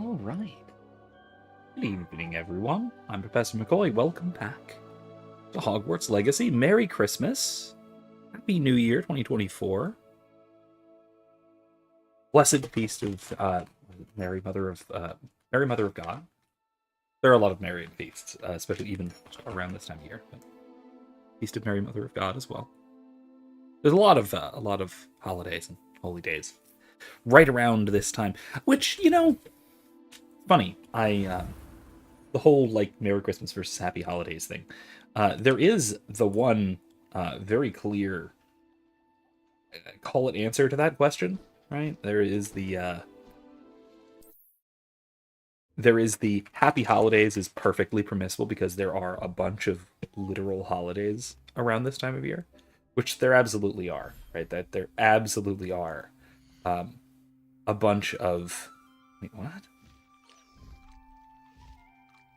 All right. Good evening, everyone. I'm Professor McCoy. Welcome back to Hogwarts Legacy. Merry Christmas. Happy New Year 2024. Blessed Feast of Mary, Mother of God. There are a lot of Marian feasts, especially even around this time of year. But Feast of Mary, Mother of God as well. There's a lot of holidays and holy days right around this time, which, funny. The whole Merry Christmas versus Happy Holidays thing. There is the one very clear call it answer to that question, right? There is the Happy Holidays is perfectly permissible because there are a bunch of literal holidays around this time of year, which there absolutely are, right? That there absolutely are a bunch of... Wait, what?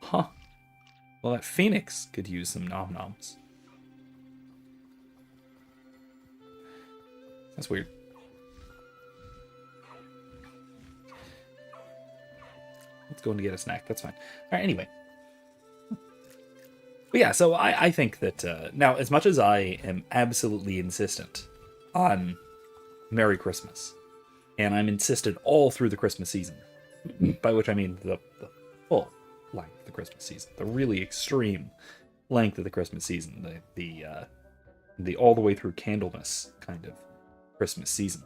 Huh. Well, that Phoenix could use some nom-noms. That's weird. Let's go in to get a snack. That's fine. All right, anyway. But yeah, so I think that... now, as much as I am absolutely insistent on Merry Christmas, and I'm insistent all through the Christmas season, by which I mean the full length of the Christmas season, the really extreme length of the Christmas season, the all the way through Candlemas kind of Christmas season.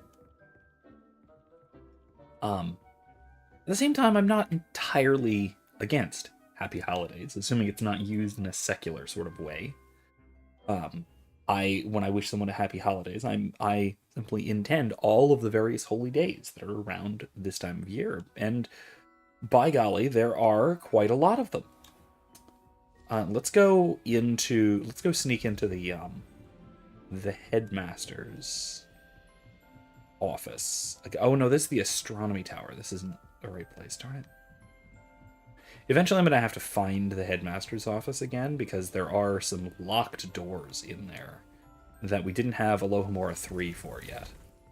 At the same time, I'm not entirely against Happy Holidays, assuming it's not used in a secular sort of way. When I wish someone a Happy Holidays, I simply intend all of the various holy days that are around this time of year, and by golly, there are quite a lot of them. Let's go sneak into the headmaster's office. Oh no, this is the astronomy tower. This isn't the right place, darn it. Eventually I'm going to have to find the headmaster's office again, because there are some locked doors in there that we didn't have Alohomora 3 for yet.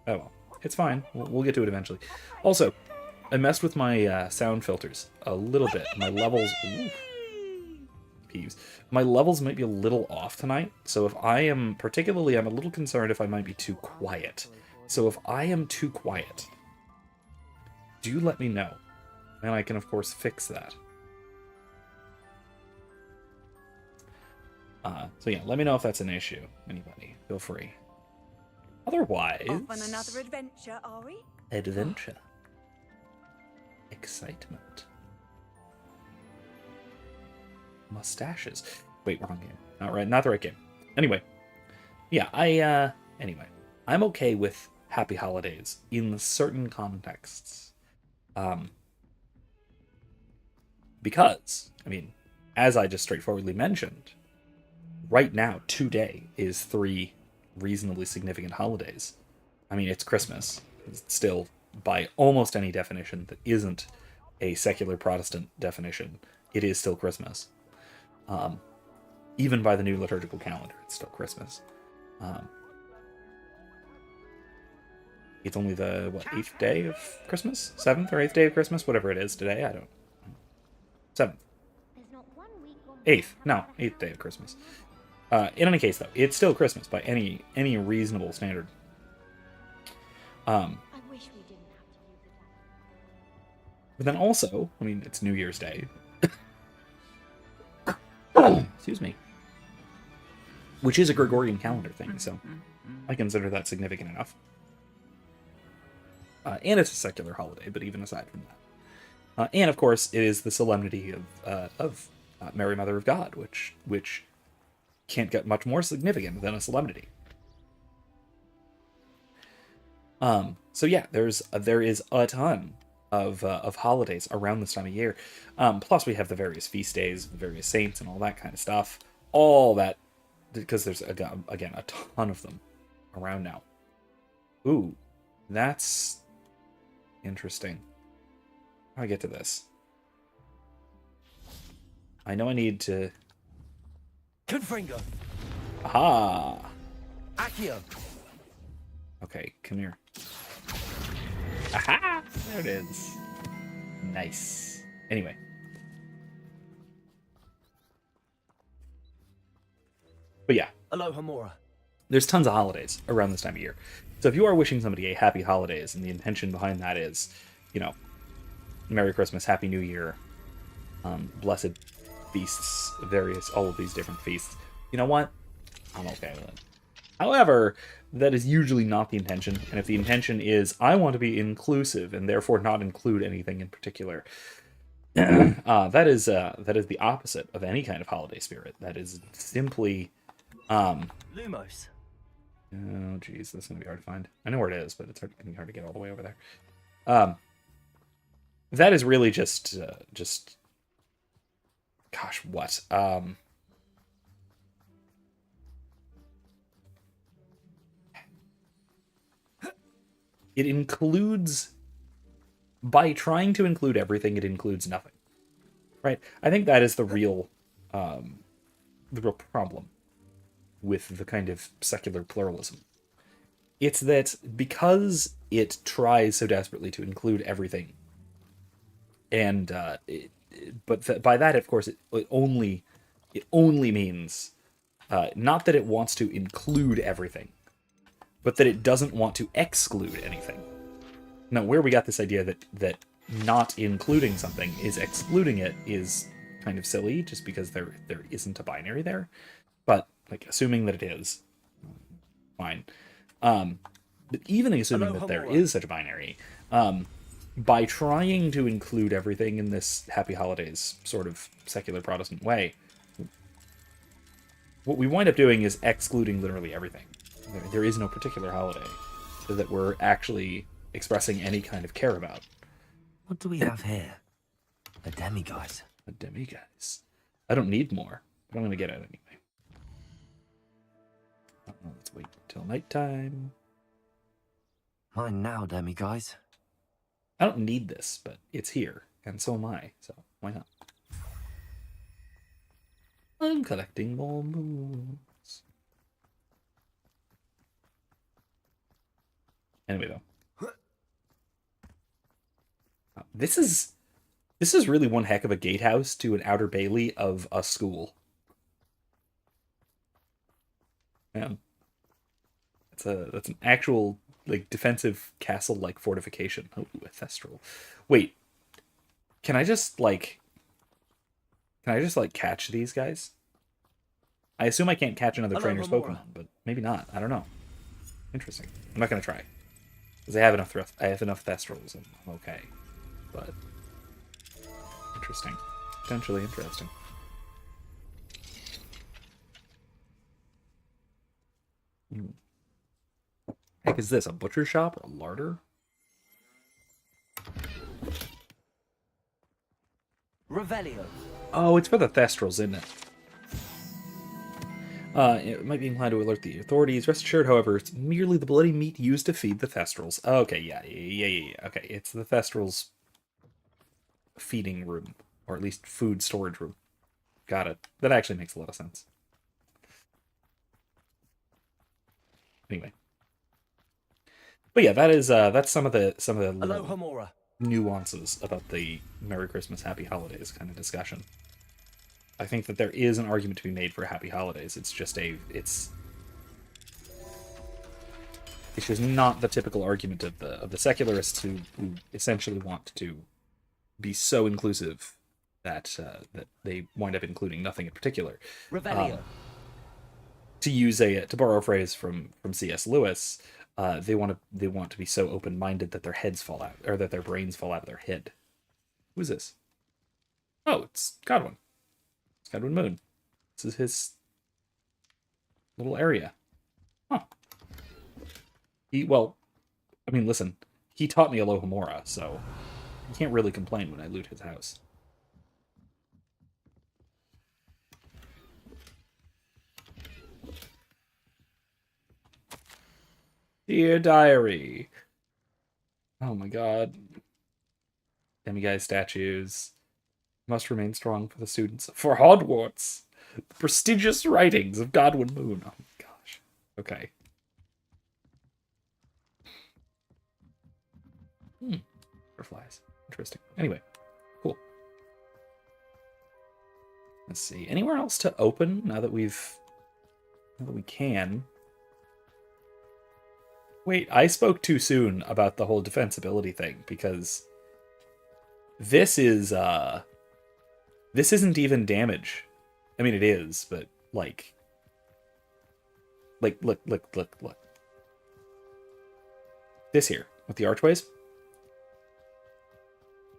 Oh well, it's fine. We'll get to it eventually. Also, I messed with my sound filters a little bit. My levels... Ooh, peeves. My levels might be a little off tonight, so if I am... Particularly, I'm a little concerned if I might be too quiet. So if I am too quiet, do let me know, and I can, of course, fix that. So yeah, let me know if that's an issue. Anybody, feel free. Otherwise... Off on another adventure, are we? Adventure. Excitement. Mustaches. Wait, wrong game. Not the right game. Anyway. Yeah, anyway. I'm okay with Happy Holidays in certain contexts. Because, as I just straightforwardly mentioned, right now, today is 3 reasonably significant holidays. It's Christmas. It's still, by almost any definition that isn't a secular Protestant definition, it is still Christmas. Even by the new liturgical calendar, it's still Christmas. It's only the, 8th day of Christmas? 7th or 8th day of Christmas? Whatever it is today, I don't... 7th. 8th. No, 8th day of Christmas. In any case, though, it's still Christmas by any reasonable standard. I wish we didn't have to use it. But then also, it's New Year's Day. Excuse me. Which is a Gregorian calendar thing, so I consider that significant enough. And it's a secular holiday, but even aside from that. And of course, it is the solemnity of Mary, Mother of God, which can't get much more significant than a solemnity. So yeah, there is a ton of holidays around this time of year. Plus we have the various feast days, the various saints, and all that kind of stuff. All that, because there's again a ton of them around now. Ooh, that's interesting. How do I get to this? I know I need to... Confringo. Aha! Accio. Okay, come here. Aha! There it is. Nice. Anyway. But yeah. Aloha Mora. There's tons of holidays around this time of year. So if you are wishing somebody a happy holidays, and the intention behind that is, you know, Merry Christmas, Happy New Year, blessed feasts, all of these different feasts, you know what? I'm okay with it. However, that is usually not the intention, and if the intention is, I want to be inclusive and therefore not include anything in particular, that is the opposite of any kind of holiday spirit. That is simply, Lumos. oh geez, this is gonna be hard to find. I know where it is, but it's gonna be hard to get all the way over there. That is really just, gosh, what? It includes, by trying to include everything, it includes nothing, right? I think that is the real problem with the kind of secular pluralism. It's that because it tries so desperately to include everything, and by that, of course, it only means not that it wants to include everything, but that it doesn't want to exclude anything. Now, where we got this idea that not including something is excluding it is kind of silly, just because there isn't a binary there. But like assuming that it is, fine. But even assuming that there is such a binary, by trying to include everything in this Happy Holidays sort of secular Protestant way, what we wind up doing is excluding literally everything. There is no particular holiday that we're actually expressing any kind of care about. What do we have here? A demiguise. A demiguise. I don't need more, but I'm going to get it anyway. Let's wait till nighttime. Mine now, demiguise. I don't need this, but it's here, and so am I, so why not? I'm collecting more moons. Anyway, though. This is really one heck of a gatehouse to an outer bailey of a school. Man. That's an actual like defensive castle like fortification. Oh, a thestral. Wait. Can I just catch these guys? I assume I can't catch another trainer's Pokemon, but maybe not. I don't know. Interesting. I'm not gonna try. Because I have enough Thestrals, and I'm okay. But interesting. Potentially interesting. Heck is this? A butcher shop or a larder? Revelio. Oh, it's for the Thestrals, isn't it? It might be inclined to alert the authorities. Rest assured, however, it's merely the bloody meat used to feed the Thestrals. Okay, yeah. Okay, it's the Thestrals' feeding room, or at least food storage room. Got it. That actually makes a lot of sense. Anyway, but yeah, that's some of the little nuances about the Merry Christmas, Happy Holidays kind of discussion. I think that there is an argument to be made for Happy Holidays. It's just it's just not the typical argument of the secularists who essentially want to be so inclusive that they wind up including nothing in particular. To borrow a phrase from C.S. Lewis, they want to be so open-minded that their heads fall out, or that their brains fall out of their head. Who's this? Oh, it's Godwin. It's Godwin Moon. This is his little area. Huh. Listen, he taught me Alohomora, so you can't really complain when I loot his house. Dear Diary. Oh my god. Demiguise statues must remain strong for the students. For Hogwarts! The prestigious writings of Godwin Moon. Oh my gosh. Okay. Butterflies. Interesting. Anyway. Let's see. Anywhere else to open now that we can? Wait, I spoke too soon about the whole defensibility thing, because this isn't even damage. I mean, it is, but like look. This here with the archways.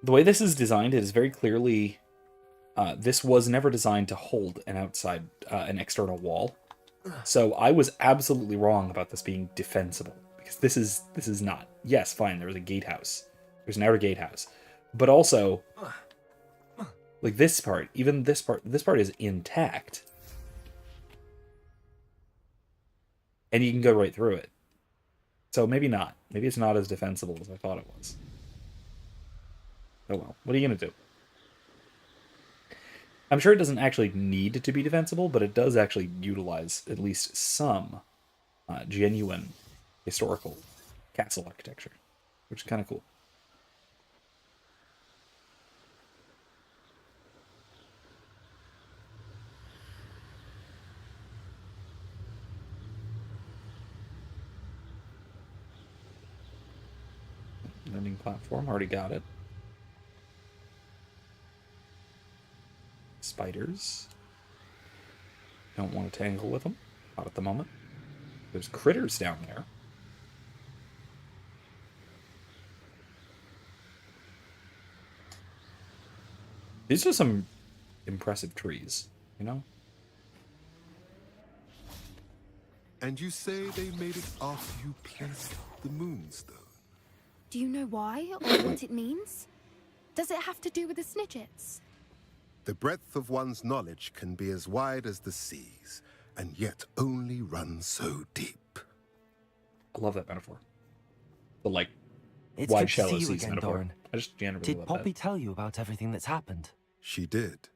The way this is designed, it is very clearly this was never designed to hold an external wall. So I was absolutely wrong about this being defensible, because this is not. Yes, fine, there's a gatehouse. There's an outer gatehouse. But also, like this part is intact. And you can go right through it. So maybe not. Maybe it's not as defensible as I thought it was. Oh well, what are you going to do? I'm sure it doesn't actually need to be defensible, but it does actually utilize at least some genuine historical castle architecture, which is kind of cool. Landing platform, already got it. Spiders. Don't want to tangle with them. Not at the moment. There's critters down there. These are some impressive trees, you know? And you say they made it after you placed the moonstone? Do you know why or what it means? Does it have to do with the Snidgets? The breadth of one's knowledge can be as wide as the seas, and yet only run so deep. I love that metaphor. The It's wide good to shallow see you seas again, metaphor. Doran. I just generally Did love Poppy that. tell you about everything that's happened? She did,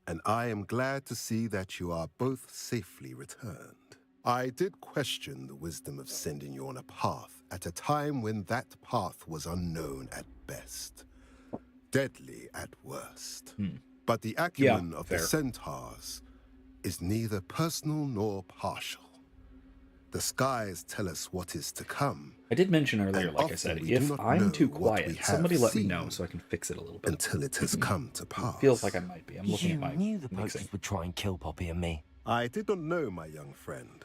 and I am glad to see that you are both safely returned. I did question the wisdom of sending you on a path at a time when that path was unknown at best, deadly at worst. But the acumen of fair. the centaurs is neither personal nor partial. The skies tell us what is to come. I did mention earlier, And like I often said, we do if not I'm know too what we quiet, have somebody let me seen know so I can fix it a little bit. until it has come to pass. Feels like I might be. I'm looking You at my knew the mixing. poachers would try and kill Poppy and me. I did not know, my young friend,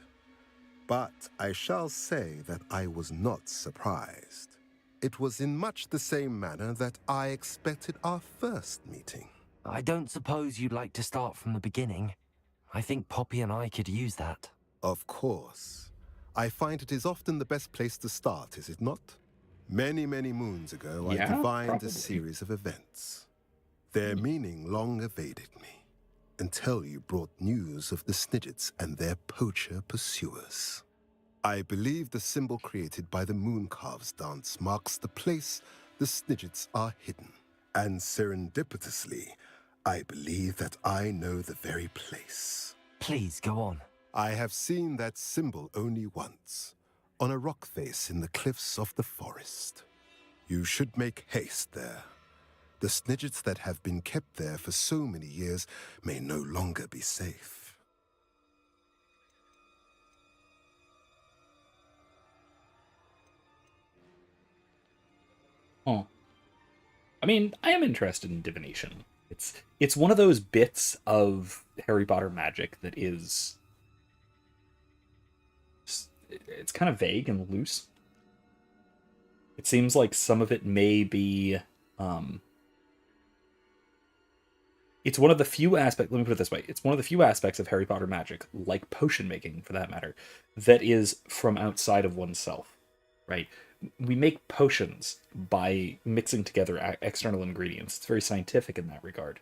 but I shall say that I was not surprised. It was in much the same manner that I expected our first meeting. I don't suppose you'd like to start from the beginning. I think Poppy and I could use that. Of course. I find it is often the best place to start, is it not? Many, many moons ago, Yeah, I divined probably. a series of events. Their meaning long evaded me, until you brought news of the Snidgets and their poacher pursuers. I believe the symbol created by the Mooncalves dance marks the place the Snidgets are hidden. And serendipitously, I believe that I know the very place. Please, go on. I have seen that symbol only once, on a rock face in the cliffs of the forest. You should make haste there. The Snidgets that have been kept there for so many years may no longer be safe. Oh. I mean, I am interested in divination. It's one of those bits of Harry Potter magic that is... It's kind of vague and loose. It seems like some of it may be... It's one of the few aspects... Let me put it this way. It's one of the few aspects of Harry Potter magic, like potion making, for that matter, that is from outside of oneself, right? We make potions by mixing together external ingredients. It's very scientific in that regard.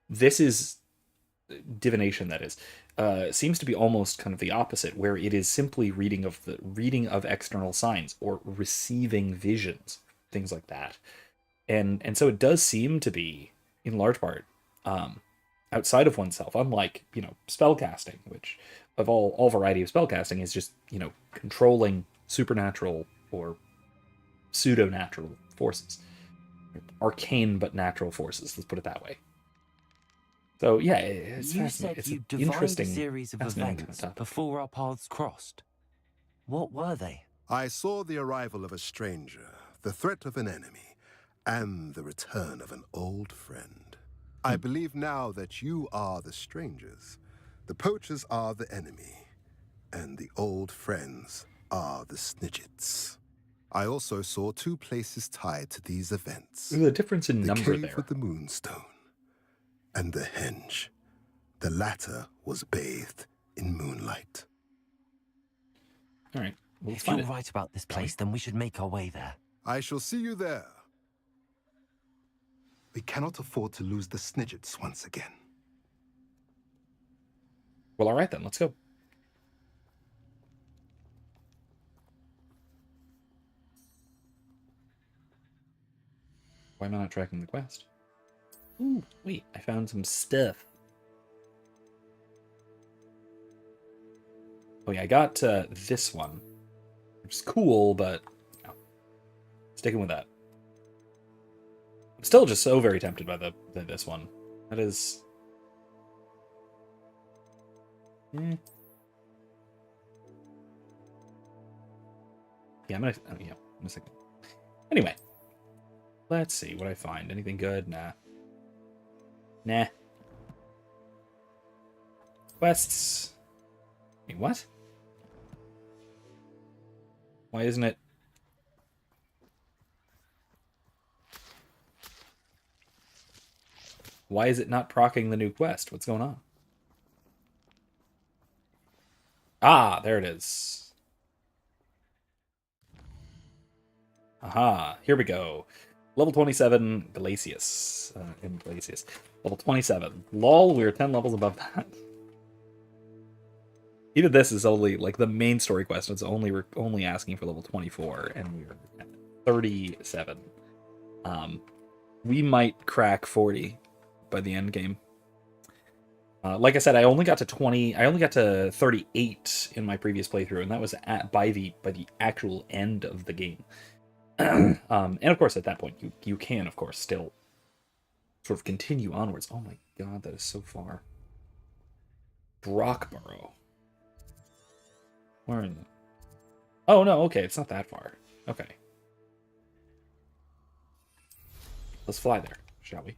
This is divination, that is. Seems to be almost kind of the opposite, where it is simply reading of external signs or receiving visions, things like that. And so it does seem to be, in large part, outside of oneself, unlike, spellcasting, which of all variety of spellcasting is just, controlling supernatural or pseudo-natural forces. Arcane but natural forces, let's put it that way. So yeah, it's You fascinating. said It's you an divined a interesting, series of fascinating kind events of topic. before our paths crossed. What were they? I saw the arrival of a stranger, the threat of an enemy, and the return of an old friend. I believe now that you are the strangers, the poachers are the enemy, and the old friends are the snidgets. I also saw two places tied to these events. There's a difference in The number cave there. with the moonstone, and the henge. The latter was bathed in moonlight. All right, well, let's If find you're it. right about this Shall we? place, then we should make our way there. I shall see you there. We cannot afford to lose the snidgets once again. Well, all right then, let's go. Why am I not tracking the quest? Ooh, wait, I found some stuff. Oh yeah, I got this one, which is cool, but no, sticking with that. I'm still just so very tempted by this one. That is. Yeah, I'm gonna. Oh, yeah, I'm gonna stick. Anyway, let's see what I find. Anything good? Nah. Nah. Quests. Wait, what? Why isn't it? Why is it not proccing the new quest? What's going on? Ah, there it is. Aha, here we go. Level 27, Glacius. In Glacius. Level 27. Lol, we're 10 levels above that. Even this is only, like, the main story quest. We're only asking for level 24, and we're at 37. We might crack 40 by the end game. Like I said, I only got to 38 in my previous playthrough, and that was by the actual end of the game. And of course, at that point, you can, of course, still sort of continue onwards. Oh my god, that is so far. Brockborough. Where in the... Oh no, okay, it's not that far. Okay. Let's fly there, shall we?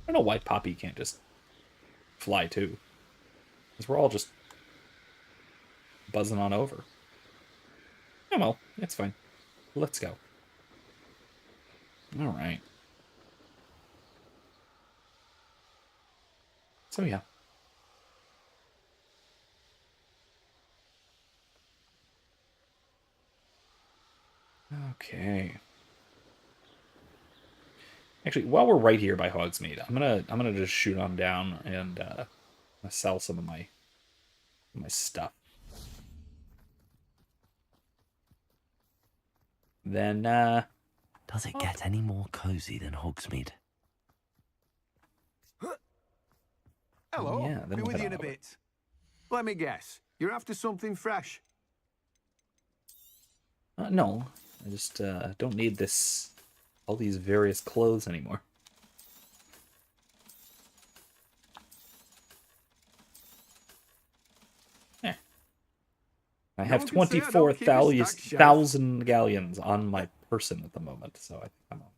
I don't know why Poppy can't just fly too. Because we're all just buzzing on over. Oh well, it's fine. Let's go. Alright. So yeah. Okay. Actually, while we're right here by Hogsmeade, I'm gonna just shoot on down and sell some of my stuff. Then Does it get any more cozy than Hogsmeade? Hello, yeah, then be we'll with head you in on a over. bit. Let me guess, you're after something fresh? No, I just don't need all these various clothes anymore. There. I have one can say I don't keep a 24,000 galleons on my person at the moment, so I think I'm on.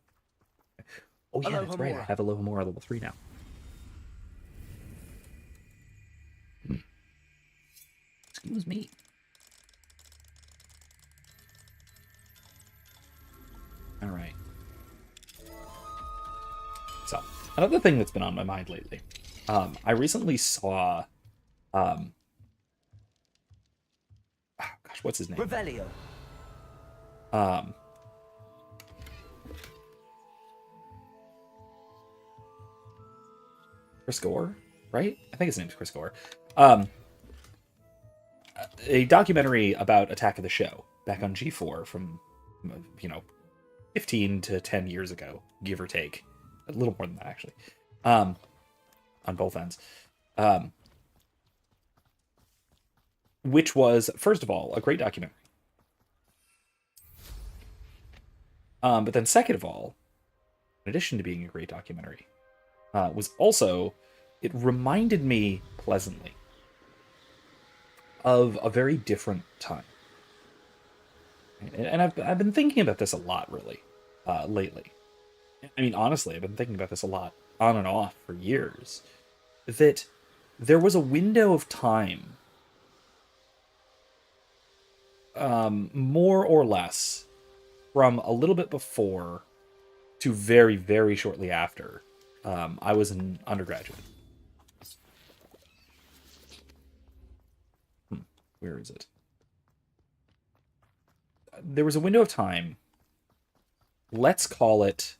Oh yeah, that's right. I Alohomora. have a Alohomora level 3 now. Excuse me. All right. So, another thing that's been on my mind lately. I recently saw gosh, what's his name? Revelio. Chris Gore, right? I think his name's Chris Gore. A documentary about Attack of the Show back on G4 from 15 to 10 years ago, give or take. A little more than that, actually. On both ends. Which was, first of all, a great documentary. But then second of all, in addition to being a great documentary, was also, it reminded me pleasantly of a very different time. And I've been thinking about this a lot, really, lately. I mean, honestly, I've been thinking about this a lot, on and off, for years. That there was a window of time, more or less, from a little bit before to very, very shortly after I was an undergraduate. Where is it? There was a window of time. Let's call it...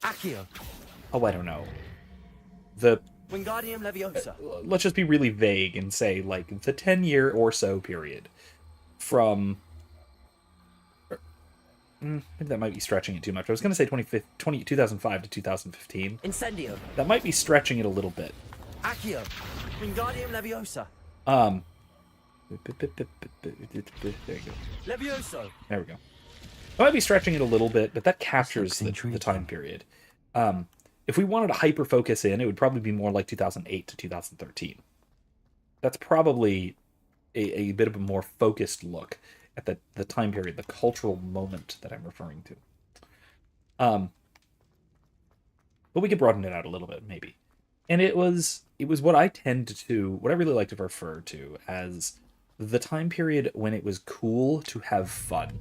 Accio. Oh, I don't know. The... Wingardium Leviosa. Let's just be really vague and say, like, the 10-year or so period from... Maybe that might be stretching it too much. I was going to say 2005 to 2015. Incendio. That might be stretching it a little bit. Accio. Wingardium Leviosa. There you go. Levioso. There we go. I might be stretching it a little bit, but that captures the intriguing. time period. If we wanted to hyper focus in, it would probably be more like 2008 to 2013. That's probably a bit of a more focused look at the time period, the cultural moment that I'm referring to. But we could broaden it out a little bit, maybe. And it was what I really like to refer to as the time period when it was cool to have fun.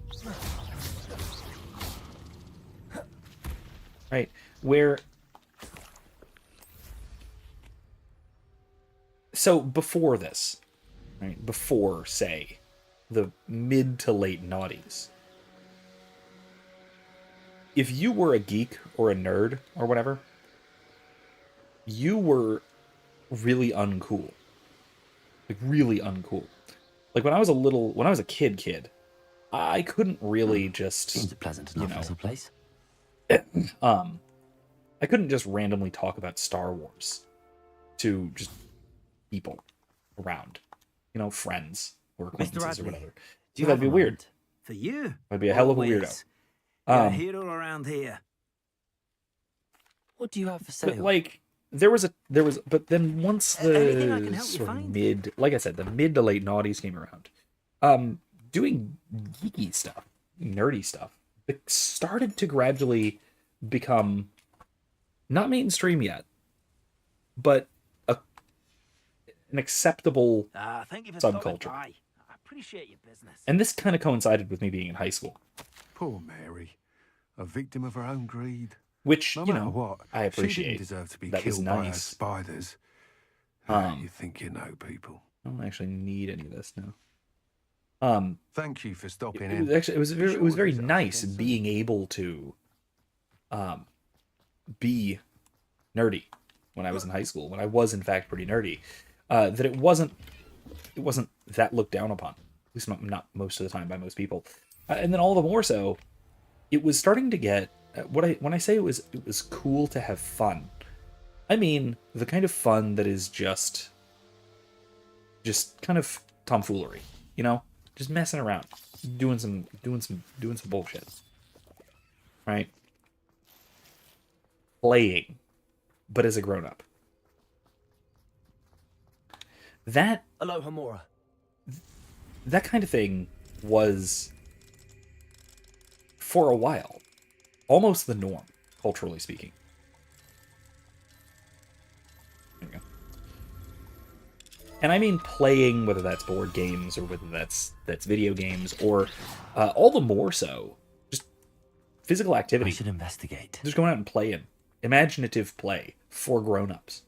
Right? Where... So, before this, right? Before, say, the mid to late noughties, if you were a geek or a nerd or whatever, you were really uncool. Like, really uncool. Like, when I was a kid, I couldn't really just... Seems a pleasant enough little place. I couldn't just randomly talk about Star Wars to just people around. Friends or acquaintances or whatever. Do you That'd be have a weird. moment? For you? I'd be a hell of a Always. weirdo. You're a hero around here. What do you have for sale? But like but then once Anything I can the help you sort of find? like I said, the mid to late noughties came around, doing geeky stuff, nerdy stuff, it started to gradually become not mainstream yet, but an acceptable Thank you for subculture. stopping by. I appreciate your business. And this kind of coincided with me being in high school, Poor Mary, a victim of her own greed. which, No matter what, I she didn't appreciate. deserve to be That was killed by her nice. spiders. You think you know people. I don't actually need any of this now. Thank you for stopping It in. was actually it Sure was very visit us nice again soon. being able to be nerdy when I was in high school, when I was in fact pretty nerdy. That it wasn't that looked down upon, at least not most of the time by most people. And then all the more so, it was starting to get when I say it was cool to have fun, I mean the kind of fun that is just kind of tomfoolery, just messing around, doing some bullshit, right? Playing, but as a grown-up. That Aloha Mora. kind of thing was, for a while, almost the norm, culturally speaking. There we go. And I mean playing, whether that's board games or whether that's video games, or all the more so, just physical I activity. should investigate. Just going out and playing. Imaginative play for grown-ups.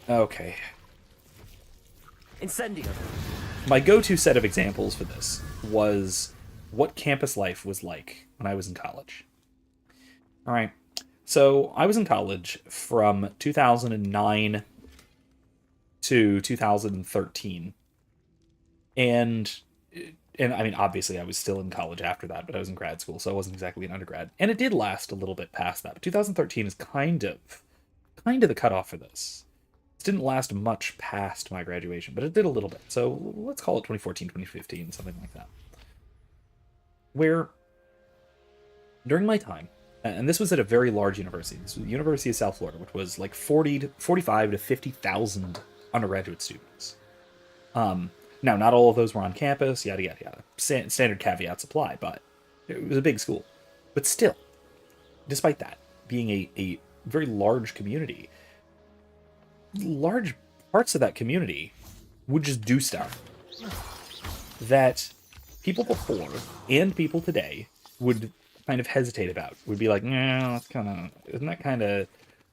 Okay. Incendio. My go-to set of examples for this was what campus life was like when I was in college. All right. So I was in college from 2009 to 2013. And I mean, obviously I was still in college after that, but I was in grad school, so I wasn't exactly an undergrad. And it did last a little bit past that. But 2013 is kind of the cutoff for this. It didn't last much past my graduation, but it did a little bit. So let's call it 2014, 2015, something like that. Where During my time, and this was at a very large university. This was the University of South Florida, which was like 45 to 50,000 undergraduate students. Now, not all of those were on campus, yada, yada, yada. Standard caveats apply, but it was a big school. But still, despite that, being a very large community, large parts of that community would just do stuff that people before and people today would kind of hesitate about. Would be like, nah, that's kind of, isn't that kind of,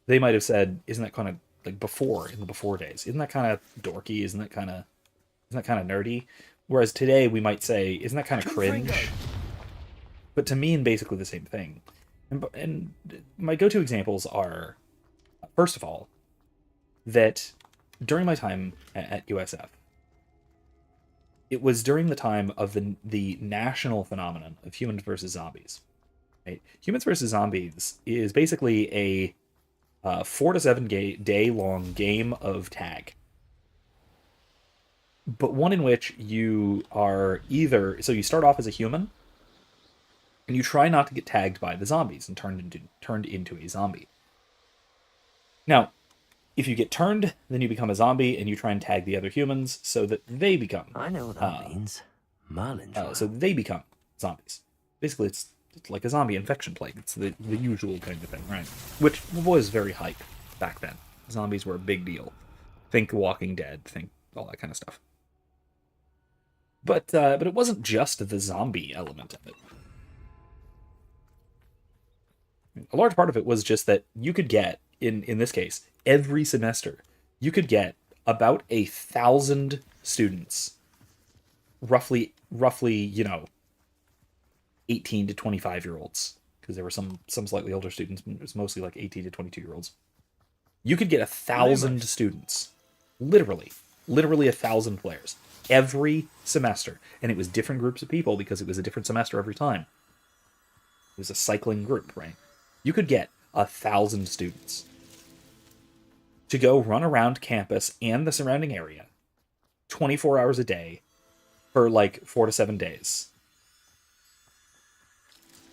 they might have said, isn't that kind of like before, in the before days, isn't that kind of dorky, isn't that kind of nerdy? Whereas today we might say, isn't that kind of cringe? But to mean basically the same thing. And my go-to examples are, first of all, that during my time at USF, it was during the time of the national phenomenon of humans versus zombies. Right? Humans versus Zombies is basically a 4 to 7 day long game of tag, but one in which you are so you start off as a human, and you try not to get tagged by the zombies and turned into a zombie. Now, if you get turned, then you become a zombie, and you try and tag the other humans so that they become. I know what that means. Merlin trial. So they become zombies. Basically, it's like a zombie infection plague. It's the usual kind of thing, right? Which was very hype back then. Zombies were a big deal. Think Walking Dead, think all that kind of stuff. But it wasn't just the zombie element of it. A large part of it was just that you could get, in this case, every semester, you could get about 1,000 students, roughly, 18 to 25-year-olds, because there were some slightly older students, but it was mostly like 18 to 22-year-olds. You could get 1,000 students, literally 1,000 players every semester, and it was different groups of people because it was a different semester every time. It was a cycling group, right? You could get 1,000 students to go run around campus and the surrounding area 24 hours a day for like 4 to 7 days,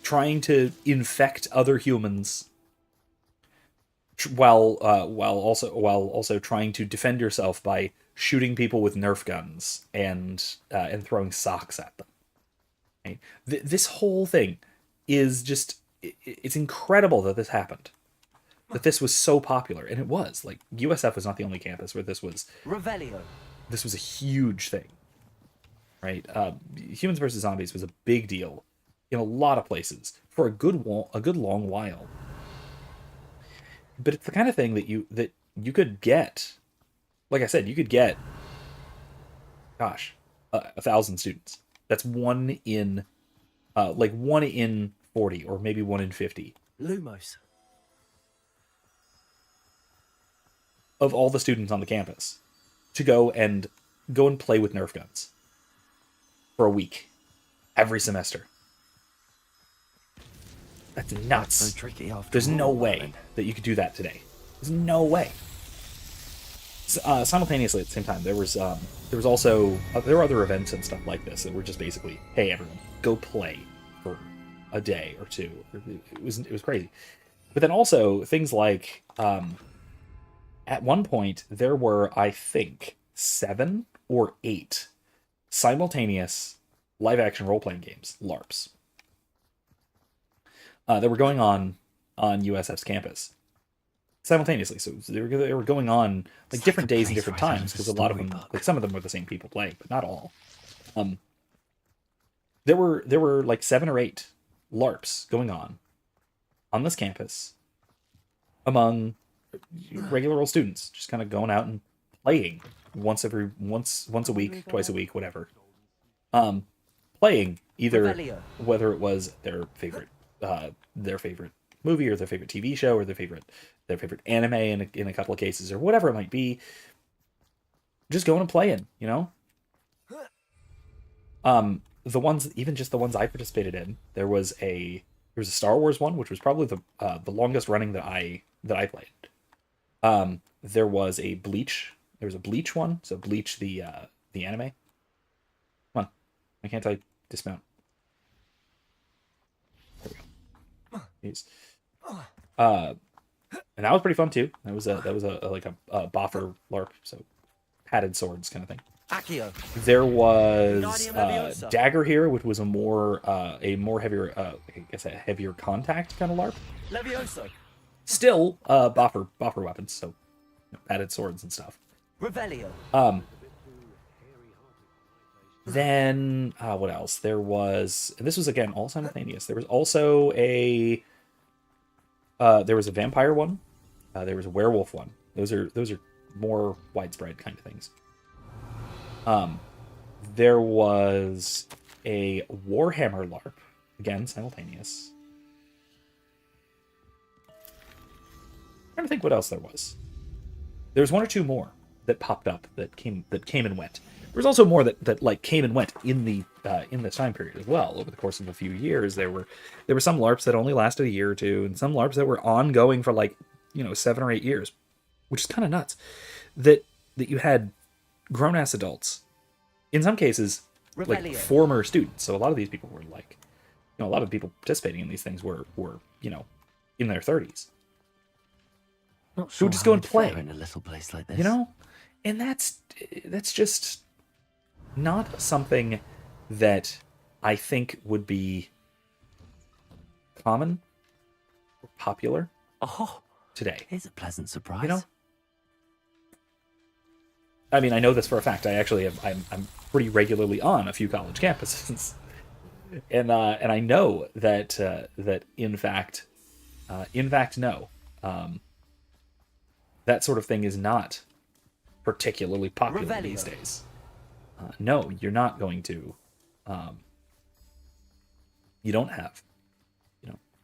trying to infect other humans while also trying to defend yourself by shooting people with Nerf guns and throwing socks at them. Right? This whole thing is just, it's incredible that this happened. That this was so popular, and it was. Like, USF was not the only campus where this was. Revelio. This was a huge thing, right? Humans versus Zombies was a big deal in a lot of places for a good long while. But it's the kind of thing that you could get. Like I said, you could get, 1,000 students. That's one in 40, or maybe 1 in 50. Lumos. Of all the students on the campus to go and play with Nerf guns for a week every semester. That's nuts. So tricky after There's no all, way Merlin. that you could do that today. There's no way. Simultaneously at the same time, there were other events and stuff like this that were just basically, hey everyone, go play for a day or two. It was crazy. But then also things like, at one point there were, I think, 7 or 8 simultaneous live action role playing games, LARPs, that were going on USF's campus simultaneously. So they were going on like different days and different times, because a lot of them, like some of them were the same people playing, but not all. There were like 7 or 8 LARPs going on this campus among regular old students, just kind of going out and playing once a week, twice a week, whatever. Playing either whether it was their favorite movie or their favorite TV show or their favorite anime in a couple of cases, or whatever it might be. Just going and playing, you know. The ones I participated in, there was a Star Wars one, which was probably the longest running that I played. There was a Bleach one, so Bleach the anime. Come on, I can't dismount. There we go. Jeez. And that was pretty fun too. That was a boffer LARP, so padded swords kind of thing. Accio. There was Guardian Leviosa. Dagger here, which was a more heavier, I guess a heavier contact kind of LARP. Levioso. Still boffer weapons, so padded swords and stuff. Revelio. Then what else? There was, and this was again all simultaneous. There was also a vampire one. There was a werewolf one. Those are more widespread kind of things. There was a Warhammer LARP, again simultaneous. I'm trying to think what else there was. There was one or two more that popped up that came and went. There was also more that like came and went in this time period as well. Over the course of a few years, there were some LARPs that only lasted a year or two, and some LARPs that were ongoing for 7 or 8 years, which is kind of nuts. That you had grown ass adults, in some cases like former students. So a lot of these people were a lot of the people participating in these things were in their 30s. Not Who sure just how go and I'd play, fare in a little place like this. and that's just not something that I think would be common or popular Oh, today. here's a pleasant surprise. I mean, I know this for a fact. I actually I'm pretty regularly on a few college campuses, and I know that in fact no, that sort of thing is not particularly popular Revelio. these days. No, you're not going to. You don't have,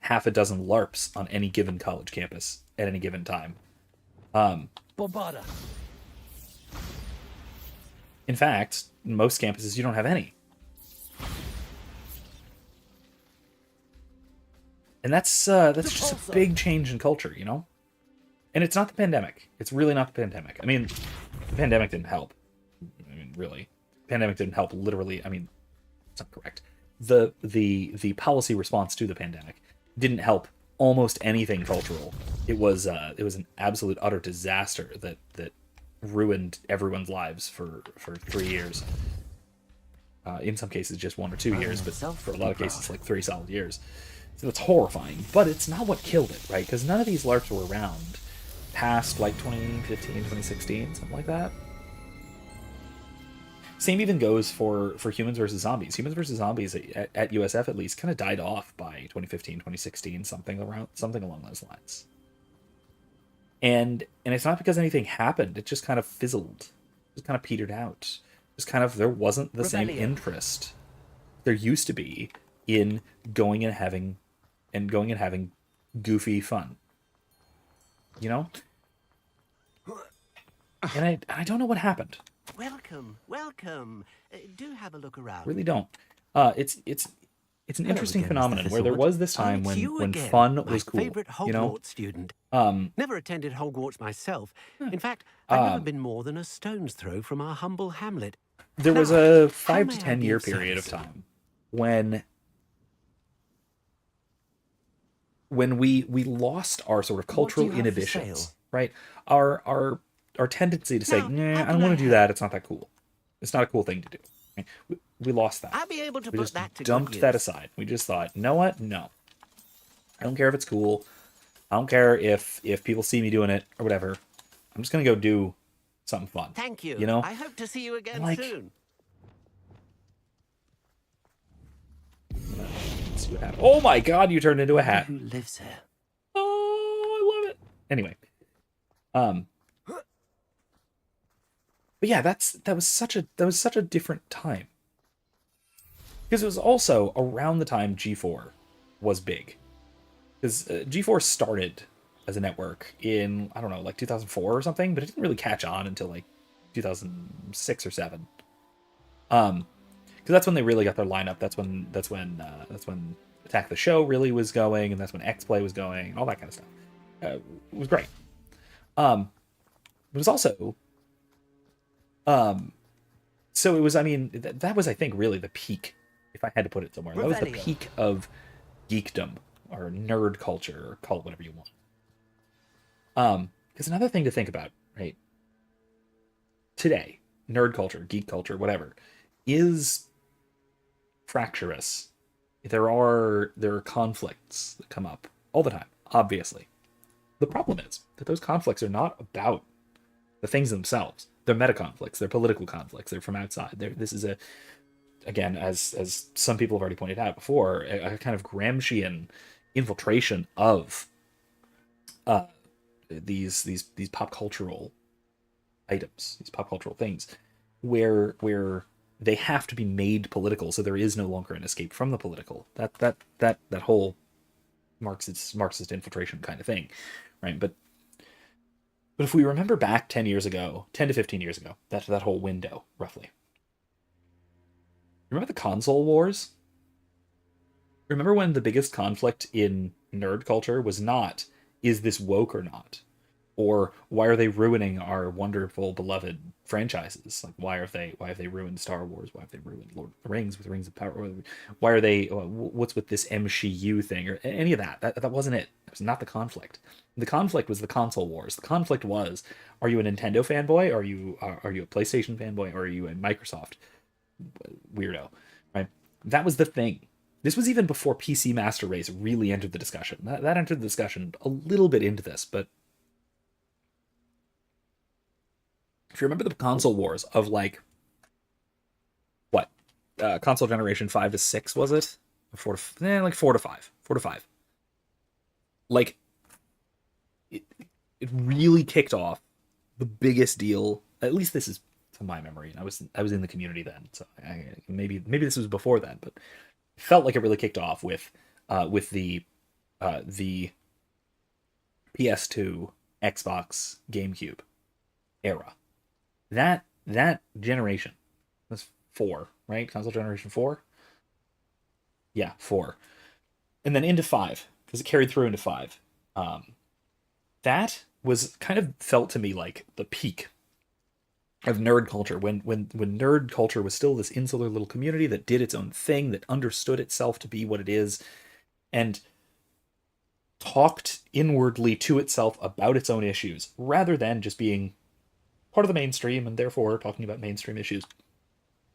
half a dozen LARPs on any given college campus at any given time. Bombarda. In fact, in most campuses, you don't have any. And that's just a big change in culture, And it's not the pandemic. It's really not the pandemic. I mean, the pandemic didn't help. I mean, really. The pandemic didn't help literally. I mean, it's not correct. The policy response to the pandemic didn't help almost anything cultural. It was an absolute utter disaster that ruined everyone's lives for 3 years. In some cases, just 1 or 2 years, but for a lot of cases, like 3 solid years. So it's horrifying, but it's not what killed it, right? Because none of these LARPs were around past 2015, 2016, something like that. Same even goes for Humans versus Zombies. Humans versus Zombies at USF at least kind of died off by 2015, 2016, something along those lines. And it's not because anything happened. It just kind of fizzled. Just kind of petered out. Just kind of, there wasn't the same interest there used to be in going and having goofy fun. And I don't know what happened. Welcome. Do have a look around. Really don't. It's an interesting again, phenomenon Mr. where there Thistlewood. was this time Oh, it's you when again, fun my was cool. favorite Hogwarts student. Never attended Hogwarts myself. In fact, I've never been more than a stone's throw from our humble hamlet. There was Now, a how 5 may to I 10 be year of period of service? time when we lost our sort of cultural do you have for inhibitions, sale? right? Our tendency to say, Now, nah, how I can don't want I to do help? that. It's not that cool. It's not a cool thing to do. Right? We lost that. I'll be able to We put just that to dumped good that use. aside. We just thought, you know what? No. I don't care if it's cool. I don't care if people see me doing it or whatever. I'm just gonna go do something fun. Thank you. You know? I hope to see you again Like- soon. Let's see what happens. Oh my god, you turned into a hat. Who lives here? Oh, I love it. Anyway, but yeah, that was such a different time, because it was also around the time G4 was big, because G4 started as a network in, I don't know, like 2004 or something, but it didn't really catch on until like 2006 or 7. Because that's when they really got their lineup. That's when Attack the Show really was going, and that's when X Play was going, and all that kind of stuff. It was great. It was also, so it was. I mean, that was, I think, really the peak. If I had to put it somewhere, that was the Revelio. peak of geekdom or nerd culture, or call it whatever you want. Because another thing to think about, right? Today, nerd culture, geek culture, whatever, is fractious. There are conflicts that come up all the time, obviously. The problem is that those conflicts are not about the things themselves. They're meta conflicts, they're political conflicts, they're from outside. This is again, as some people have already pointed out before, a kind of Gramscian infiltration of these pop cultural items, these pop cultural things, where they have to be made political, so there is no longer an escape from the political. That whole Marxist infiltration kind of thing, right? But if we remember back 10 to 15 years ago, that whole window, roughly. Remember the console wars? Remember when the biggest conflict in nerd culture was not, is this woke or not? Or why are they ruining our wonderful, beloved franchises? Like, why have they ruined Star Wars? Why have they ruined Lord of the Rings with Rings of Power? Why are they, what's with this MCU thing? Or any of that. That wasn't it. It was not the conflict. The conflict was the console wars. The conflict was, are you a Nintendo fanboy? Are you a PlayStation fanboy? Or are you a Microsoft weirdo? Right? That was the thing. This was even before PC Master Race really entered the discussion. That entered the discussion a little bit into this, but if you remember the console wars of like, what, console generation 5 to 6, was it? 4 to 5. 4 to 5. Like, it really kicked off the biggest deal. At least this is to my memory, and I was in the community then, so maybe this was before then, but it felt like it really kicked off with the PS2, Xbox, GameCube era. That generation was 4, right? Console generation 4? Yeah, 4. And then into 5, because it carried through into 5. That was kind of felt to me like the peak of nerd culture, when nerd culture was still this insular little community that did its own thing, that understood itself to be what it is, and talked inwardly to itself about its own issues, rather than just being part of the mainstream and therefore talking about mainstream issues.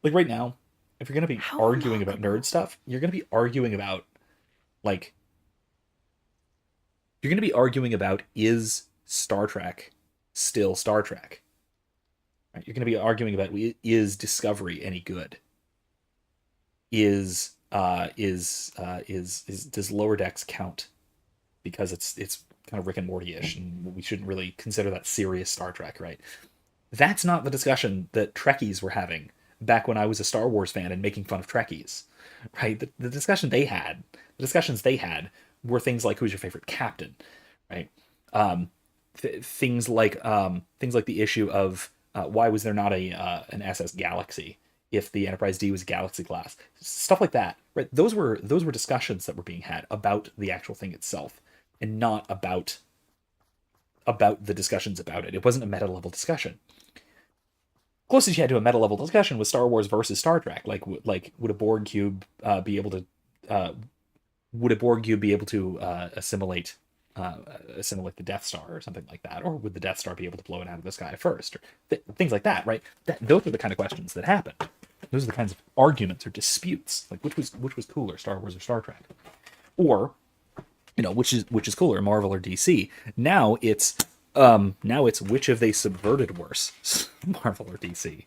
Like right now, if you're going to be arguing about nerd stuff, you're going to be arguing about, like, is Star Trek still Star Trek? Right? You're going to be arguing about, is Discovery any good? Does Lower Decks count? Because it's kind of Rick and Morty-ish, and we shouldn't really consider that serious Star Trek, right? That's not the discussion that Trekkies were having back when I was a Star Wars fan and making fun of Trekkies, right? The discussions they had were things like, who's your favorite captain, right? Things like the issue of why was there not an SS Galaxy if the Enterprise D was Galaxy class, stuff like that, right? Those were discussions that were being had about the actual thing itself, and not about the discussions about it. It wasn't a meta level discussion. Closest you had to a meta level discussion was Star Wars versus Star Trek. Like would a Borg cube be able to assimilate the Death Star or something like that, or would the Death Star be able to blow it out of the sky first, or things like that, right? Those are the kind of questions that happen. Those are the kinds of arguments or disputes, like which was cooler, Star Wars or Star Trek, or which is cooler, Marvel or DC. Now it's which have they subverted worse, Marvel or DC,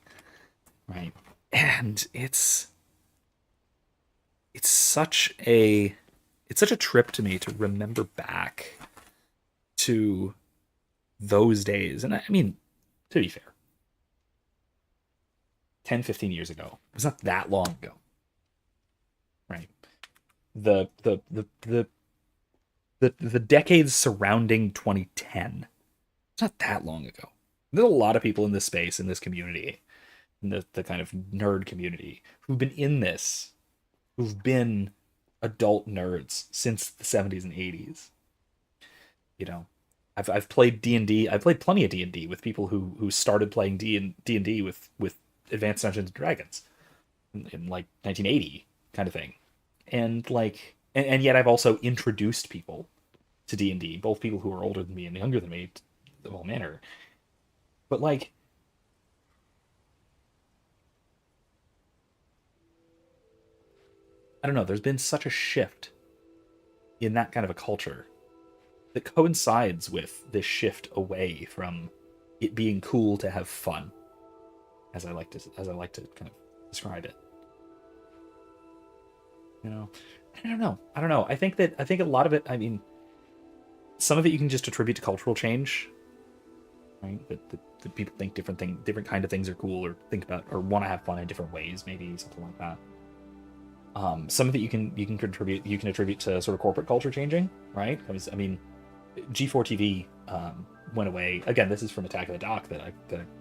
right? And it's such a trip to me to remember back to those days. And I mean, to be fair, 10, 15 years ago, it was not that long ago, right? The decades surrounding 2010, it's not that long ago. There's a lot of people in this space, in this community, in the kind of nerd community, who've been in this, who've been adult nerds since the 70s and 80s. I've played D&D. I've played plenty of D&D with people who started playing D&D with Advanced Dungeons and Dragons in like 1980 kind of thing. And and yet I've also introduced people to D&D, both people who are older than me and younger than me, of all manner. But like, I don't know, there's been such a shift in that kind of a culture that coincides with this shift away from it being cool to have fun, as I like to kind of describe it. You know, I don't know. I think a lot of it. I mean, some of it you can just attribute to cultural change, right? That people think different kind of things are cool, or think about, or want to have fun in different ways, maybe something like that. Some of it you can attribute to sort of corporate culture changing, right? I mean, G4 TV went away. Again, this is from Attack of the Dock that I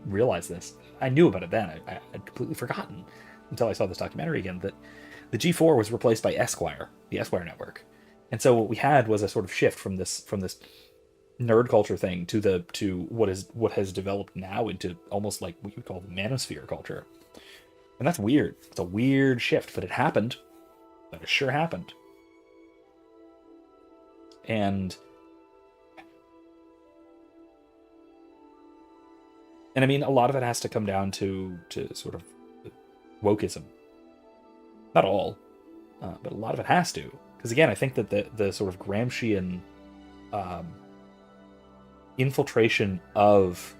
realized this. I knew about it then. I'd completely forgotten until I saw this documentary again that the G4 was replaced by Esquire, the Esquire network. And so what we had was a sort of shift from this nerd culture thing to what has developed now into almost like what you would call the manosphere culture. And that's weird. It's a weird shift, but it happened. But it sure happened. And I mean, a lot of it has to come down to sort of wokeism. Not all, but a lot of it has to. Because again, I think that the sort of Gramscian infiltration of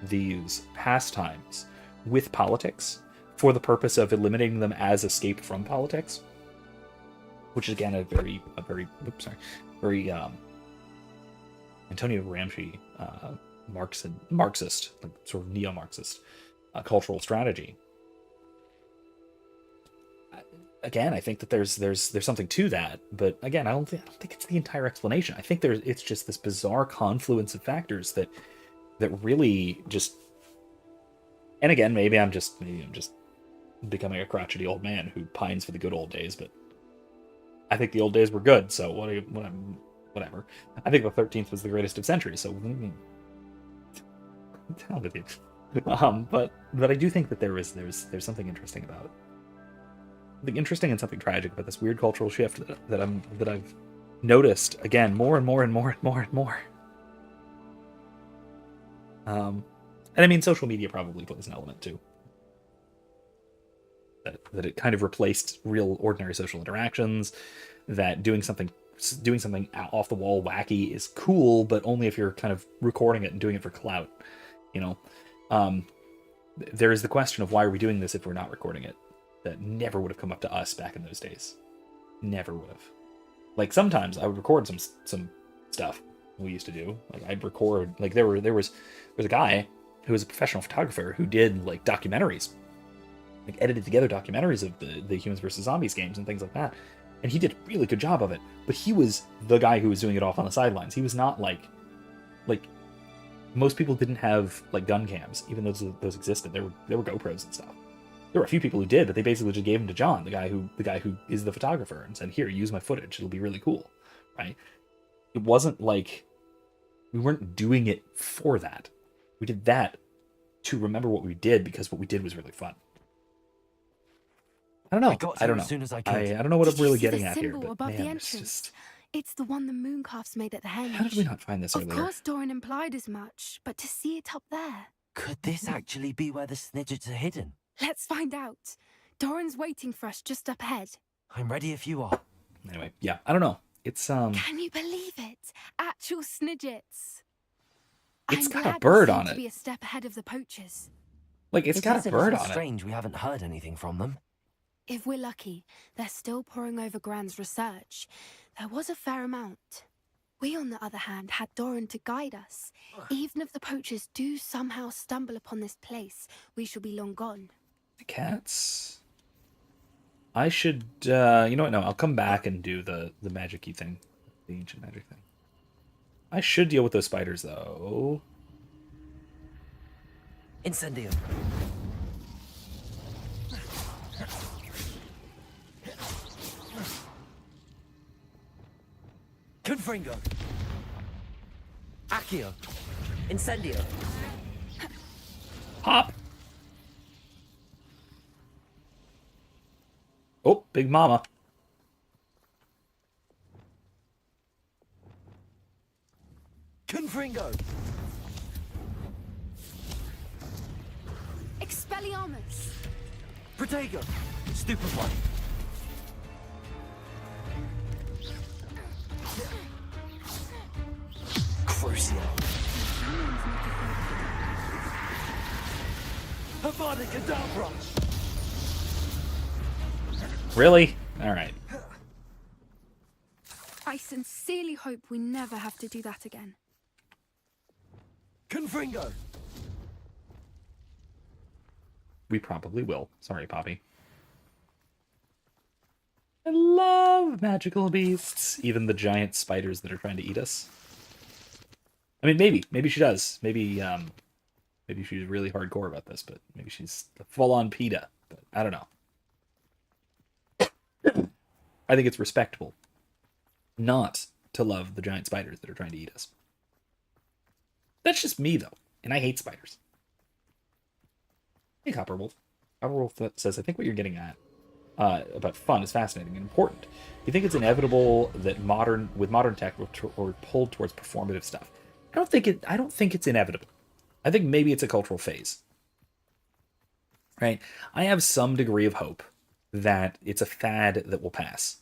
these pastimes with politics for the purpose of eliminating them as escape from politics, which is again a very Antonio Gramsci Marxist, like sort of neo-Marxist cultural strategy. Again, I think that there's something to that, but again, I don't think it's the entire explanation. I think it's just this bizarre confluence of factors that really just. And again, maybe I'm just becoming a crotchety old man who pines for the good old days, but I think the old days were good. So whatever. I think the 13th was the greatest of centuries. So down with you. But I do think that there's something interesting about it. Something interesting and something tragic about this weird cultural shift that I've noticed again more and more and more and more and more. And I mean, social media probably plays an element too. That it kind of replaced real ordinary social interactions. That doing something off the wall wacky is cool, but only if you're kind of recording it and doing it for clout. You know, there is the question of why are we doing this if we're not recording it? That never would have come up to us back in those days. Never would have. Like sometimes I would record some stuff we used to do. Like I'd record, like there was a guy who was a professional photographer who did like documentaries, like edited together documentaries of the Humans vs. Zombies games and things like that. And he did a really good job of it. But he was the guy who was doing it off on the sidelines. He was not like most people didn't have like gun cams, even though those existed. There were GoPros and stuff. There were a few people who did, but they basically just gave them to John, the guy who is the photographer, and said, "Here, use my footage. It'll be really cool." Right? It wasn't like we weren't doing it for that. We did that to remember what we did because what we did was really fun. I don't know. I don't know. As soon as I don't know what I'm really getting the at here, symbol but above man, the it's entrance? just. It's the one the Mooncalfs made at the henge. How did we not find this Of earlier? course, Doran implied as much, but to see it up there. Could this actually be where the Snidgets are hidden? Let's find out. Doran's waiting for us just up ahead. I'm ready if you are. Anyway, yeah, I don't know. It's Can you believe it? Actual Snidgets. It's I'm got a glad bird we seem on to it. be a step ahead of the poachers. Like it's got a bird on it. Strange we haven't heard anything from them. If we're lucky, they're still poring over Gran's research. There was a fair amount. We, on the other hand, had Doran to guide us. Even if the poachers do somehow stumble upon this place, we shall be long gone. The cats. I should, you know what? No, I'll come back and do the magic-y thing, the ancient magic thing. I should deal with those spiders though. Incendio. Confringo. Accio. Incendio. Hop. Oh, Big Mama. Confringo! Expelliarmus! Protego! Stupefy! Crucio! Avada Kedavra! Really? All right. I sincerely hope we never have to do that again. Confringo! We probably will. Sorry, Poppy. I love magical beasts. Even the giant spiders that are trying to eat us. I mean, maybe she does. Maybe she's really hardcore about this, but maybe she's full-on PETA. But I don't know. I think it's respectable not to love the giant spiders that are trying to eat us. That's just me, though, and I hate spiders. Hey, Copperwolf. Copperwolf says, I think what you're getting at about fun is fascinating and important. You think it's inevitable that with modern tech we're pulled towards performative stuff. I don't think it's inevitable. I think maybe it's a cultural phase. Right? I have some degree of hope that it's a fad that will pass.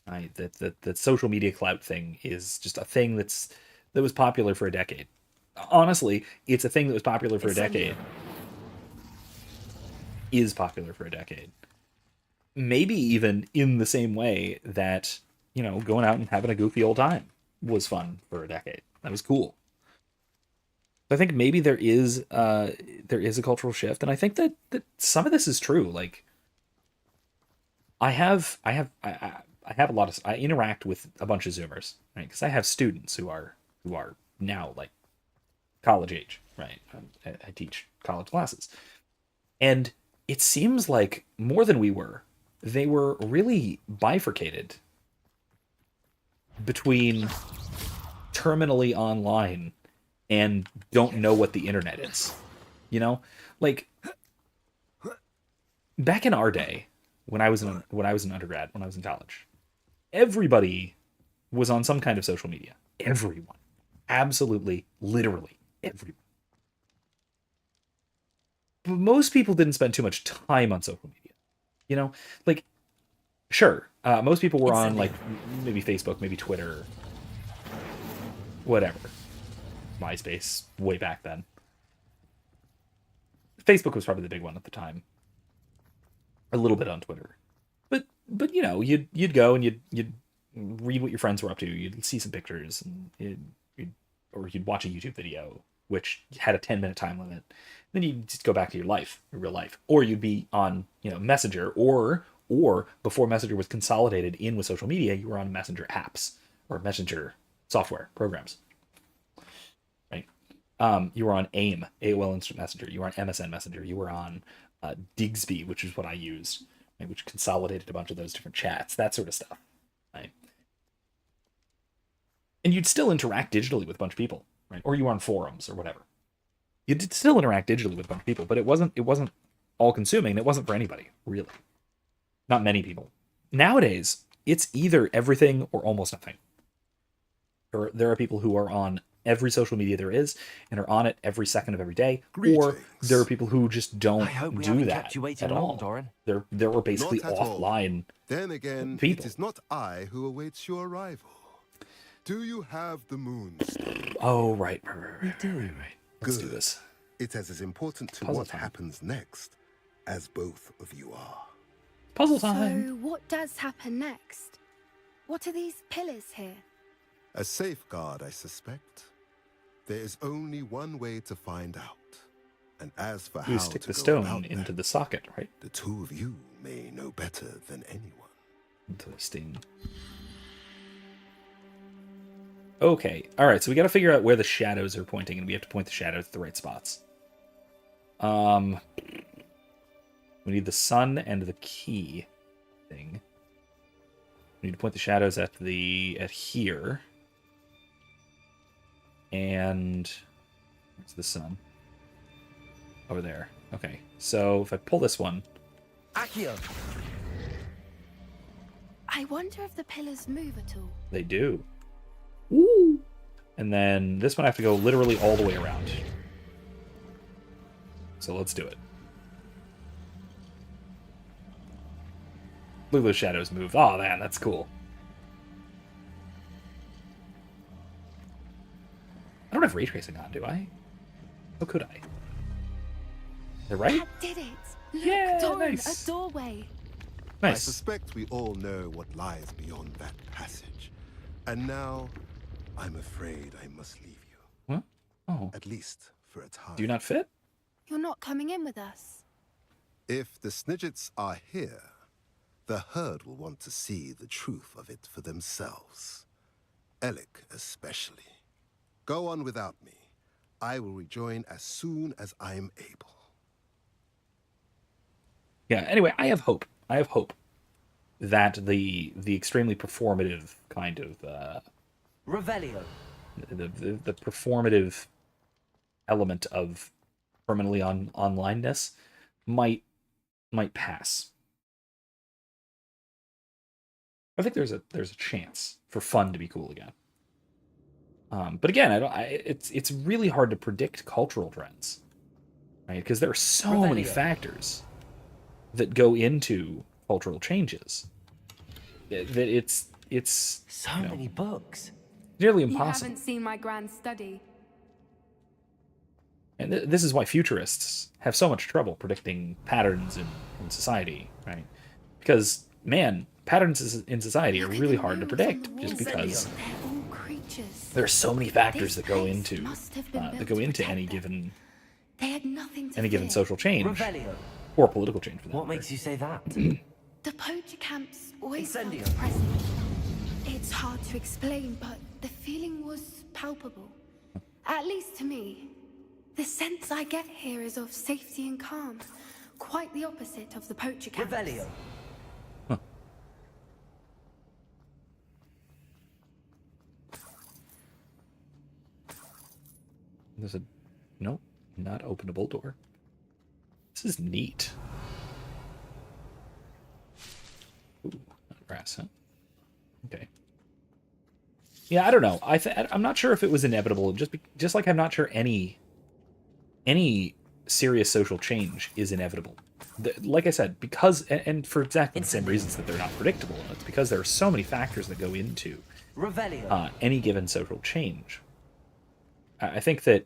Right? That social media clout thing is just a thing that was popular for a decade. Honestly, it's a thing that was popular for a decade. Is popular for a decade. Maybe even in the same way that, going out and having a goofy old time was fun for a decade. That was cool. I think maybe there is a cultural shift, and I think that some of this is true. Like, I interact with a bunch of Zoomers, right? Because I have students who are now like college age, right? I teach college classes, and it seems like more than they were really bifurcated between terminally online and don't know what the internet is. Like back in our day, when I was an undergrad, when I was in college, everybody was on some kind of social media. Everyone. Absolutely, literally everyone. But most people didn't spend too much time on social media. Like, sure, most people were on, like, maybe Facebook, maybe Twitter, whatever. MySpace, way back then. Facebook was probably the big one at the time. A little bit on Twitter. But you'd go and you'd read what your friends were up to. You'd see some pictures, and you'd watch a YouTube video, which had a 10-minute time limit. Then you'd just go back to your real life. Or you'd be on, Messenger, or before Messenger was consolidated in with social media, you were on Messenger apps or Messenger software programs. Right? You were on AOL Instant Messenger. You were on MSN Messenger. You were on Digsby, which is what I used, right, which consolidated a bunch of those different chats, that sort of stuff. Right? And you'd still interact digitally with a bunch of people, right? Or you were on forums or whatever. You'd still interact digitally with a bunch of people, but it wasn't all consuming. It wasn't for anybody, really. Not many people. Nowadays, it's either everything or almost nothing. There are people who are on every social media there is and are on it every second of every day. Greetings. Or there are people who just don't we do haven't that kept you waiting at long, all. Doran. There were basically Not at all. offline Then again, people. it is not I who awaits your arrival. Do you have the moonstone? Oh, right. We do. Right. Let's do Good. this. It is as important to Puzzle what time. happens next as both of you are. Puzzle So, time. what does happen next? What are these pillars here? A safeguard, I suspect. There is only one way to find out. And as for how You stick to the go stone about into that, the socket, right? the two of you may know better than anyone. Interesting. Okay. All right. So we got to figure out where the shadows are pointing, and we have to point the shadows at the right spots. We need the sun and the key thing. We need to point the shadows at here. And where's the sun? Over there. Okay. So if I pull this one, Accio! I wonder if the pillars move at all. they do. Ooh. And then this one I have to go literally all the way around. So let's do it. Look at those shadows move. Oh, man, that's cool. I don't have ray tracing on, do I? How could I? They're right? That did it. Look, Yeah, Doran, nice. a doorway. I Nice. suspect we all know what lies beyond that passage. And now, I'm afraid I must leave you. What? Oh. At least for a time. Do you not fit? You're not coming in with us. If the Snidgets are here, the herd will want to see the truth of it for themselves. Alec especially. Go on without me. I will rejoin as soon as I am able. Yeah, anyway, I have hope. I have hope that the extremely performative kind of Revelio. the performative element of permanently onlineness might pass. I think there's a chance for fun to be cool again. But again, it's really hard to predict cultural trends, right? Because there are so many factors that go into cultural changes that it's So you know, many books. nearly You impossible. haven't seen my grand study. And this is why futurists have so much trouble predicting patterns in society, right? Because, man, patterns in society are Look at really the hard to runes on predict, the just walls. because They're all creatures. there are so many factors This that go place into must have been built that go to into protect any them. given They had nothing to any given fear. social change Revelio. or political change for that What matter. makes you say that? The poacher camps always felt Incendio. oppressive. It's hard to explain, but the feeling was palpable. At least to me. The sense I get here is of safety and calm. Quite the opposite of the poacher camps. Revelio. There's a nope, not openable door. This is neat. Ooh, not grass, huh? Okay. Yeah, I don't know. I'm not sure if it was inevitable. Just like I'm not sure any serious social change is inevitable. Like I said, because and for exactly the same reasons that they're not predictable. It's because there are so many factors that go into Revelio. any given social change. I think that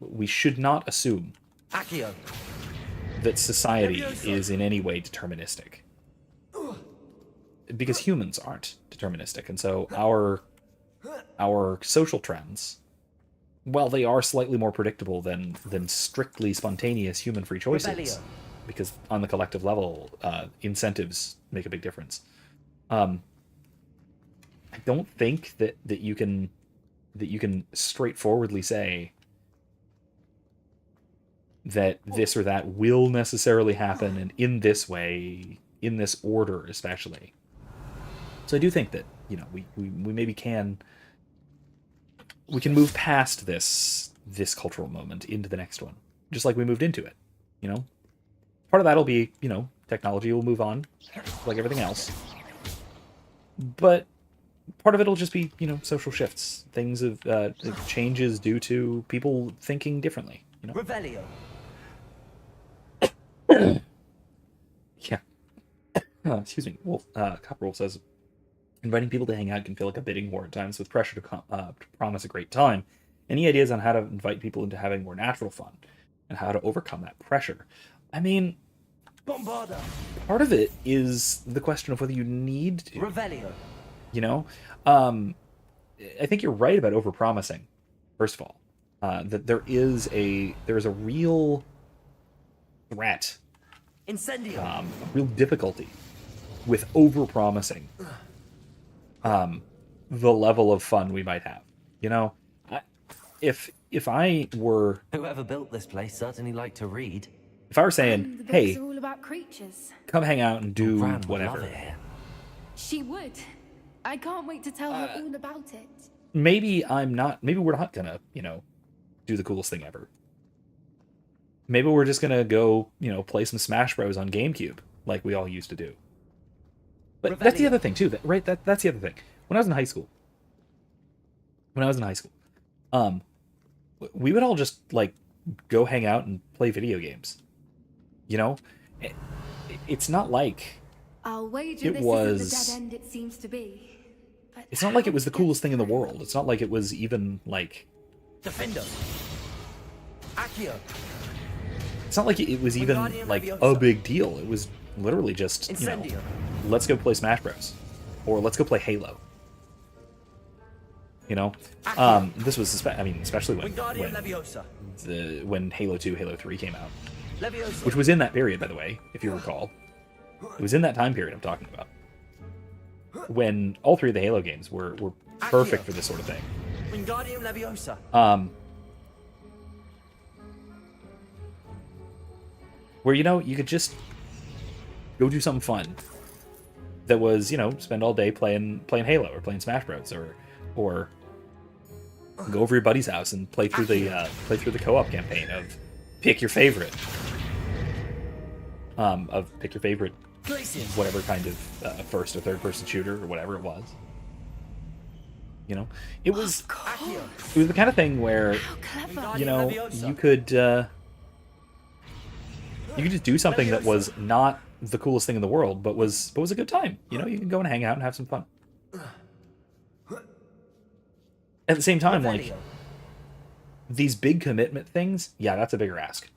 we should not assume Accio. that society is in any way deterministic, because humans aren't deterministic, and so our social trends, while they are slightly more predictable than strictly spontaneous human free choices, Revelio. because on the collective level, incentives make a big difference. I don't think that you can straightforwardly say that this or that will necessarily happen, and in this way, in this order especially. So I do think that, we maybe can move past this cultural moment into the next one, just like we moved into it. Part of that'll be, technology will move on like everything else, but part of it'll just be, social shifts, things of changes due to people thinking differently. Revelio. Yeah. Excuse me. Wolf, Copperwolf says, inviting people to hang out can feel like a bidding war at times, with pressure to promise a great time. Any ideas on how to invite people into having more natural fun and how to overcome that pressure? I mean, Bombarda. part of it is the question of whether you need to. Revelio. I think you're right about overpromising. First of all, that there is a real threat, Incendio. a real difficulty with overpromising the level of fun we might have. If I were Whoever built this place certainly liked to read. if I were The saying, books hey, are all about creatures. come hang out and do Gran would whatever, love it here. She would. I can't wait to tell her all about it. maybe we're not gonna, do the coolest thing ever. Maybe we're just gonna go, play some Smash Bros on GameCube like we all used to do. But that's the Revelio. other thing too, that's the other thing. When I was in high school, when I was in high school, we would all just like go hang out and play video games. You know, It- it's not like I'll wager It this was- isn't the dead end it seems to be. But it's not like it how was the to get coolest thing in the through? world. It's not like it was even like Defender. Accio. it's not like it was even Wingardium like a Leviosa. big deal. It was literally just Incendio. let's go play Smash Bros. Or let's go play Halo. You know, this was especially Wingardium Leviosa. when Halo 2, Halo 3 came out, Leviosa. which was in that period, by the way, if you recall. It was in that time period I'm talking about, when all three of the Halo games were perfect for this sort of thing. Wingardium Leviosa. Where you could just go do something fun. That was spend all day playing Halo or playing Smash Bros. or go over your buddy's house and play through the co-op campaign of pick your favorite. Pick your favorite Glacius. whatever kind of first or third person shooter or whatever it was. It was the kind of thing where How clever. you could just do something that was not the coolest thing in the world, but was a good time. You can go and hang out and have some fun. At the same time, like these big commitment things, yeah, that's a bigger ask.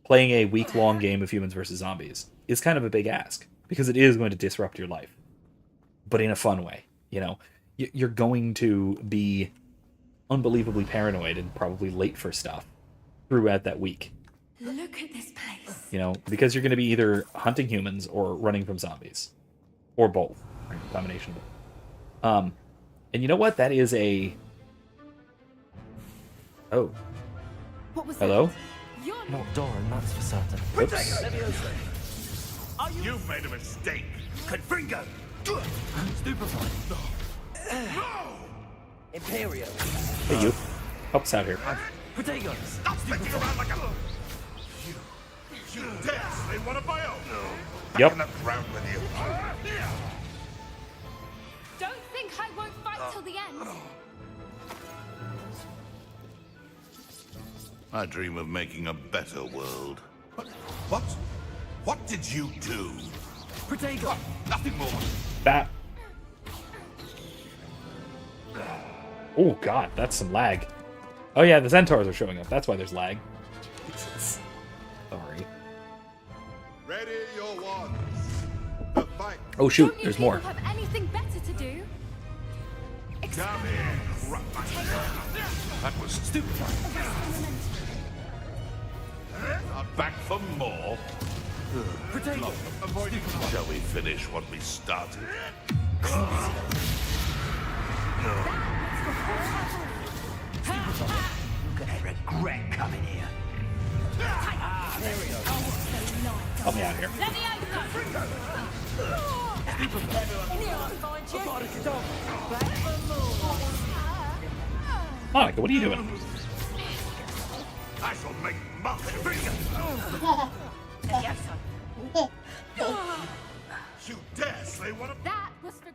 Playing a week-long game of Humans versus Zombies is kind of a big ask because it is going to disrupt your life, but in a fun way. You're going to be unbelievably paranoid and probably late for stuff throughout that week. Look at this place. Because you're going to be either hunting humans or running from zombies, or both, right? A combination of both. And you know what? That is a. Oh, What was hello. that? You're Not Doran, that's for certain. Oops. You've made a mistake. Confringo. Stupefy. Imperio. Hey, you. Help us out here. Protagons. Stop thinking around like a... You dare slay one of my own? Back Yep. on the ground with you. Don't think I won't fight till the end. I dream of making a better world. What? What did you do? Protego. Nothing more. That. Oh god, that's some lag. Oh yeah, the centaurs are showing up. That's why there's lag. Jesus. Sorry. Ready your wands. The fight. Oh shoot, Don't you there's people more. have anything better to do? Come here. That was stupid. Back for more. Protego. Shall we finish what we started? You're gonna regret coming here. Help me out here. Monica, what are you doing? I shall make much of you. Dare slay one of... That was for.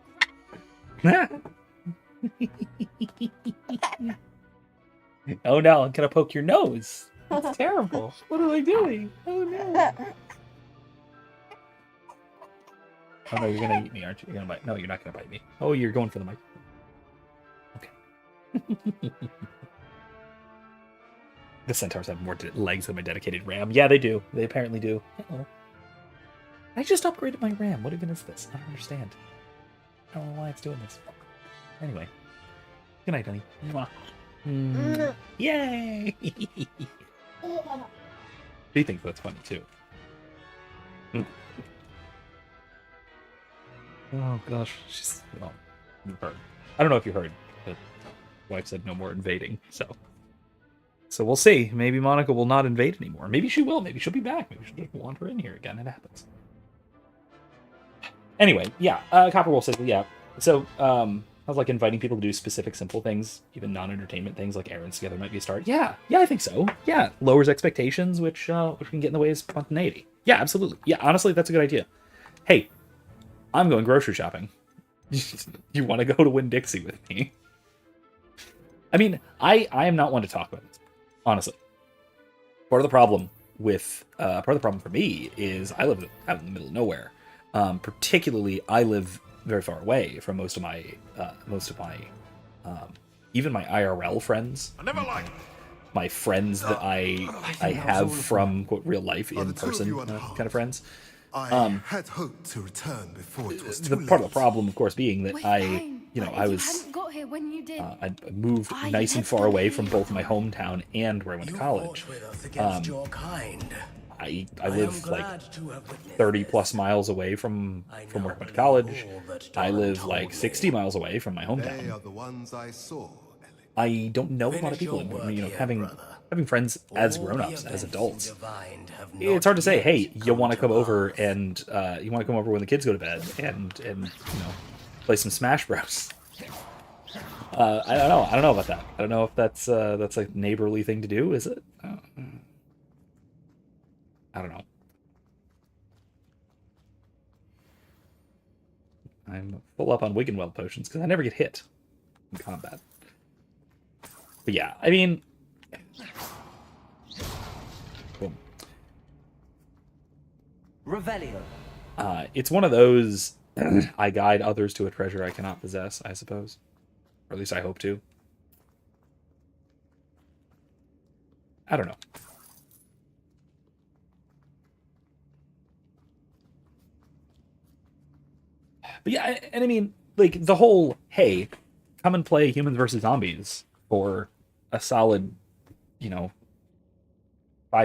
Oh no, I'm gonna poke your nose. That's terrible. What am I doing? Oh no. Oh no, you're gonna eat me, aren't you? You're gonna bite. No, you're not gonna bite me. Oh, you're going for the mic. Okay. The centaurs have more legs than my dedicated ram. Yeah, they do. They apparently do. Uh-oh. I just upgraded my ram. What even is this? I don't understand. I don't know why it's doing this. Anyway. Good night, honey. Mwah. Yay! She thinks that's funny too. Oh gosh, she's. Well, you heard. I don't know if you heard, but wife said no more invading. So we'll see. Maybe Monica will not invade anymore. Maybe she will. Maybe she'll be back. Maybe she'll just wander in here again. It happens. Anyway, yeah. Copperwolf says, yeah. So I was like inviting people to do specific, simple things, even non-entertainment things like errands together might be a start. Yeah, I think so. Yeah, lowers expectations, which can get in the way of spontaneity. Yeah, absolutely. Yeah, honestly, that's a good idea. Hey, I'm going grocery shopping. You want to go to Winn-Dixie with me? I mean, I am not one to talk about this, honestly. Part of the problem for me is I live out in the middle of nowhere. Particularly, I live very far away from most of my even my IRL friends. I never liked My friends that I have from quote, real life in person kind of friends. I had hoped to return before it was too The late. part of the problem, of course, being that We're fine, but I if was you hadn't got here when you did, I moved nice and far away from both my hometown and where I went to college. I live like 30 plus miles away from where I went to college. I live like 60 miles away from my They hometown. are the ones I saw, Ellie. I don't know a lot of people, and having friends as grown-ups, as adults. It's hard to say, hey, you want to come over and when the kids go to bed and play some Smash Bros. I don't know. I don't know about that. I don't know if that's a neighborly thing to do. Is it? I don't know. I'm full up on Wiggenweld potions because I never get hit in combat. But yeah, I mean, boom. Revelio. It's one of those I guide others to a treasure I cannot possess, I suppose. Or at least I hope to. I don't know. But yeah, and I mean, like, the whole, hey, come and play Humans versus Zombies for a solid, 5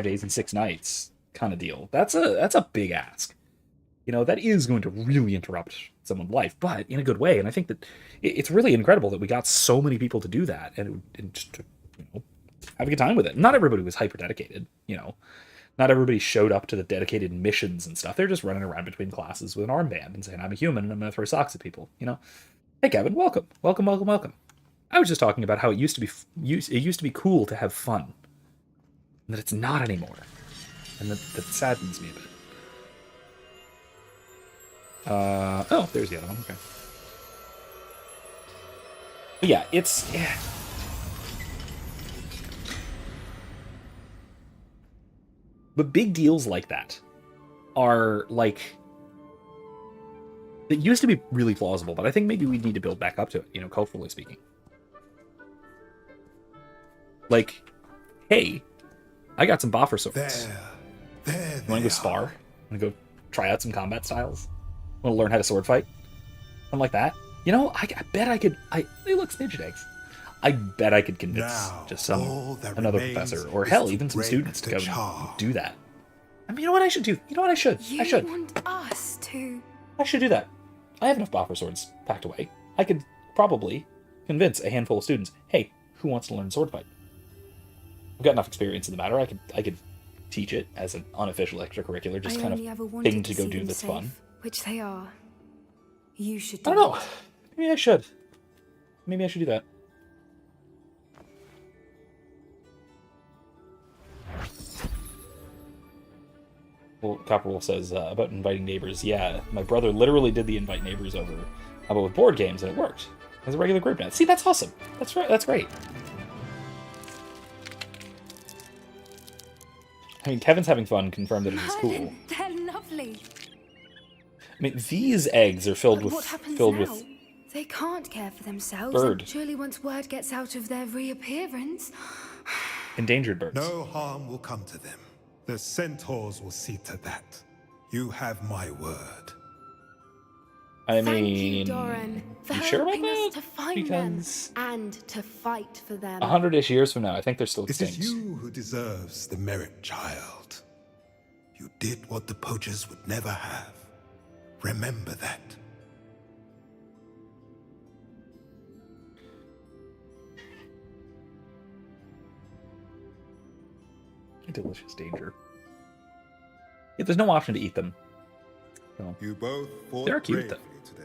days and 6 nights kind of deal. That's a big ask. That is going to really interrupt someone's life, but in a good way. And I think that it's really incredible that we got so many people to do that and just to, have a good time with it. Not everybody was hyper dedicated, Not everybody showed up to the dedicated missions and stuff. They're just running around between classes with an armband and saying, I'm a human and I'm going to throw socks at people, Hey, Kevin, welcome. Welcome, welcome, welcome. I was just talking about how it used to be cool to have fun. And that it's not anymore. And that saddens me a bit. Oh, there's the other one. Okay. But yeah, it's... Yeah. But big deals like that are, like... It used to be really plausible, but I think maybe we need to build back up to it, culturally speaking. Like, hey, I got some boffer swords. You want to go spar? Want to go try out some combat styles? Want to learn how to sword fight? Something like that? I bet I could... They look snitched eggs. I bet I could convince just another professor, or hell, even some students to go do that. I mean, you know what I should do? You know what I should? I should. You want us to... I should do that. I have enough boffer swords packed away. I could probably convince a handful of students, hey, who wants to learn sword fight? I've got enough experience in the matter. I could teach it as an unofficial extracurricular, just kind of thing to go do that's fun. Which they are. You should I don't know. Maybe I should. Maybe I should do that. Well, Copperwolf says about inviting neighbors. Yeah, my brother literally did the invite neighbors over, but with board games, and it worked. As a regular group now. See, that's awesome. That's right. That's great. I mean, Kevin's having fun. Confirmed that it is cool. They're lovely. I mean, these eggs are filled But with what happens filled now? with They can't care for themselves. bird. And surely once word gets out of their reappearance... Endangered birds. No harm will come to them. The centaurs will see to that. You have my word. I Thank mean, you, Doran, for you sure about helping us that? to find Because them and to fight for them. 100-ish years from now, I think they're still It extinct. is you who deserves the merit, child. You did what the poachers would never have. Remember that. A delicious danger. Yeah, there's no option to eat them. So, You both fought They're cute, bravely today.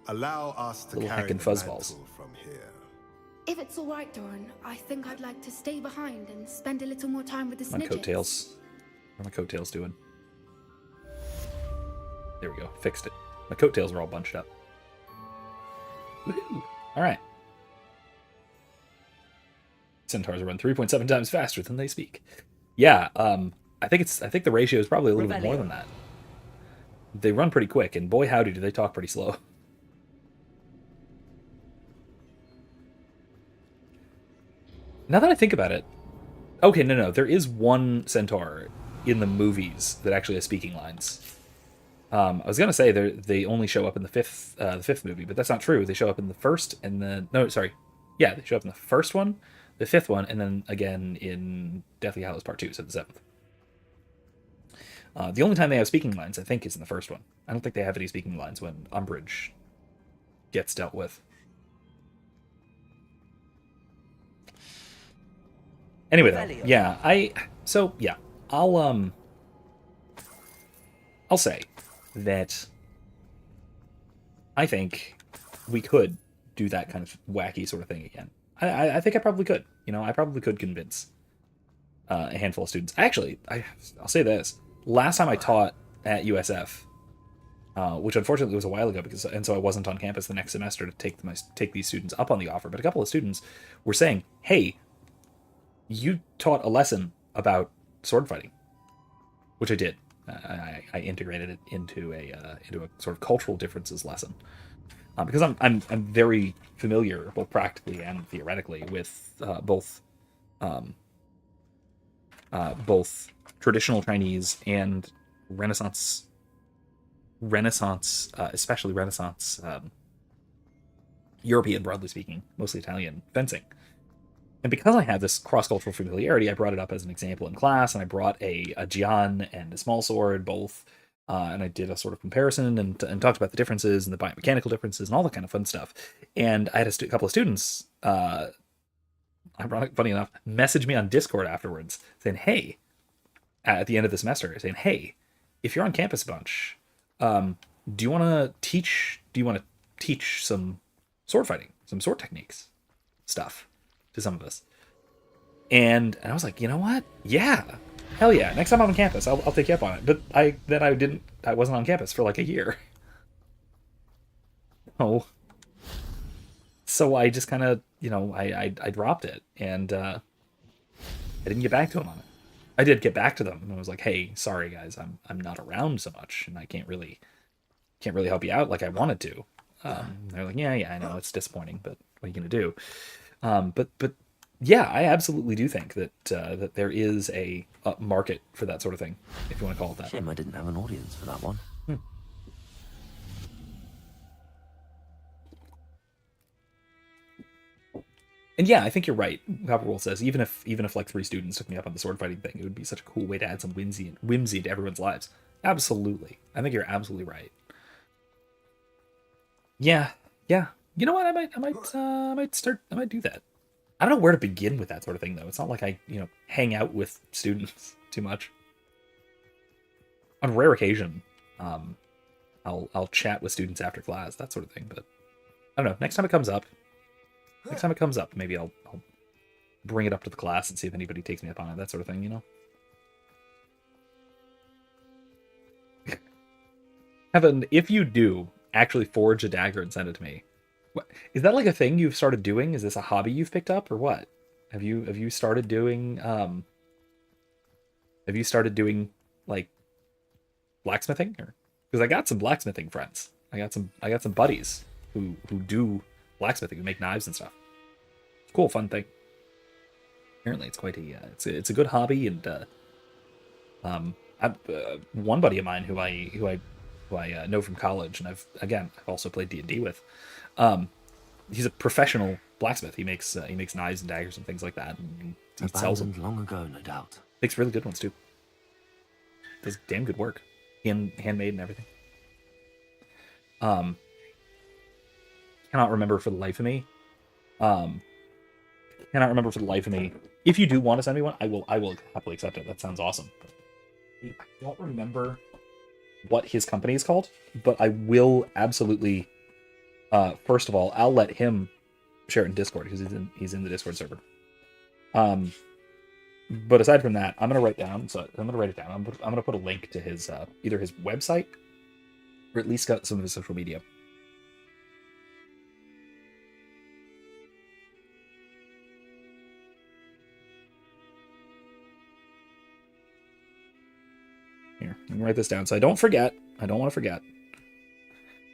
Allow us to Little carry heckin' the fuzzballs. mantle from here. If it's all right, Doran, I think I'd like to stay behind and spend a little more time with the my snidgets. coattails. What are my coattails doing? There we go. Fixed it. My coattails are all bunched up. Woohoo! All right. Centaurs run 3.7 times faster than they speak. Yeah, I think the ratio is probably a little bit more than that. They run pretty quick, and boy howdy do they talk pretty slow. Now that I think about it, okay, no, there is one centaur in the movies that actually has speaking lines. I was gonna say they only show up in the fifth movie, but that's not true. They show up in the first and then yeah, they show up in the first one, the fifth one, and then again in Deathly Hallows Part 2, so the seventh. The only time they have speaking lines, I think, is in the first one. I don't think they have any speaking lines when Umbridge gets dealt with. Anyway, though, yeah, I'll say that I think we could do that kind of wacky sort of thing again. I think I probably could. I probably could convince a handful of students. Actually, I'll say this. Last time I taught at USF, which unfortunately was a while ago, so I wasn't on campus the next semester to take these students up on the offer. But a couple of students were saying, "Hey, you taught a lesson about sword fighting," which I did. I integrated it into a sort of cultural differences lesson because I'm very familiar, both practically and theoretically, with both traditional Chinese and Renaissance, especially Renaissance European, broadly speaking, mostly Italian fencing. And because I have this cross-cultural familiarity, I brought it up as an example in class, and I brought a jian and a small sword, both, and I did a sort of comparison and talked about the differences and the biomechanical differences and all that kind of fun stuff. And I had a couple of students, funny enough, message me on Discord afterwards saying, "Hey," at the end of the semester, saying, "Hey, if you're on campus a bunch, do you want to teach some sword fighting, some sword techniques stuff to some of us?" And I was like, you know what? Yeah, hell yeah. Next time I'm on campus, I'll take you up on it. But I wasn't on campus for like a year. Oh, so I just kind of, I dropped it, and I didn't get back to them on it. I did get back to them, and I was like, "Hey, sorry guys, I'm not around so much, and I can't really help you out like I wanted to." They're like, "Yeah, I know it's disappointing, but what are you gonna do?" But yeah, I absolutely do think that that there is a market for that sort of thing, if you want to call it that. Shame I didn't have an audience for that one. And yeah, I think you're right. Copperwolf says even if like 3 students took me up on the sword fighting thing, it would be such a cool way to add some whimsy into everyone's lives. Absolutely, I think you're absolutely right. Yeah. You know what? I might do that. I don't know where to begin with that sort of thing, though. It's not like I hang out with students too much. On rare occasion, I'll chat with students after class, that sort of thing. But I don't know. Next time it comes up, maybe I'll bring it up to the class and see if anybody takes me up on it, that sort of thing, Evan, if you do actually forge a dagger and send it to me, what, is that like a thing you've started doing? Is this a hobby you've picked up, or what? Have you started doing like blacksmithing? Or because I got some blacksmithing friends. I got some buddies who do blacksmithing, who make knives and stuff. Cool, fun thing. Apparently, it's quite it's a good hobby, and one buddy of mine who I know from college, and I've also played D&D with. He's a professional blacksmith. He makes knives and daggers and things like that, and he sells them. Long ago, no doubt. Makes really good ones too. Does damn good work, handmade and everything. Cannot remember for the life of me. If you do want to send me one, I will happily accept it. That sounds awesome. I don't remember what his company is called, but I will absolutely. First of all, I'll let him share it in Discord because he's in the Discord server. But aside from that, I'm gonna write it down. I'm gonna put a link to his either his website or at least got some of his social media. Here, let me write this down so I don't forget. I don't want to forget.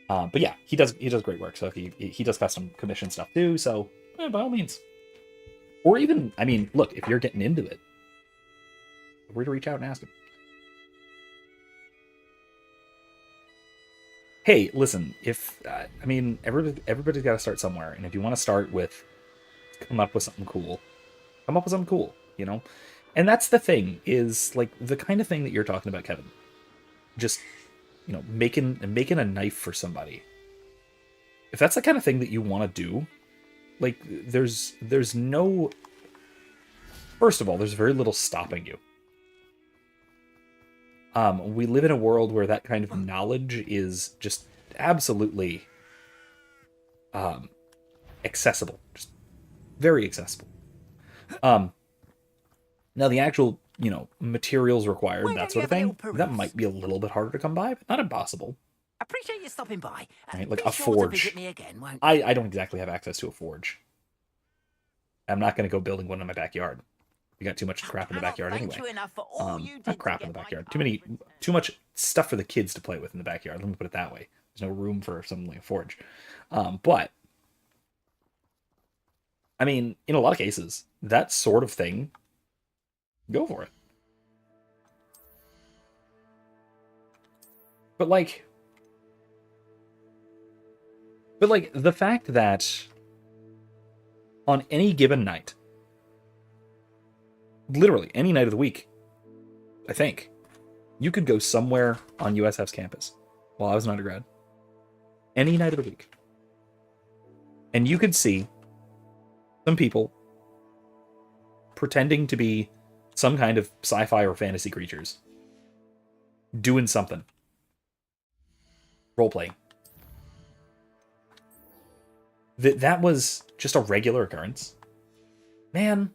But yeah, he does great work. So he does custom commission stuff too. So by all means, or even, I mean, look, if you're getting into it, we're to reach out and ask him. Hey, listen, if I mean, everybody's got to start somewhere, and if you want to start with come up with something cool, you know. And that's the thing, is like the kind of thing that you're talking about, Kevin. Just, you know, making a knife for somebody. If that's the kind of thing that you want to do, like there's no, first of all, there's very little stopping you. We live in a world where that kind of knowledge is just absolutely accessible, just very accessible. Now the actual, you know, materials required, that sort of thing, that might be a little bit harder to come by, but not impossible. Appreciate you stopping by. Right? Like a forge. Me again, I don't exactly have access to a forge. I'm not going to go building one in my backyard. We got too much crap in the backyard anyway. Not crap in the backyard. Too much stuff for the kids to play with in the backyard. Let me put it that way. There's no room for something like a forge. But I mean, in a lot of cases, that sort of thing, go for it. But like the fact that on any given night, literally any night of the week, I think, you could go somewhere on USF's campus while I was an undergrad. Any night of the week. And you could see some people pretending to be some kind of sci-fi or fantasy creatures doing something. Role-playing. That was just a regular occurrence. Man,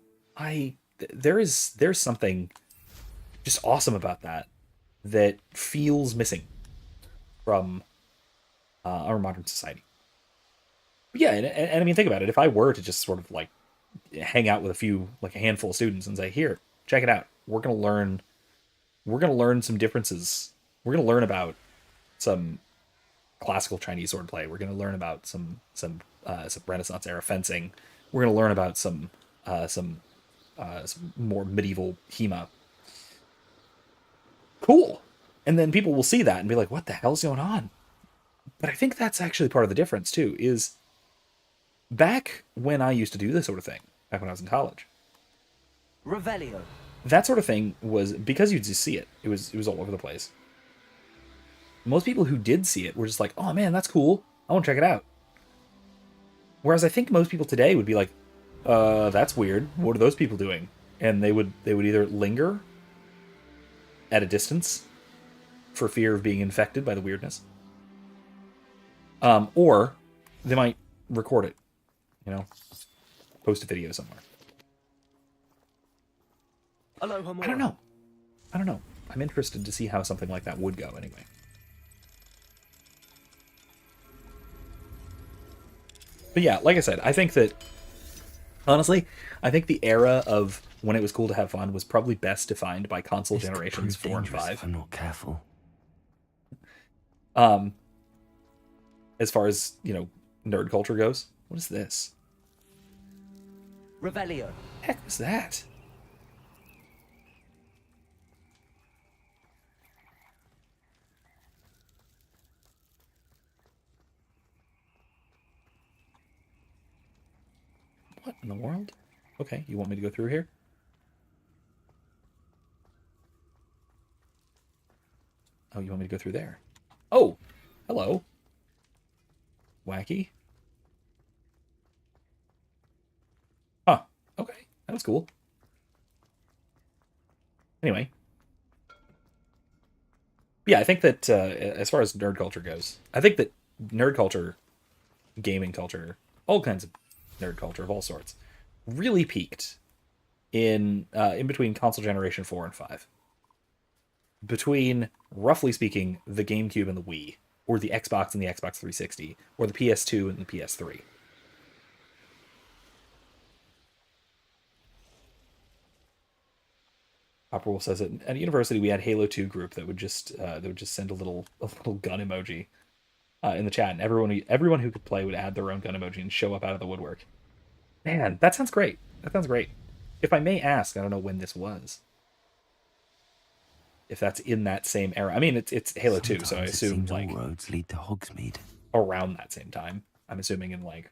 there's something just awesome about that feels missing from our modern society. But yeah, and I mean, think about it. If I were to just sort of like hang out with a handful of students and say, here, check it out. We're gonna learn some differences. We're gonna learn about some classical Chinese swordplay. We're gonna learn about some Renaissance era fencing. We're gonna learn about some more medieval HEMA. Cool. And then people will see that and be like, what the hell's going on? But I think that's actually part of the difference too, is back when I used to do this sort of thing, back when I was in college, Revelio. That sort of thing was, because you'd just see it, it was all over the place. Most people who did see it were just like, oh man, that's cool, I want to check it out. Whereas I think most people today would be like, that's weird, what are those people doing? And they would either linger at a distance for fear of being infected by the weirdness, or they might record it, you know, post a video somewhere. I don't know. I'm interested to see how something like that would go anyway. But yeah, like I said, I think that, honestly, I think the era of when it was cool to have fun was probably best defined by console generations 4 and 5. If I'm not careful. As far as, you know, nerd culture goes. What is this? Revelio. Heck was that? What in the world? Okay, you want me to go through here? Oh, you want me to go through there? Oh, hello. Wacky. Huh, okay, that was cool. Anyway. Yeah, I think that as far as nerd culture goes, I think that nerd culture, gaming culture, all kinds of nerd culture of all sorts, really peaked in between console generation 4 and 5. Between, roughly speaking, the GameCube and the Wii, or the Xbox and the Xbox 360, or the PS2 and the PS3. Copper Wolf says it. At university, we had Halo 2 group that would just send a little gun emoji in the chat, and everyone who could play would add their own gun emoji and show up out of the woodwork. Man, that sounds great. That sounds great. If I may ask, I don't know when this was. If that's in that same era. I mean, it's Halo 2, so I assume like all roads lead to Hogsmeade. Around that same time. I'm assuming in like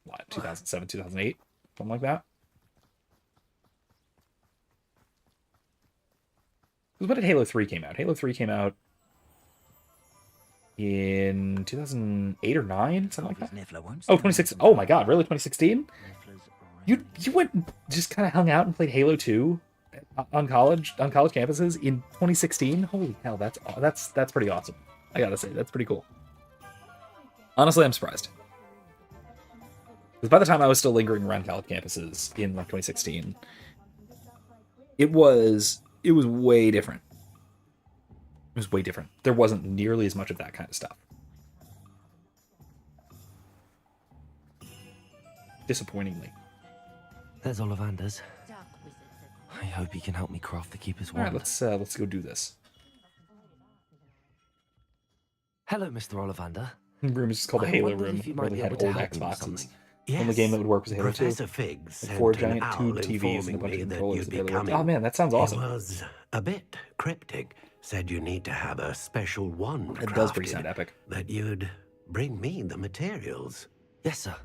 what, 2007, 2008, something like that. When did Halo 3 came out? Halo 3 came out in 2008 or 9, something like that. Oh, 2016. Oh my god, really? 2016? You went and just kind of hung out and played Halo 2 on college campuses in 2016? Holy hell, that's pretty awesome. I gotta say, that's pretty cool. Honestly, I'm surprised. Because by the time I was still lingering around college campuses in like 2016, it was way different. It was way different. There wasn't nearly as much of that kind of stuff. Disappointingly. There's Ollivander's. I hope he can help me craft the Keeper's wand. Alright, let's go do this. Hello, Mr. Ollivander. The room is just called the Halo room. Where they had old Xboxes. The only game that would work was Halo 2. Professor Figgs sent 4 giant tube TVs and a bunch of controllers. Oh man, that sounds awesome. It was a bit cryptic. Said you need to have a special wand It does pretty sound epic. That you'd bring me the materials. Yes, sir.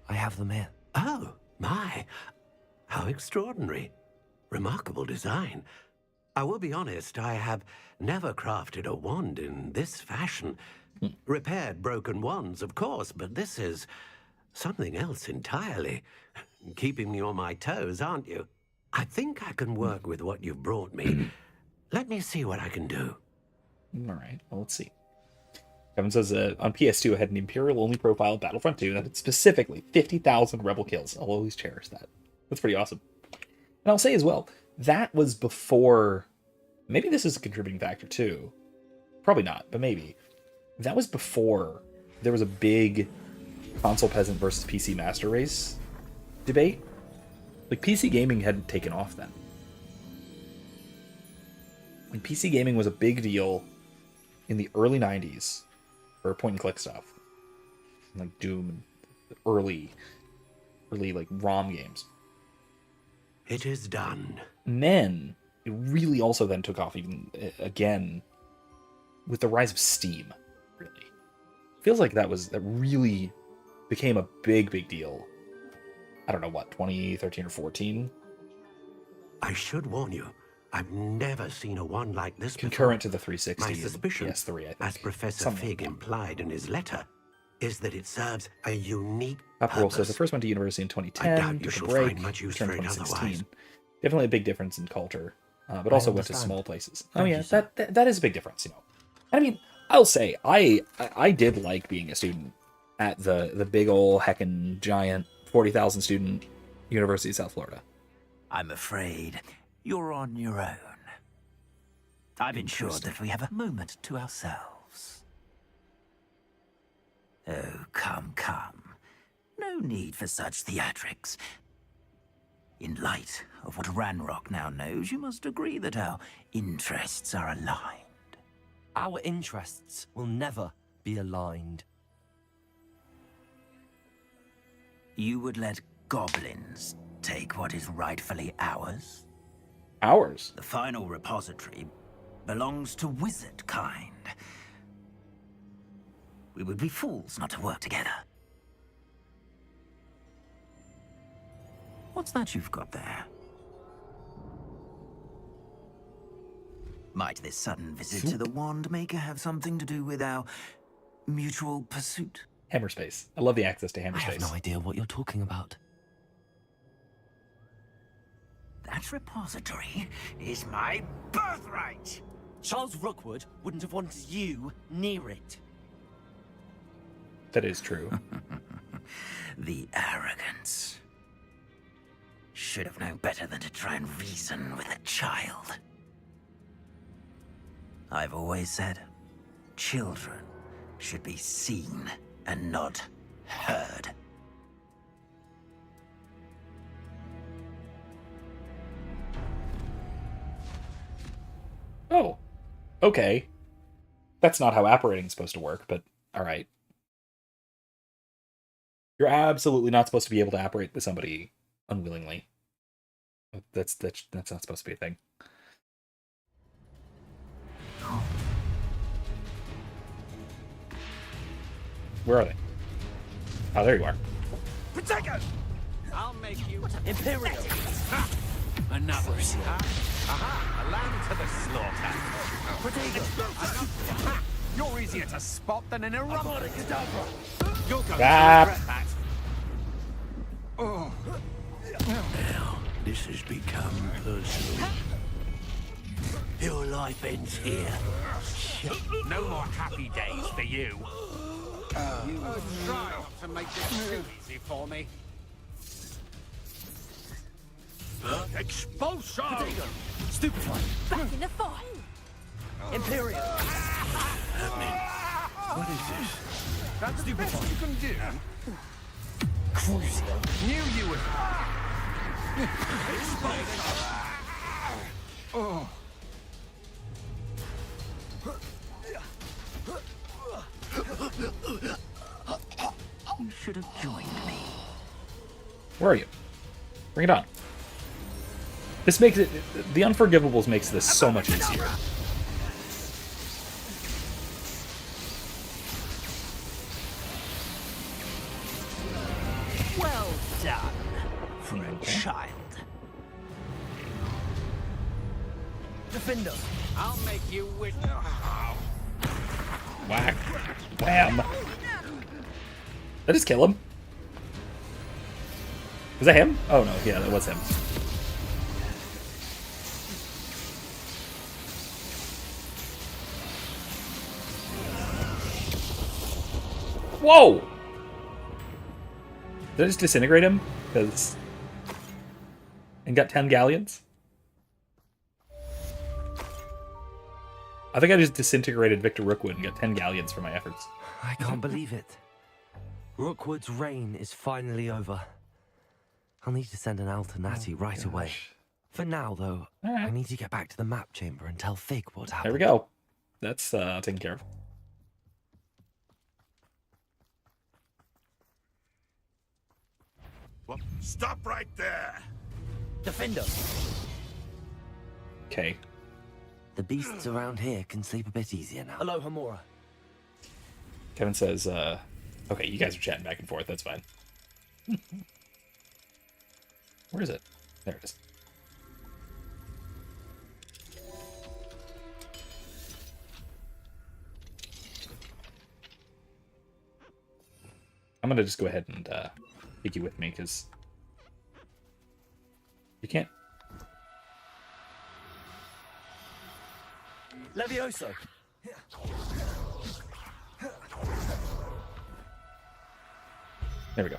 I have them here. Oh, my. How extraordinary. Remarkable design. I will be honest, I have never crafted a wand in this fashion. Repaired broken wands, of course, but this is something else entirely. Keeping me on my toes, aren't you? I think I can work with what you've brought me. Let me see what I can do. All right, well, let's see. Kevin says, on PS2, I had an Imperial-only profile Battlefront 2 that had specifically 50,000 rebel kills. I'll always cherish that. That's pretty awesome. And I'll say as well, that was before... Maybe this is a contributing factor, too. Probably not, but maybe. That was before there was a big console peasant versus PC master race debate. Like, PC gaming hadn't taken off then. Like, PC gaming was a big deal in the early 90s for point-and-click stuff. Like Doom and early like ROM games. It is done. And then, it really also then took off even again with the rise of Steam, really. Feels like that really became a big deal. I don't know what, 2013 or 14? I should warn you, I've never seen a wand like this Concurrent before. to the 360 My suspicion, and PS3, I think. as Professor Something Fig like that. implied in his letter, is that it serves a unique Copper Wolf purpose. says, I first went to university in 2010, I doubt you took shall a break, find much use returned for in it 2016. otherwise. Definitely a big difference in culture, but also went to understand. small places. Thank Oh you, yeah, sir. that is a big difference, you know. I mean, I'll say, I did like being a student at the big ol' heckin' giant 40,000 student University of South Florida. I'm afraid you're on your own. I've ensured that we have a moment to ourselves. Oh, come. No need for such theatrics. In light of what Ranrock now knows, you must agree that our interests are aligned. Our interests will never be aligned. You would let goblins take what is rightfully ours? Ours? The final repository belongs to wizard kind. We would be fools not to work together. What's that you've got there? Might this sudden visit to the Wand Maker have something to do with our mutual pursuit? Hammerspace. I love the access to I have Hammerspace. no idea what you're talking about. That repository is my birthright! Charles Rookwood wouldn't have wanted you near it. That is true. The arrogance. Should have known better than to try and reason with a child. I've always said, children should be seen and not heard. Oh, okay. That's not how apparating is supposed to work, but alright. You're absolutely not supposed to be able to apparate with somebody unwillingly. That's not supposed to be a thing. Where are they? Oh, there you are. Protego! I'll make you Imperial! another. Aha! A lamb to the slaughter. You're easier to spot than an eruption. You're going to Ah. regret that. Oh. Now, this has become personal. Your life ends here. No more happy days for you. You try not to make this too easy for me. Expulsion! Stupefy! Back in the fight. Imperial! What is this? That's the best you can do. Crucio! Knew you would. Oh. You should have joined me. Where are you? Bring it on. This makes it... The Unforgivables makes this so much easier. Well done, friend child. Defender! I'll make you wish. Whack. Wham. Did I just kill him? Was that him? Oh no, yeah, that was him. Whoa! Did I just disintegrate him? Because... And got 10 galleons? I think I just disintegrated Victor Rookwood and got 10 galleons for my efforts. I can't believe it. Rookwood's reign is finally over. I'll need to send an Alternati right away. For now, though, I need to get back to the map chamber and tell Fig what happened. There we go. That's taken care of. Well, stop right there! Defender! Okay. The beasts around here can sleep a bit easier now. Hello, Hamura. Kevin says, okay, you guys are chatting back and forth. That's fine. Where is it? There it is. I'm going to just go ahead and take you with me, because you can't... Levioso! There we go.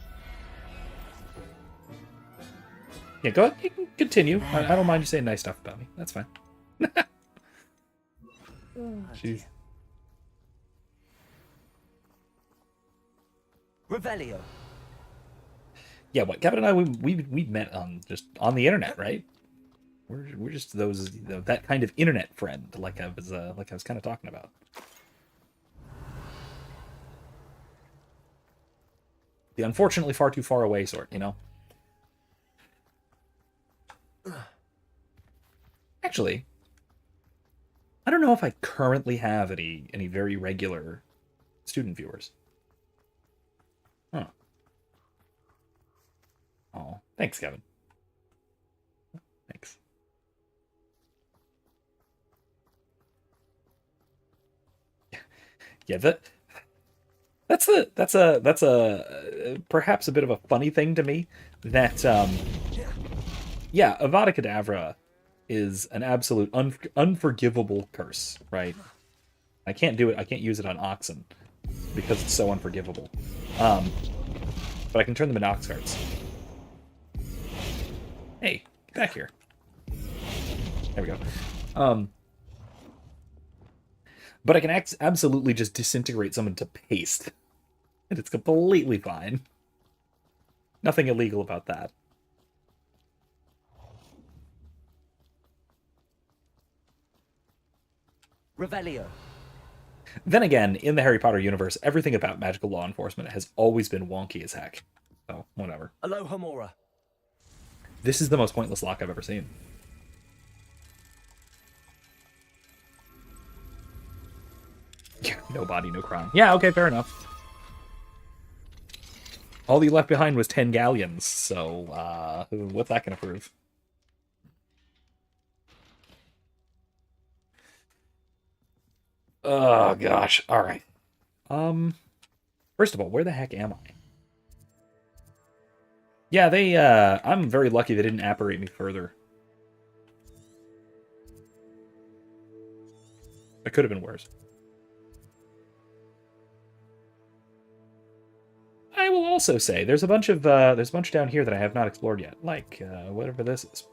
Yeah, go ahead. You can continue. I don't mind you saying nice stuff about me. That's fine. Jeez. Revelio! Yeah, what Kevin and I we met on on the internet, right? We're just those that kind of internet friend, like I was kind of talking about. The unfortunately far too far away sort, you know. Actually, I don't know if I currently have any very regular student viewers. Huh. Oh, thanks, Kevin. Thanks. Yeah, that's a perhaps a bit of a funny thing to me that yeah, Avada Kedavra is an absolute unforgivable curse, right? I can't do it. I can't use it on Oxen because it's so unforgivable. But I can turn them into Ox cards. Hey, get back here. There we go. But I can absolutely just disintegrate someone to paste. And it's completely fine. Nothing illegal about that. Revelio. Then again, in the Harry Potter universe, everything about magical law enforcement has always been wonky as heck. So, whatever. Aloha Mora. This is the most pointless lock I've ever seen. No body, no crime. Yeah, okay, fair enough. All you left behind was 10 galleons, so, what's that gonna prove? Oh, gosh. Alright. First of all, where the heck am I? Yeah, I'm very lucky they didn't apparate me further. It could have been worse. I will also say there's a bunch down here that I have not explored yet, like whatever this is.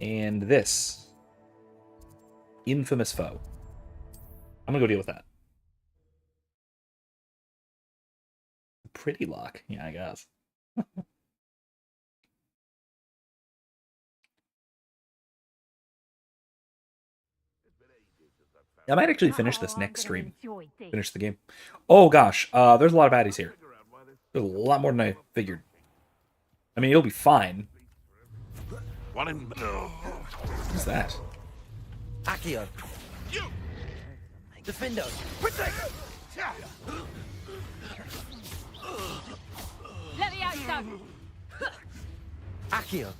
And this infamous foe. I'm gonna go deal with that. Pretty lock, yeah, I guess. I might actually finish this next stream. Finish the game. Oh gosh, there's a lot of baddies here. There's a lot more than I figured. I mean, it'll be fine. What's that? Accio. Defendo. Levioso! Accio.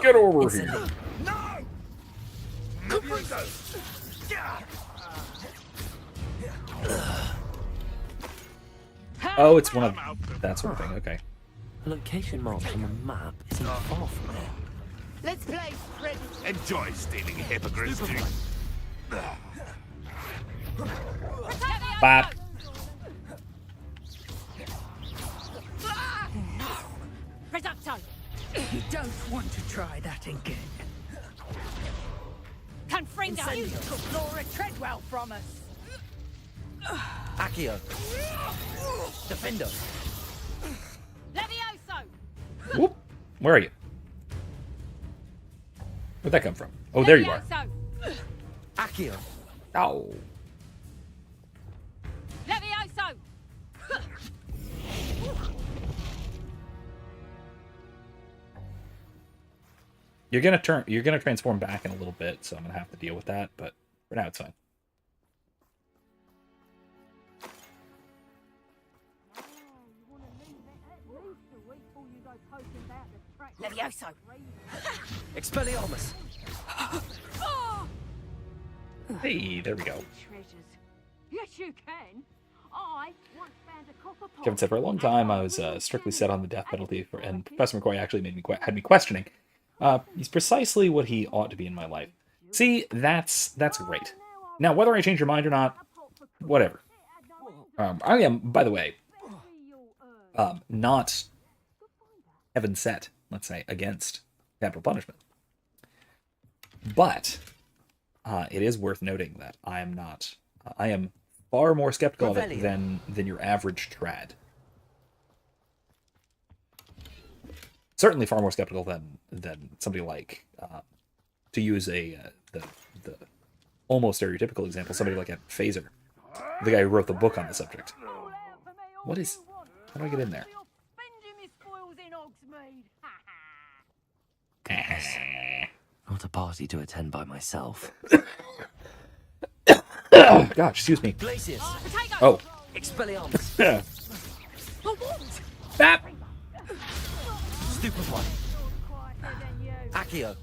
Get over here. Oh, it's one of that sort of thing. Okay. A location mark on the map isn't far from here. Let's play, Fred. Enjoy stealing hippogriffs. Bop. Reducto! You don't want to try that again. Confringo! You took Laura Treadwell from us! Accio. Defendo. Levioso! Whoop. Where are you? Where'd that come from? Oh, there you are. Levioso! Accio. Ow. Levioso! You're gonna transform back in a little bit, so I'm gonna have to deal with that, but for now it's fine. Levioso! Expelliarmus. Hey, there we go. Treasures. Yes, you can. I once found a copper pot. Kevin said for a long time I was strictly set on the death penalty, and Professor McCoy actually had me questioning. He's precisely what he ought to be in my life. See, that's great. Now, whether I change your mind or not, whatever. I am, by the way, not heaven set, let's say, against capital punishment. But it is worth noting that I am not. I am far more skeptical of it than your average trad. Certainly far more skeptical than somebody like, to use the almost stereotypical example, somebody like a Phaser, the guy who wrote the book on the subject. What is? How do I get in there? Not a party to attend by myself. Oh, God, excuse me. Glacius. Oh. Expelliarmus. Yeah. Bap. Stupefy. Accio.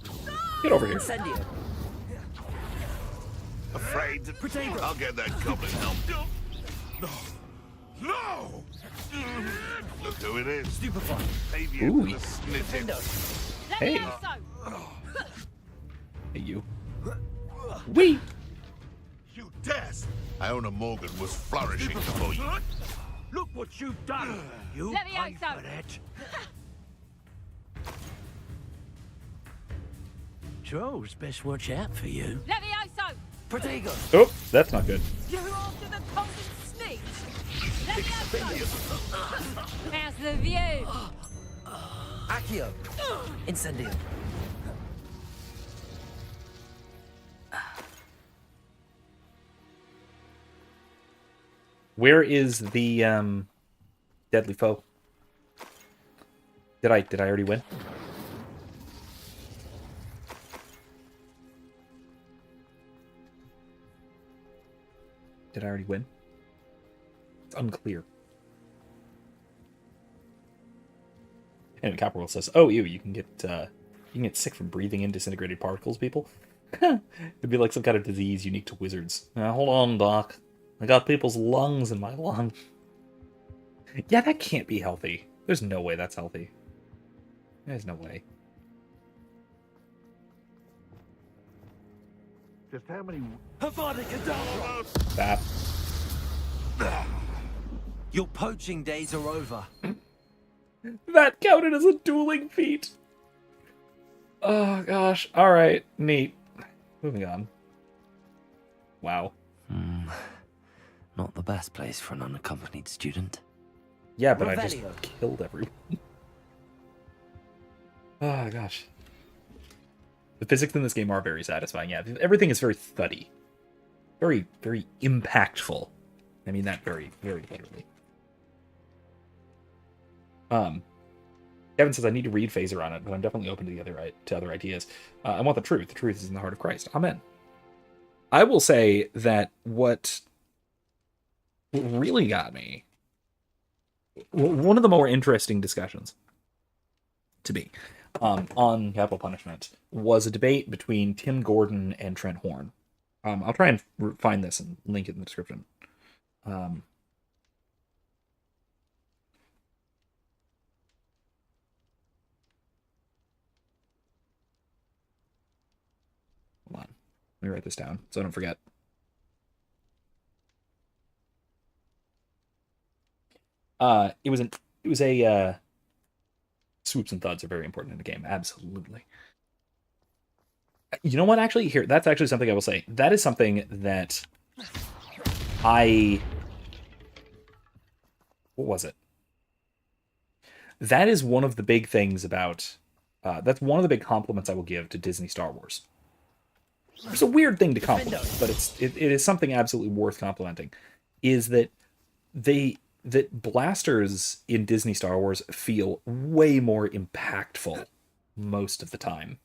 Get over here. Incendio. Afraid? I'll get that goblin help. No! No! Look who it is. Stupefy. Avian with a snitted. Hey. Hey, you. Wee. You dare! Iona Morgan was flourishing before you. Look what you've done! You pay Levioso. for it! Trolls best watch out for you. Levioso! Protego. Oh, that's not good. You after the golden snitch? Levioso! How's the view? Accio. Incendio. Where is the deadly foe? Did I already win? Did I already win? It's unclear. Anyway, Copperwell says, "Oh, you can get sick from breathing in disintegrated particles, people. It'd be like some kind of disease unique to wizards." Hold on, Doc. I got people's lungs in my lung. Yeah, that can't be healthy. There's no way that's healthy. There's no way. Just how many... That. Your poaching days are over. That counted as a dueling feat. Oh, gosh. Alright, neat. Moving on. Wow. Not the best place for an unaccompanied student. Yeah, but I just Revelio. killed everyone. Oh, gosh. The physics in this game are very satisfying. Yeah, everything is very thuddy. Very, very impactful. I mean that very, very literally. Kevin says, I need to read Phaser on it, but I'm definitely open to other ideas. I want the truth. The truth is in the heart of Christ. Amen. I will say that what really got me, one of the more interesting discussions to me on capital punishment was a debate between Tim Gordon and Trent Horn. I'll try and find this and link it in the description. Hold on. Let me write this down so I don't forget. It was a swoops and thuds are very important in the game. Absolutely. You know what? Actually, here, that's actually something I will say. That is something that what was it? That is one of the big things about, that's one of the big compliments I will give to Disney Star Wars. It's a weird thing to compliment, but it is something absolutely worth complimenting, is that that blasters in Disney Star Wars feel way more impactful most of the time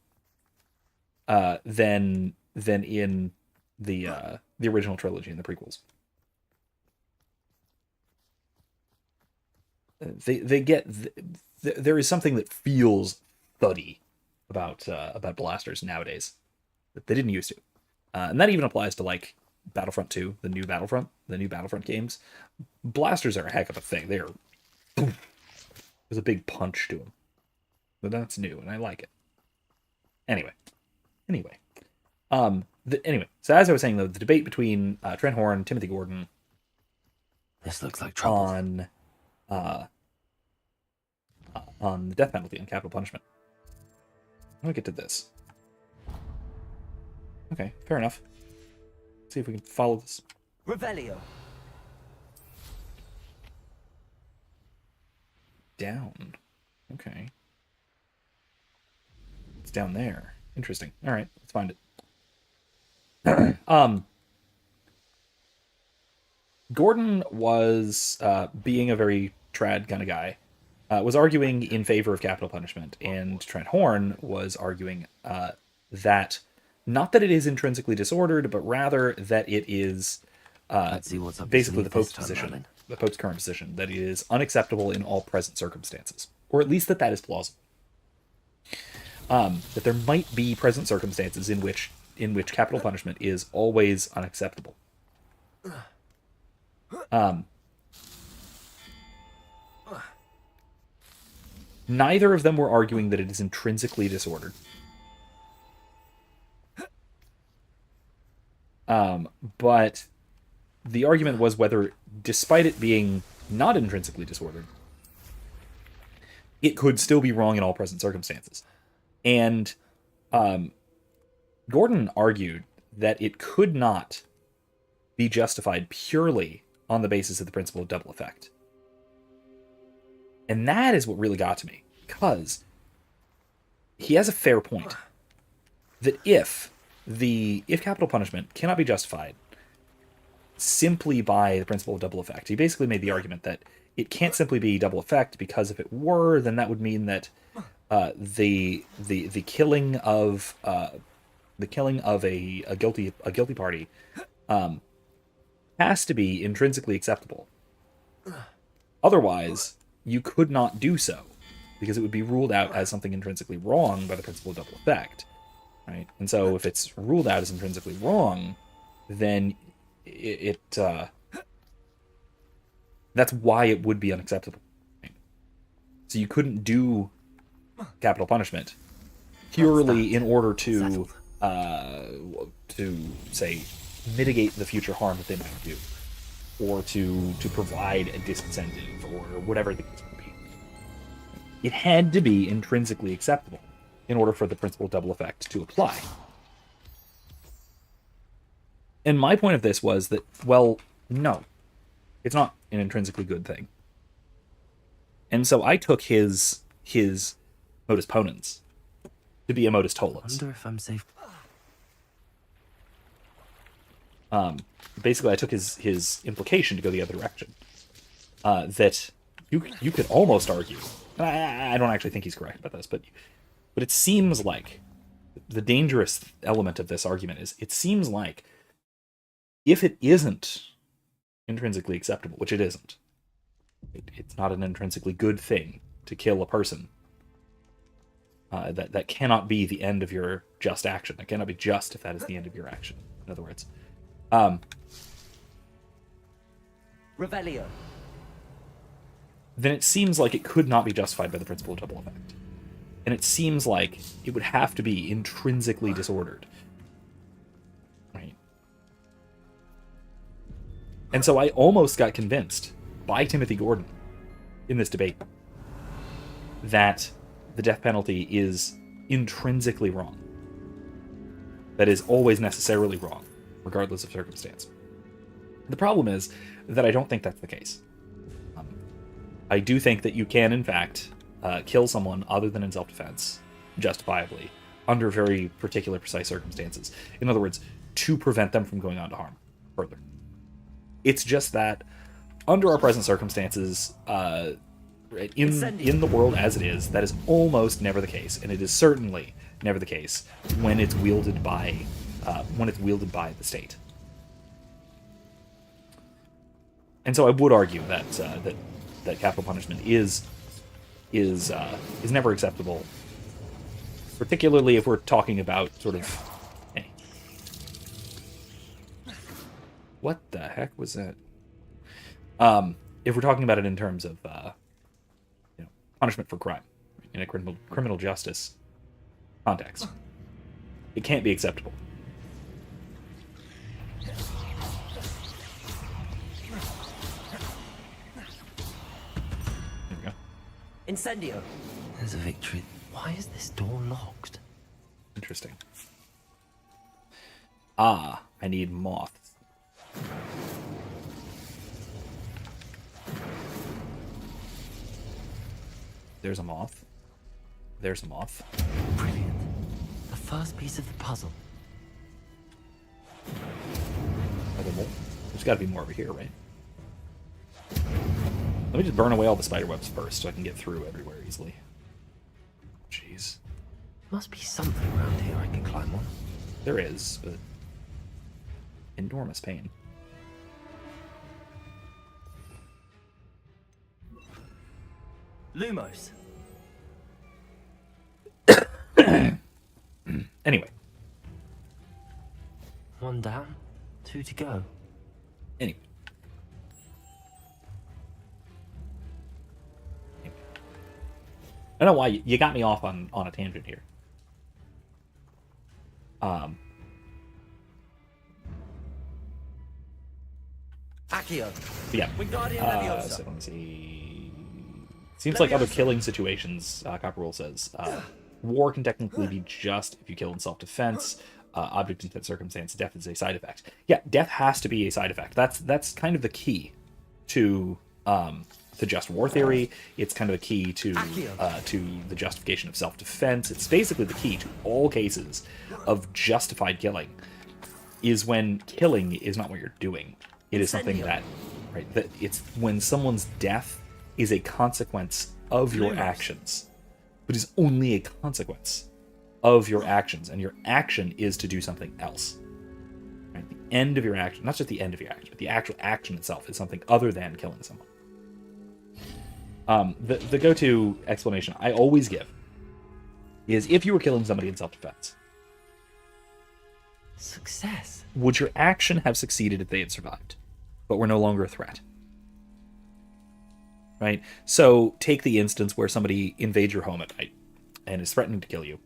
than in the original trilogy and the prequels. There is something that feels thuddy about blasters nowadays that they didn't used to, and that even applies to like Battlefront 2, the new Battlefront games. Blasters are a heck of a thing. They're boom. There's a big punch to them, but that's new and I like it. Anyway. So as I was saying, though, the debate between Trent Horn, Timothy Gordon, this looks like trouble on the death penalty and capital punishment. How do I get to this? Okay, fair enough. Let's see if we can follow this. Revelio. Down. Okay. It's down there. Interesting. All right, let's find it. Gordon was being a very trad kind of guy, was arguing in favor of capital punishment, and Trent Horn was arguing that not that it is intrinsically disordered, but rather that it is basically the Pope's position, the Pope's current position, that it is unacceptable in all present circumstances, or at least that is plausible. That there might be present circumstances in which capital punishment is always unacceptable. Neither of them were arguing that it is intrinsically disordered. But the argument was whether, despite it being not intrinsically disordered, it could still be wrong in all present circumstances. And Gordon argued that it could not be justified purely on the basis of the principle of double effect. And that is what really got to me, because he has a fair point that if capital punishment cannot be justified simply by the principle of double effect. He basically made the argument that it can't simply be double effect, because if it were, then that would mean that the killing of a guilty party has to be intrinsically acceptable. Otherwise, you could not do so, because it would be ruled out as something intrinsically wrong by the principle of double effect, right? And so, if it's ruled out as intrinsically wrong, then that's why it would be unacceptable. Right? So you couldn't do capital punishment purely in order to say mitigate the future harm that they might do, or to provide a disincentive, or whatever the case may be. It had to be intrinsically acceptable in order for the principle of double effect to apply. And my point of this was that, well, no, it's not an intrinsically good thing. And so I took his modus ponens to be a modus tollens. I wonder if I'm safe. Basically, I took his implication to go the other direction. That you could almost argue, and I don't actually think he's correct about this, but it seems like the dangerous element of this argument is, it seems like if it isn't intrinsically acceptable, which it isn't, it's not an intrinsically good thing to kill a person. That cannot be the end of your just action. That cannot be just if that is the end of your action. In other words, Revelio. Then it seems like it could not be justified by the principle of double effect. And it seems like it would have to be intrinsically disordered. Right? And so I almost got convinced by Timothy Gordon in this debate that the death penalty is intrinsically wrong. That is always necessarily wrong, regardless of circumstance. The problem is that I don't think that's the case. I do think that you can, in fact, kill someone other than in self-defense, justifiably, under very particular, precise circumstances. In other words, to prevent them from going on to harm further. It's just that, under our present circumstances, in the world as it is, that is almost never the case, and it is certainly never the case when it's wielded by the state. And so I would argue that that capital punishment is never acceptable, particularly if we're talking about sort of. Hey, what the heck was that? If we're talking about it in terms of punishment for crime in a criminal justice context, it can't be acceptable. Incendio. There's a victory. Why is this door locked? Interesting. I need moths. There's a moth. There's a moth. Brilliant. The first piece of the puzzle. Are there more? There's got to be more over here, right? Let me just burn away all the spider webs first so I can get through everywhere easily. Jeez. Must be something around here I can climb on. There is, but enormous pain. Lumos. Anyway. One down, 2 to go. Anyway. I don't know why you got me off on a tangent here. Accio. Yeah. So let me see. Seems like other killing situations, Copper Rule says. War can technically be just if you kill in self-defense. Object intent circumstance, death is a side effect. Yeah, death has to be a side effect. That's kind of the key to just war theory. It's kind of the key to the justification of self-defense. It's basically the key to all cases of justified killing, is when killing is not what you're doing. It is something that, right, that it's when someone's death is a consequence of your actions. It is only a consequence of your actions, and your action is to do something else. Right? The end of your action, not just the end of your action, but the actual action itself is something other than killing someone. The go-to explanation I always give is if you were killing somebody in self-defense, Success. would your action have succeeded if they had survived, but were no longer a threat? Right? So take the instance where somebody invades your home at night and is threatening to kill you,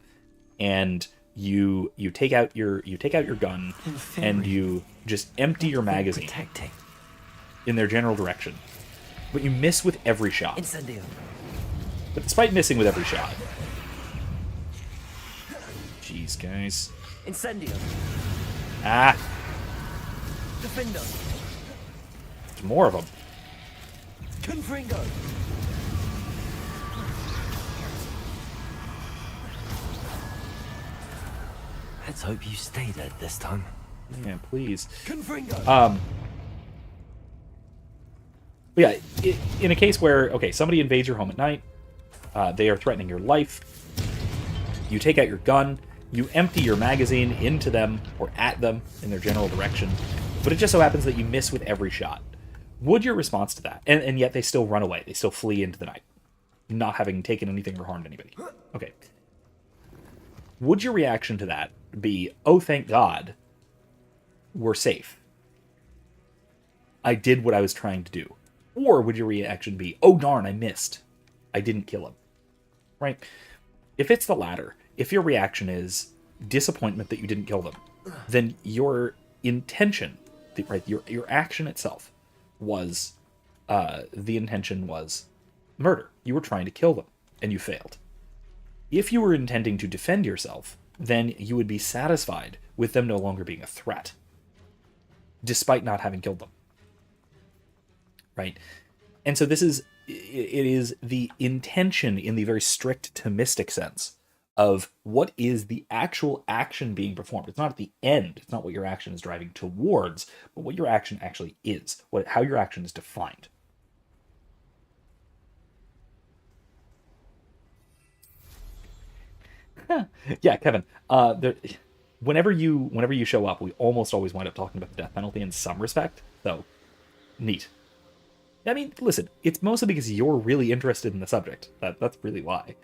and you take out your gun and you just empty your magazine Protecting. in their general direction, but you miss with every shot. Incendio. But despite missing with every shot, jeez, guys. Incendio. Ah, Defendo. there's more of them. Confringo. Let's hope you stay dead this time. Yeah, please. Confringo. But yeah, in a case where, okay, somebody invades your home at night, they are threatening your life, you take out your gun, you empty your magazine into them or at them in their general direction, but it just so happens that you miss with every shot. Would your response to that, and yet they still run away, they still flee into the night, not having taken anything or harmed anybody. Okay. Would your reaction to that be, oh, thank God, we're safe, I did what I was trying to do? Or would your reaction be, oh darn, I missed, I didn't kill him? Right? If it's the latter, if your reaction is disappointment that you didn't kill them, then your intention, right, your action itself was, the intention was murder. You were trying to kill them, and you failed. If you were intending to defend yourself, then you would be satisfied with them no longer being a threat, despite not having killed them. Right? And so it is the intention in the very strict Thomistic sense of what is the actual action being performed. It's not at the end. It's not what your action is driving towards, but what your action actually is, how your action is defined. Yeah, Kevin. Whenever you show up, we almost always wind up talking about the death penalty in some respect. So, neat. I mean, listen, it's mostly because you're really interested in the subject. That's really why.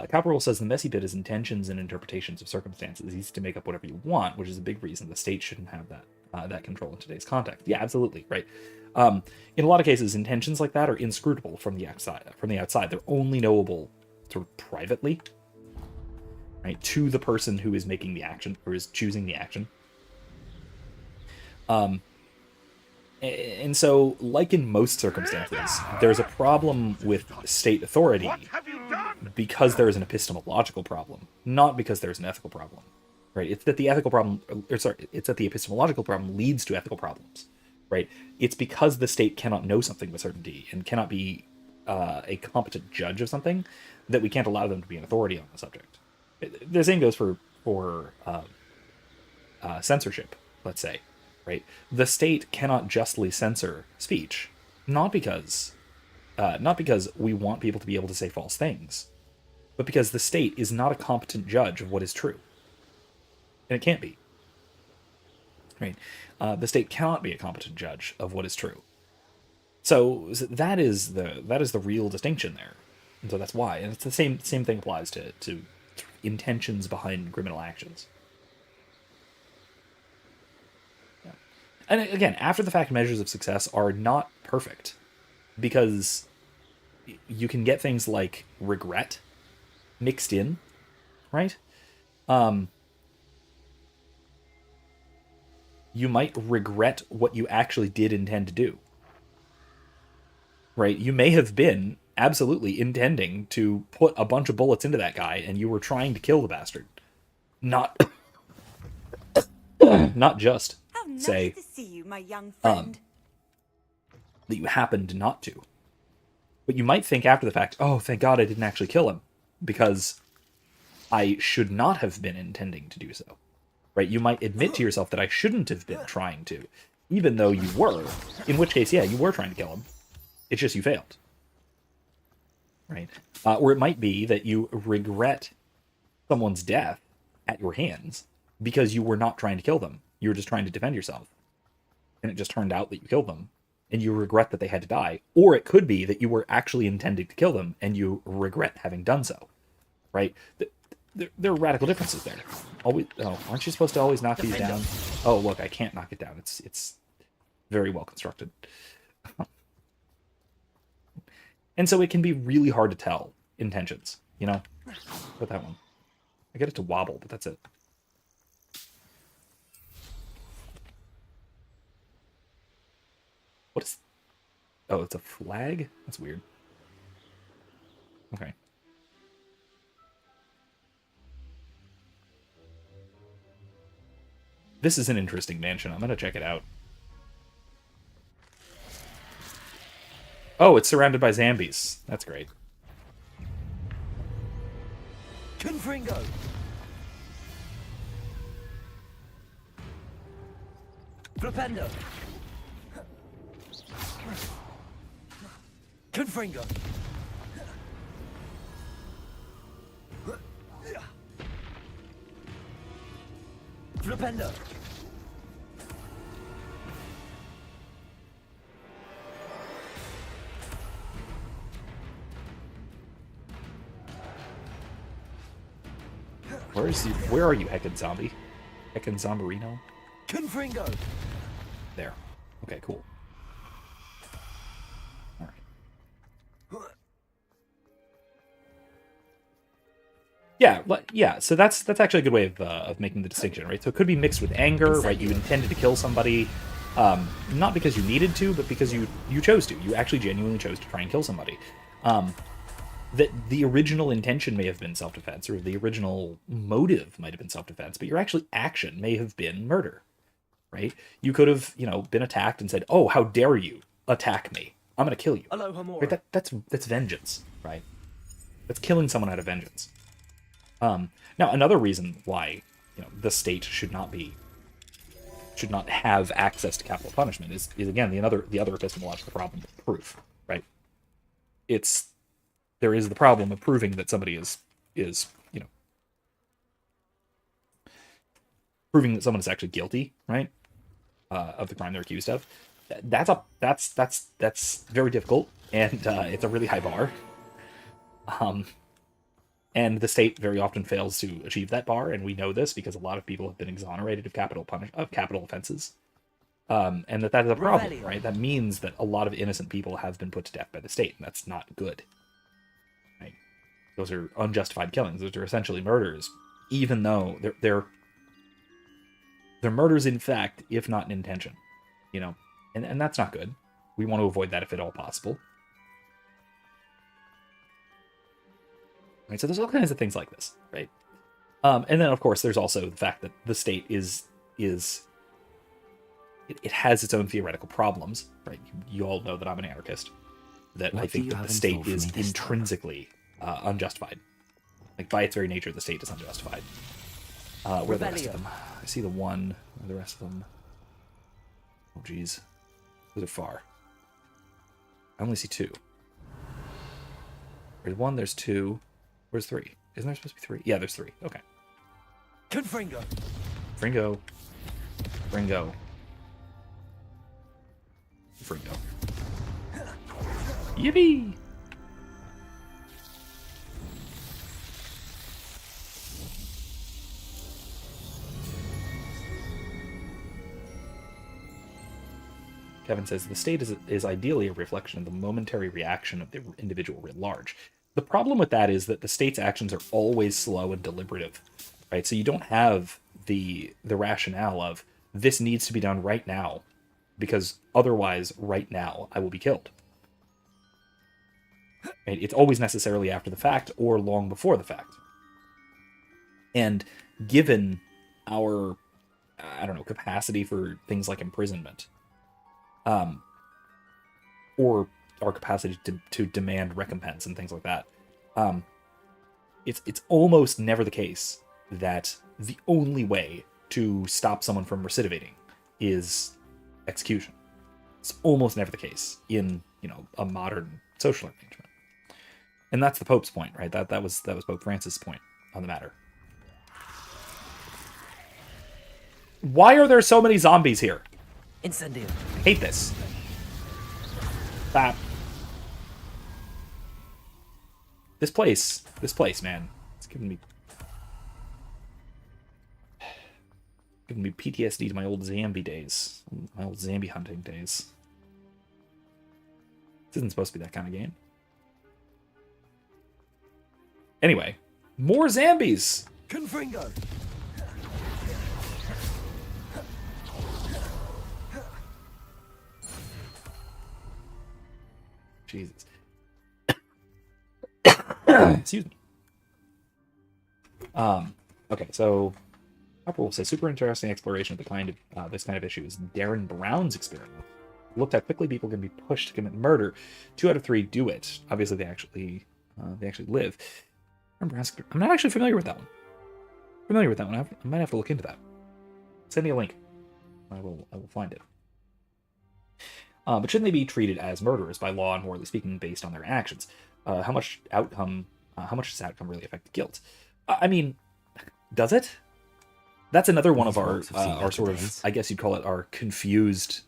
Caporal says the messy bit is intentions and interpretations of circumstances. Easy to make up whatever you want, which is a big reason the state shouldn't have that control in today's context. Yeah, absolutely, right. In a lot of cases, intentions like that are inscrutable from the outside. They're only knowable sort of privately, right, to the person who is making the action or is choosing the action. And so, like in most circumstances, there's a problem with state authority because there is an epistemological problem, not because there's an ethical problem. Right? It's that the epistemological problem leads to ethical problems. Right? It's because the state cannot know something with certainty and cannot be a competent judge of something that we can't allow them to be an authority on the subject. The same goes for censorship, let's say. Right? The state cannot justly censor speech, not because we want people to be able to say false things, but because the state is not a competent judge of what is true, and it can't be. Right? The state cannot be a competent judge of what is true. So that is the real distinction there, and so that's why, and it's the same thing applies to intentions behind criminal actions. And again, after the fact measures of success are not perfect, because you can get things like regret mixed in, right? You might regret what you actually did intend to do, right? You may have been absolutely intending to put a bunch of bullets into that guy, and you were trying to kill the bastard, not just say to see you, my young friend. that you happened not to. But you might think after the fact, oh, thank God I didn't actually kill him, because I should not have been intending to do so. Right? You might admit to yourself that I shouldn't have been trying to, even though you were. In which case, yeah, you were trying to kill him. It's just you failed. Right? Or it might be that you regret someone's death at your hands because you were not trying to kill them. You were just trying to defend yourself. And it just turned out that you killed them. And you regret that they had to die. Or it could be that you were actually intending to kill them and you regret having done so. Right? There are radical differences there. Always, aren't you supposed to always knock these down? Oh, look, I can't knock it down. It's very well constructed. And so it can be really hard to tell intentions, you know? Put that one. I get it to wobble, but that's it. What is... Oh, it's a flag? That's weird. Okay. This is an interesting mansion. I'm going to check it out. Oh, it's surrounded by zombies. That's great. Confringo! Flipendo! Confringo! Flipendo! Where are you, Heckin' Zombie? Heckin' Zomberino? Confringo! There. Okay, cool. Alright. Yeah, so that's actually a good way of making the distinction, right? So it could be mixed with anger, right? You intended to kill somebody, not because you needed to, but because you chose to. You actually genuinely chose to try and kill somebody. That the original intention may have been self-defense, or the original motive might have been self-defense, but your actual action may have been murder, right? You could have, been attacked and said, "Oh, how dare you attack me? I'm going to kill you." Right? That's vengeance, right? That's killing someone out of vengeance. Now, another reason why the state should not have access to capital punishment is again the other epistemological problem with proof, right? There is the problem of proving that somebody is proving that someone is actually guilty, right, of the crime they're accused of. That's very difficult, and it's a really high bar. And the state very often fails to achieve that bar, and we know this because a lot of people have been exonerated of capital offenses, and that is a problem, right? That means that a lot of innocent people have been put to death by the state, and that's not good. Right? Those are unjustified killings. Those are essentially murders, even though they're murders in fact, if not in intention, and that's not good. We want to avoid that if at all possible. Right, so there's all kinds of things like this, right? And then, of course, there's also the fact that the state it has its own theoretical problems, right? You all know that I'm an anarchist, that I think that the state is intrinsically unjustified. Like, by its very nature, the state is unjustified. Where are the rest of them? I see the one. Where are the rest of them? Oh, geez. Those are far. I only see two. There's one, there's two. Where's three? Isn't there supposed to be three? Yeah, there's three. Okay. Confringo. Fringo. Fringo. Fringo. Yippee! Kevin says, the state is ideally a reflection of the momentary reaction of the individual writ large. The problem with that is that the state's actions are always slow and deliberative, right? So you don't have the rationale of, this needs to be done right now, because otherwise, right now, I will be killed. Right? It's always necessarily after the fact or long before the fact. And given our, capacity for things like imprisonment, or our capacity to demand recompense and things like that, it's almost never the case that the only way to stop someone from recidivating is execution. It's almost never the case in, you know, a modern social arrangement. And that's the Pope's point, right? That was Pope Francis' point on the matter. Why are there so many zombies here? Incendio. I hate this. That. This place, man. It's giving me PTSD to my old zombie days. My old zombie hunting days. This isn't supposed to be that kind of game. Anyway, more zombies! Confringo. Jesus. Excuse me. Okay, so Harper will say super interesting exploration of the kind of this kind of issue is Darren Brown's experiment. Looked how quickly people can be pushed to commit murder. 2 out of 3 do it. Obviously, they actually live. Darren Brown's, I'm not actually familiar with that one. I might have to look into that. Send me a link. I will find it. But shouldn't they be treated as murderers by law and morally speaking based on their actions? How much does this outcome really affect guilt? I mean, does it? That's another one of our sort of, I guess you'd call it our confused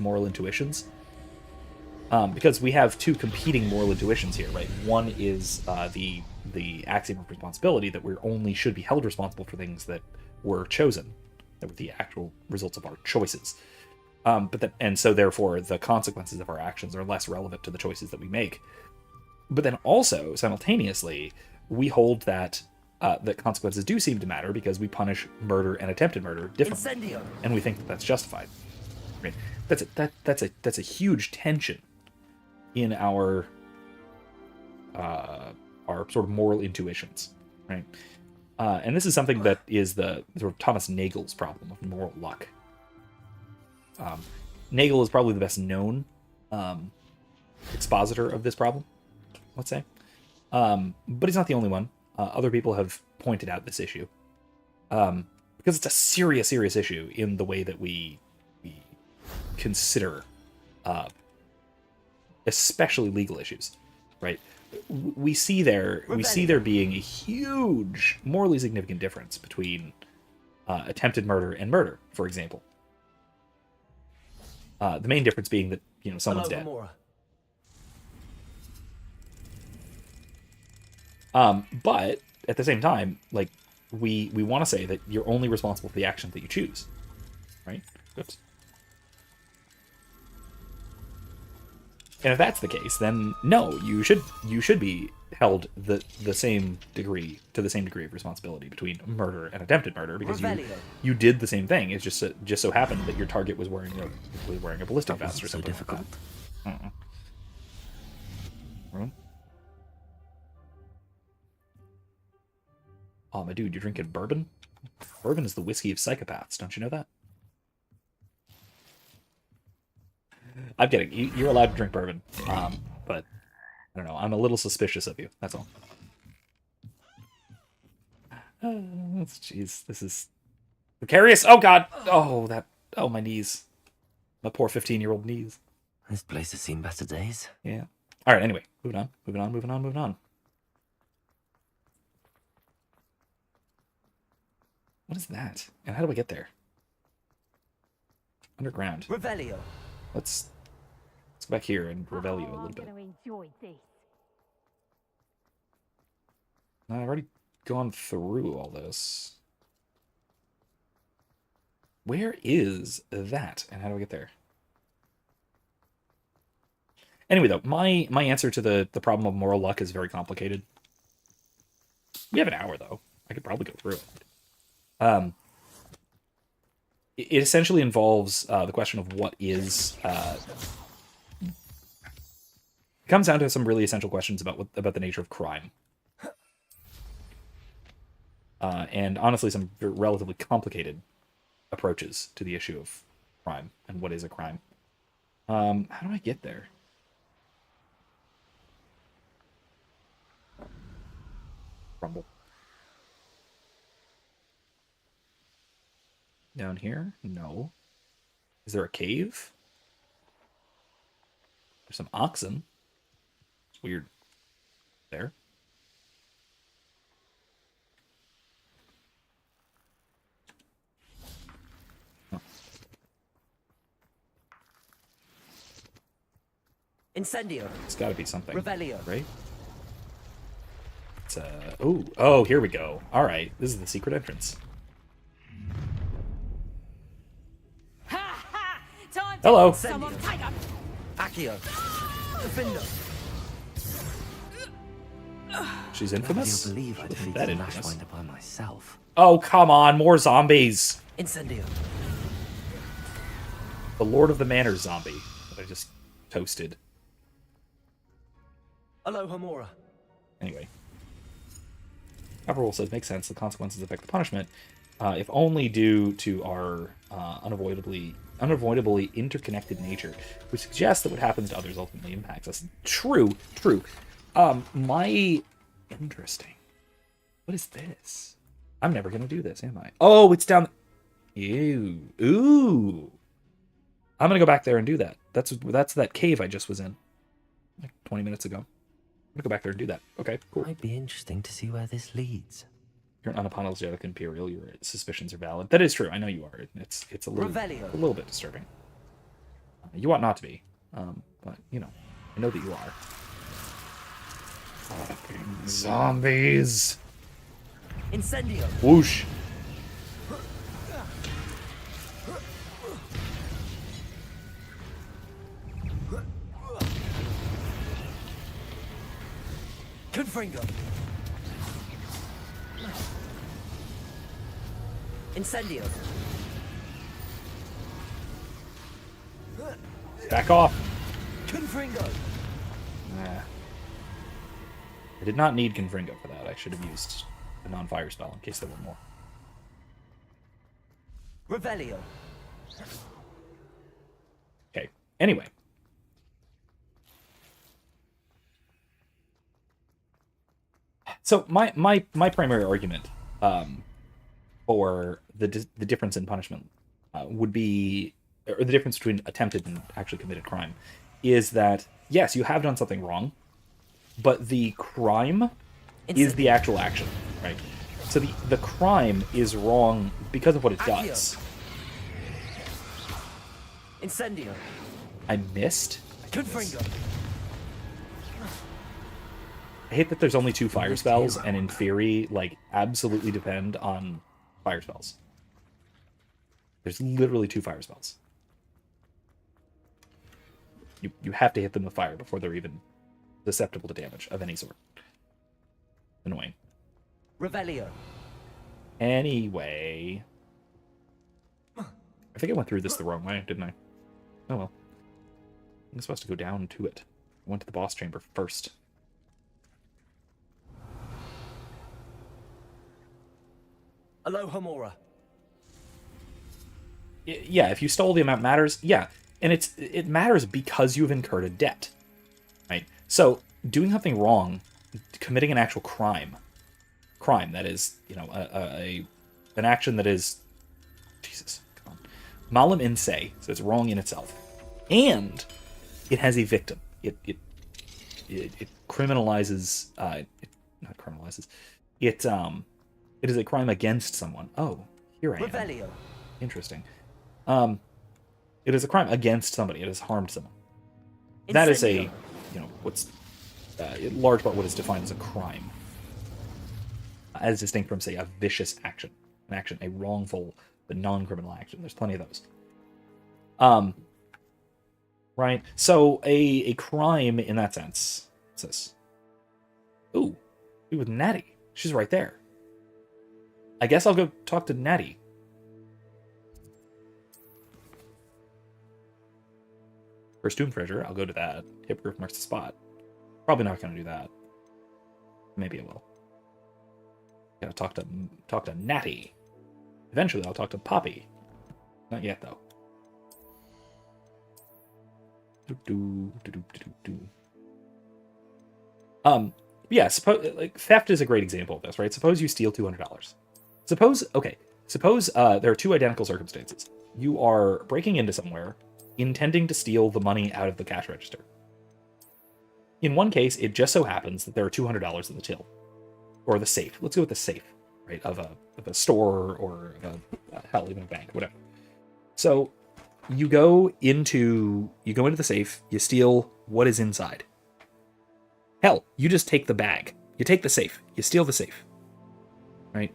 moral intuitions. Because we have 2 competing moral intuitions here, right? One is the axiom of responsibility, that we only should be held responsible for things that were chosen, that were the actual results of our choices. And so therefore the consequences of our actions are less relevant to the choices that we make. But then also simultaneously, we hold that that consequences do seem to matter because we punish murder and attempted murder differently, Incendio. and we think that that's justified. Right? That's a huge tension in our sort of moral intuitions, right? And this is something that is the sort of Thomas Nagel's problem of moral luck. Nagel is probably the best known expositor of this problem, let's say. But he's not the only one. Other people have pointed out this issue. Because it's a serious issue in the way that we consider especially legal issues, right? We see there being a huge morally significant difference between attempted murder and murder, for example. The main difference being that, you know, someone's dead. But at the same time, like, we want to say that you're only responsible for the actions that you choose, right? Oops. And if that's the case, then no, you should be held the same degree of responsibility between murder and attempted murder, because you did the same thing. It's just so happened that your target was wearing a ballistic vest or something. So difficult. Oh, my dude, you're drinking bourbon? Bourbon is the whiskey of psychopaths. Don't you know that? I'm kidding. You're allowed to drink bourbon. But I don't know. I'm a little suspicious of you. That's all. Jeez, this is precarious. Oh, God. Oh, my knees. My poor 15-year-old knees. This place has seen better days. Yeah. All right, anyway. Moving on. What is that? And how do I get there? Underground. Revelio. Let's go back here and Revelio a little bit. Enjoy this. I've already gone through all this. Where is that? And how do I get there? Anyway, though, my answer to the problem of moral luck is very complicated. We have an hour, though. I could probably go through it. It essentially involves the question of what is. It comes down to some really essential questions about the nature of crime, and honestly, some relatively complicated approaches to the issue of crime and what is a crime. How do I get there? Rumble. Down here? No. Is there a cave? There's some oxen. It's weird. There. Huh. Incendio. It's got to be something. Revelio. Right? It's oh, here we go. All right, this is the secret entrance. Ha ha! Time to Hello. get someone tiger. Accio. Defender. She's infamous. You'll believe I defeated That the infamous. Nashwinder by myself. Oh, come on, more zombies. Incendio. The Lord of the Manor zombie that I just toasted. Aloha Mora. Anyway. Rule says, makes sense. The consequences affect the punishment, if only due to our unavoidably interconnected nature, which suggests that what happens to others ultimately impacts us. True. Interesting. What is this? I'm never gonna do this, am I? Oh, it's down. Ew. Ooh. I'm gonna go back there and do that. That's that cave I just was in, like 20 minutes ago. I'm gonna go back there and do that. Okay, cool. Might be interesting to see where this leads. You're an unapologetic Imperial. Your suspicions are valid. That is true. I know you are. It's a little bit disturbing. You ought not to be, but you know, I know that you are. Fucking zombies! Incendio. Whoosh! Confringo. Incendio. Back off! Confringo. Nah. I did not need Confringo for that. I should have used a non-fire spell in case there were more. Revelio. Okay. Anyway. So my primary argument for the difference in punishment would be, or the difference between attempted and actually committed crime, is that yes, you have done something wrong, but the crime is the actual action, right? So the crime is wrong because of what it does. Incendio. I missed. Confringo. I hate that there's only 2 fire spells, and in theory, like, absolutely depend on fire spells. There's literally 2 fire spells. You have to hit them with fire before they're even susceptible to damage of any sort. Annoying. Revelio. Anyway. I think I went through this the wrong way, didn't I? Oh well. I'm supposed to go down to it. I went to the boss chamber first. Aloha Mora. Yeah, if you stole the amount matters, yeah. And it matters because you've incurred a debt. Right? So, doing something wrong, committing an actual crime, that is, you know, an action that is, Jesus, come on, malum in se, so it's wrong in itself, and it has a victim. It criminalizes, not criminalizes, it is a crime against someone. Oh, here I am. Revelio. Interesting. It is a crime against somebody. It has harmed someone. That is a, you know, what's in large part what is defined as a crime, as distinct from, say, a vicious action, a wrongful but non-criminal action. There's plenty of those. Right. So a crime in that sense. What's this? Ooh, with Natty. She's right there. I guess I'll go talk to Natty. First Tomb Treasure, I'll go to that. Hippogriff marks the spot. Probably not going to do that. Maybe I will. Gotta talk to Natty. Eventually, I'll talk to Poppy. Not yet, though. Yeah. Suppose, like, theft is a great example of this, right? Suppose you steal $200. Suppose Suppose there are two identical circumstances. You are breaking into somewhere, intending to steal the money out of the cash register. In one case, it just so happens that there are $200 in the till, or the safe. Let's go with the safe, right, of a store or hell, even a bank, whatever. So you go into the safe, you steal what is inside. Hell, you just take the bag. You take the safe. You steal the safe. Right?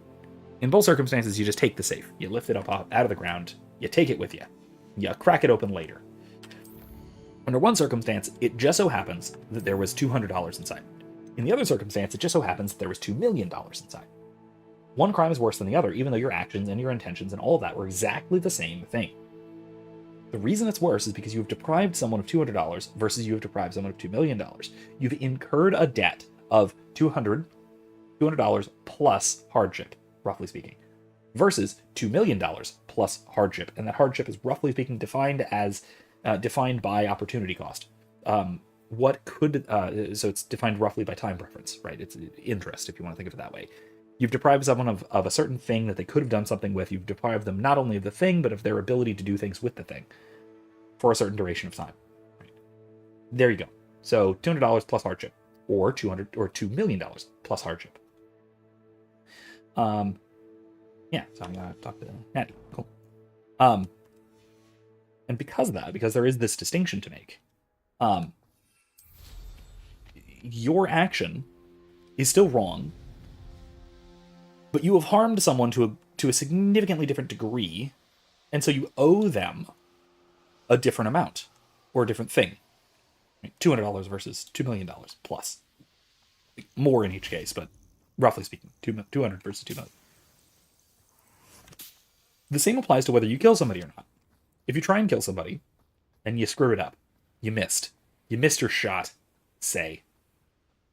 In both circumstances, you just take the safe. You lift it up out of the ground. You take it with you. You crack it open later. Under one circumstance, it just so happens that there was $200 inside. In the other circumstance, it just so happens that there was $2 million inside. One crime is worse than the other, even though your actions and your intentions and all of that were exactly the same thing. The reason it's worse is because you have deprived someone of $200 versus you have deprived someone of $2 million. You've incurred a debt of $200 plus hardship, roughly speaking, versus $2 million plus hardship. And that hardship is, roughly speaking, defined by opportunity cost. So it's defined roughly by time preference, right? It's interest, if you want to think of it that way. You've deprived someone of a certain thing that they could have done something with. You've deprived them not only of the thing, but of their ability to do things with the thing for a certain duration of time. Right. There you go. So $200 plus hardship, or $2 million plus hardship. Yeah, so I'm gonna talk to Natty. Cool. And because of that, because there is this distinction to make, your action is still wrong, but you have harmed someone to a significantly different degree, and so you owe them a different amount, or a different thing. $200 versus $2 million plus. More in each case, but roughly speaking, 200 versus 2 million. The same applies to whether you kill somebody or not. If you try and kill somebody, and you screw it up, you missed your shot, say,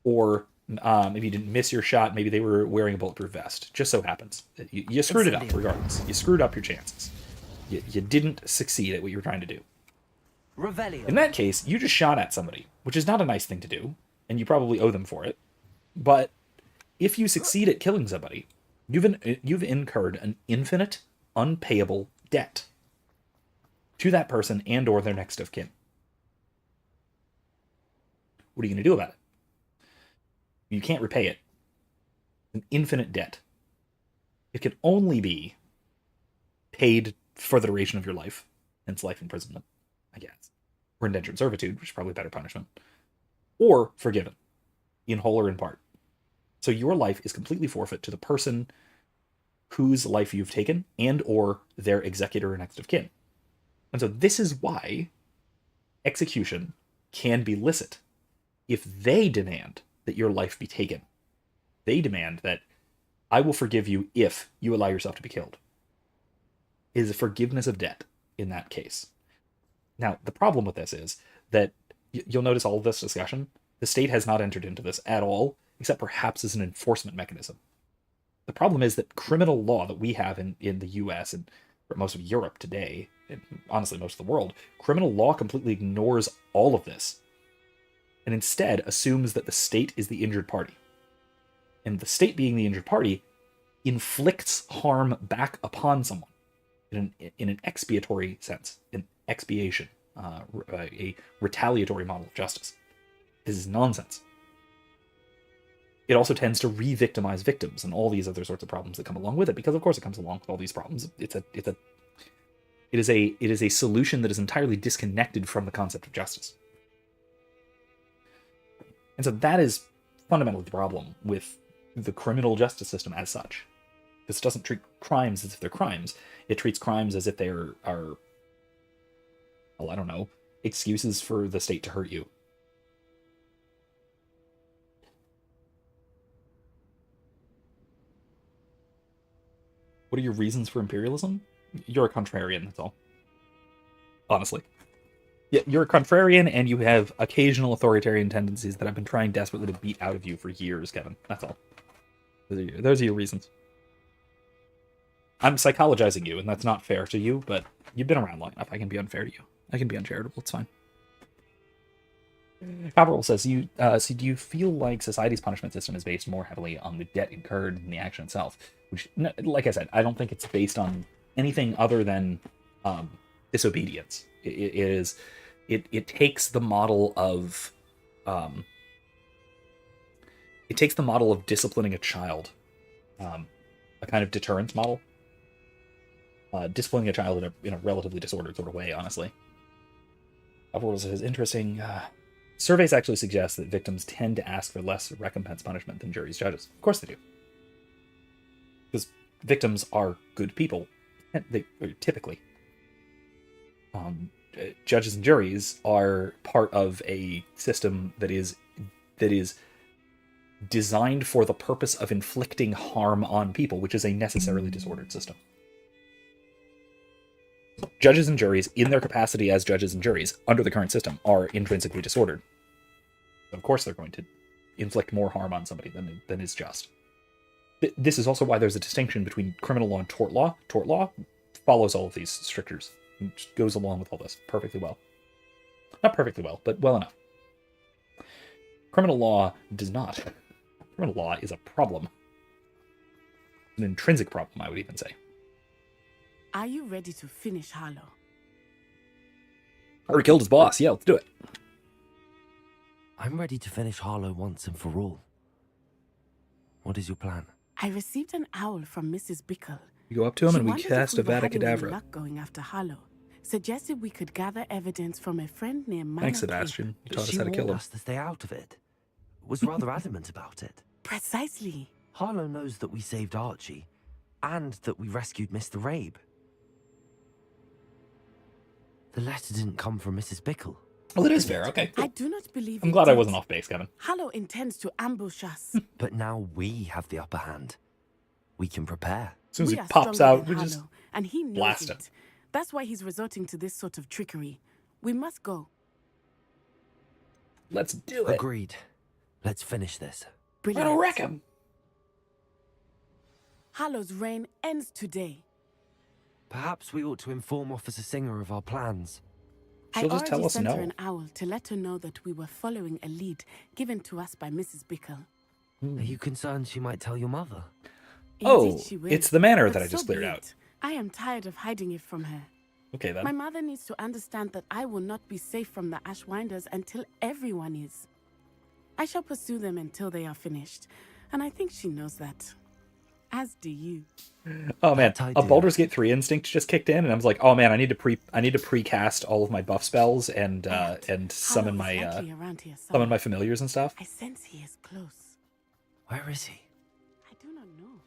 or if you didn't miss your shot, maybe they were wearing a bulletproof vest. Just so happens. You screwed it up regardless. You screwed up your chances. You didn't succeed at what you were trying to do. Revelio. In that case, you just shot at somebody, which is not a nice thing to do, and you probably owe them for it. But if you succeed at killing somebody, you've incurred an infinite, unpayable debt to that person and or their next of kin. What are you going to do about it? You can't repay it. It's an infinite debt. It can only be paid for the duration of your life, hence life imprisonment, I guess, or indentured servitude, which is probably better punishment, or forgiven, in whole or in part. So your life is completely forfeit to the person whose life you've taken and or their executor or next of kin. And so this is why execution can be licit if they demand that your life be taken. They demand that I will forgive you if you allow yourself to be killed. It is a forgiveness of debt in that case. Now, the problem with this is that you'll notice all of this discussion, the state has not entered into this at all, except perhaps as an enforcement mechanism. The problem is that criminal law that we have in the US and for most of Europe today, and honestly most of the world, criminal law completely ignores all of this and instead assumes that the state is the injured party. And the state being the injured party inflicts harm back upon someone in an expiatory sense, an expiation, a retaliatory model of justice. This is nonsense. It also tends to re-victimize victims and all these other sorts of problems that come along with it, because of course it comes along with all these problems. It is a solution that is entirely disconnected from the concept of justice. And so that is fundamentally the problem with the criminal justice system as such. This doesn't treat crimes as if they're crimes. It treats crimes as if they are well, I don't know, excuses for the state to hurt you. What are your reasons for imperialism? You're a contrarian, that's all. Honestly. Yeah, you're a contrarian, and you have occasional authoritarian tendencies that I've been trying desperately to beat out of you for years, Kevin. That's all. Those are your reasons. I'm psychologizing you, and that's not fair to you, but you've been around long enough. I can be unfair to you. I can be uncharitable. It's fine. Avril says, so do you feel like society's punishment system is based more heavily on the debt incurred than the action itself? Which, like I said, I don't think it's based on anything other than disobedience. It takes the model of disciplining a child, a kind of deterrence model, disciplining a child in a relatively disordered sort of way, honestly. Avril says, interesting. Surveys actually suggest that victims tend to ask for less recompense punishment than juries judges. Of course they do. Because victims are good people, typically. Judges and juries are part of a system that is designed for the purpose of inflicting harm on people, which is a necessarily disordered system. Judges and juries, in their capacity as judges and juries, under the current system, are intrinsically disordered. Of course they're going to inflict more harm on somebody than is just. This is also why there's a distinction between criminal law and tort law. Tort law follows all of these strictures, and goes along with all this perfectly well. Not perfectly well, but well enough. Criminal law does not. Criminal law is a problem. An intrinsic problem, I would even say. Are you ready to finish Harlow? I already killed his boss. Yeah, let's do it. I'm ready to finish Harlow once and for all. What is your plan? I received an owl from Mrs. Bickle. We go up to him She and we wondered cast if we were Avada having any Kedavra. luck going after Harlow. Suggested we could gather evidence from a friend near Manor Thanks, Cape. Sebastian. You taught us She how to kill warned him. us to stay out of it. Was rather adamant about it. Precisely. Harlow knows that we saved Archie, and that we rescued Mr. Rabe. The letter didn't come from Mrs. Bickle. Well, it is fair. Okay, cool. I do not believe I'm it glad I did. wasn't off base, Kevin. Harlow intends to ambush us. But now we have the upper hand. We can prepare. As soon as We he are pops stronger out, than we just Harlow, and he knows blast it. him. That's why he's resorting to this sort of trickery. We must go. Let's do it. Agreed. Let's finish this. Brilliant. Gotta wreck him. Harlow's reign ends today. Perhaps we ought to inform Officer Singer of our plans. She'll I just tell already us sent her no. an owl to let her know that we were following a lead given to us by Mrs. Bickle. Are you concerned she might tell your mother? Oh, Indeed she will, it's the manor but that I just so cleared be out. it. I am tired of hiding it from her. Okay, then. My mother needs to understand that I will not be safe from the Ashwinders until everyone is. I shall pursue them until they are finished, and I think she knows that. As do you. Oh man, I a do. Baldur's Gate 3 instinct just kicked in, and I was like, oh man, I need to precast all of my buff spells and summon Harlow is my likely around here summon somewhere. my familiars and stuff. I sense he is close. Where is he? I do not know.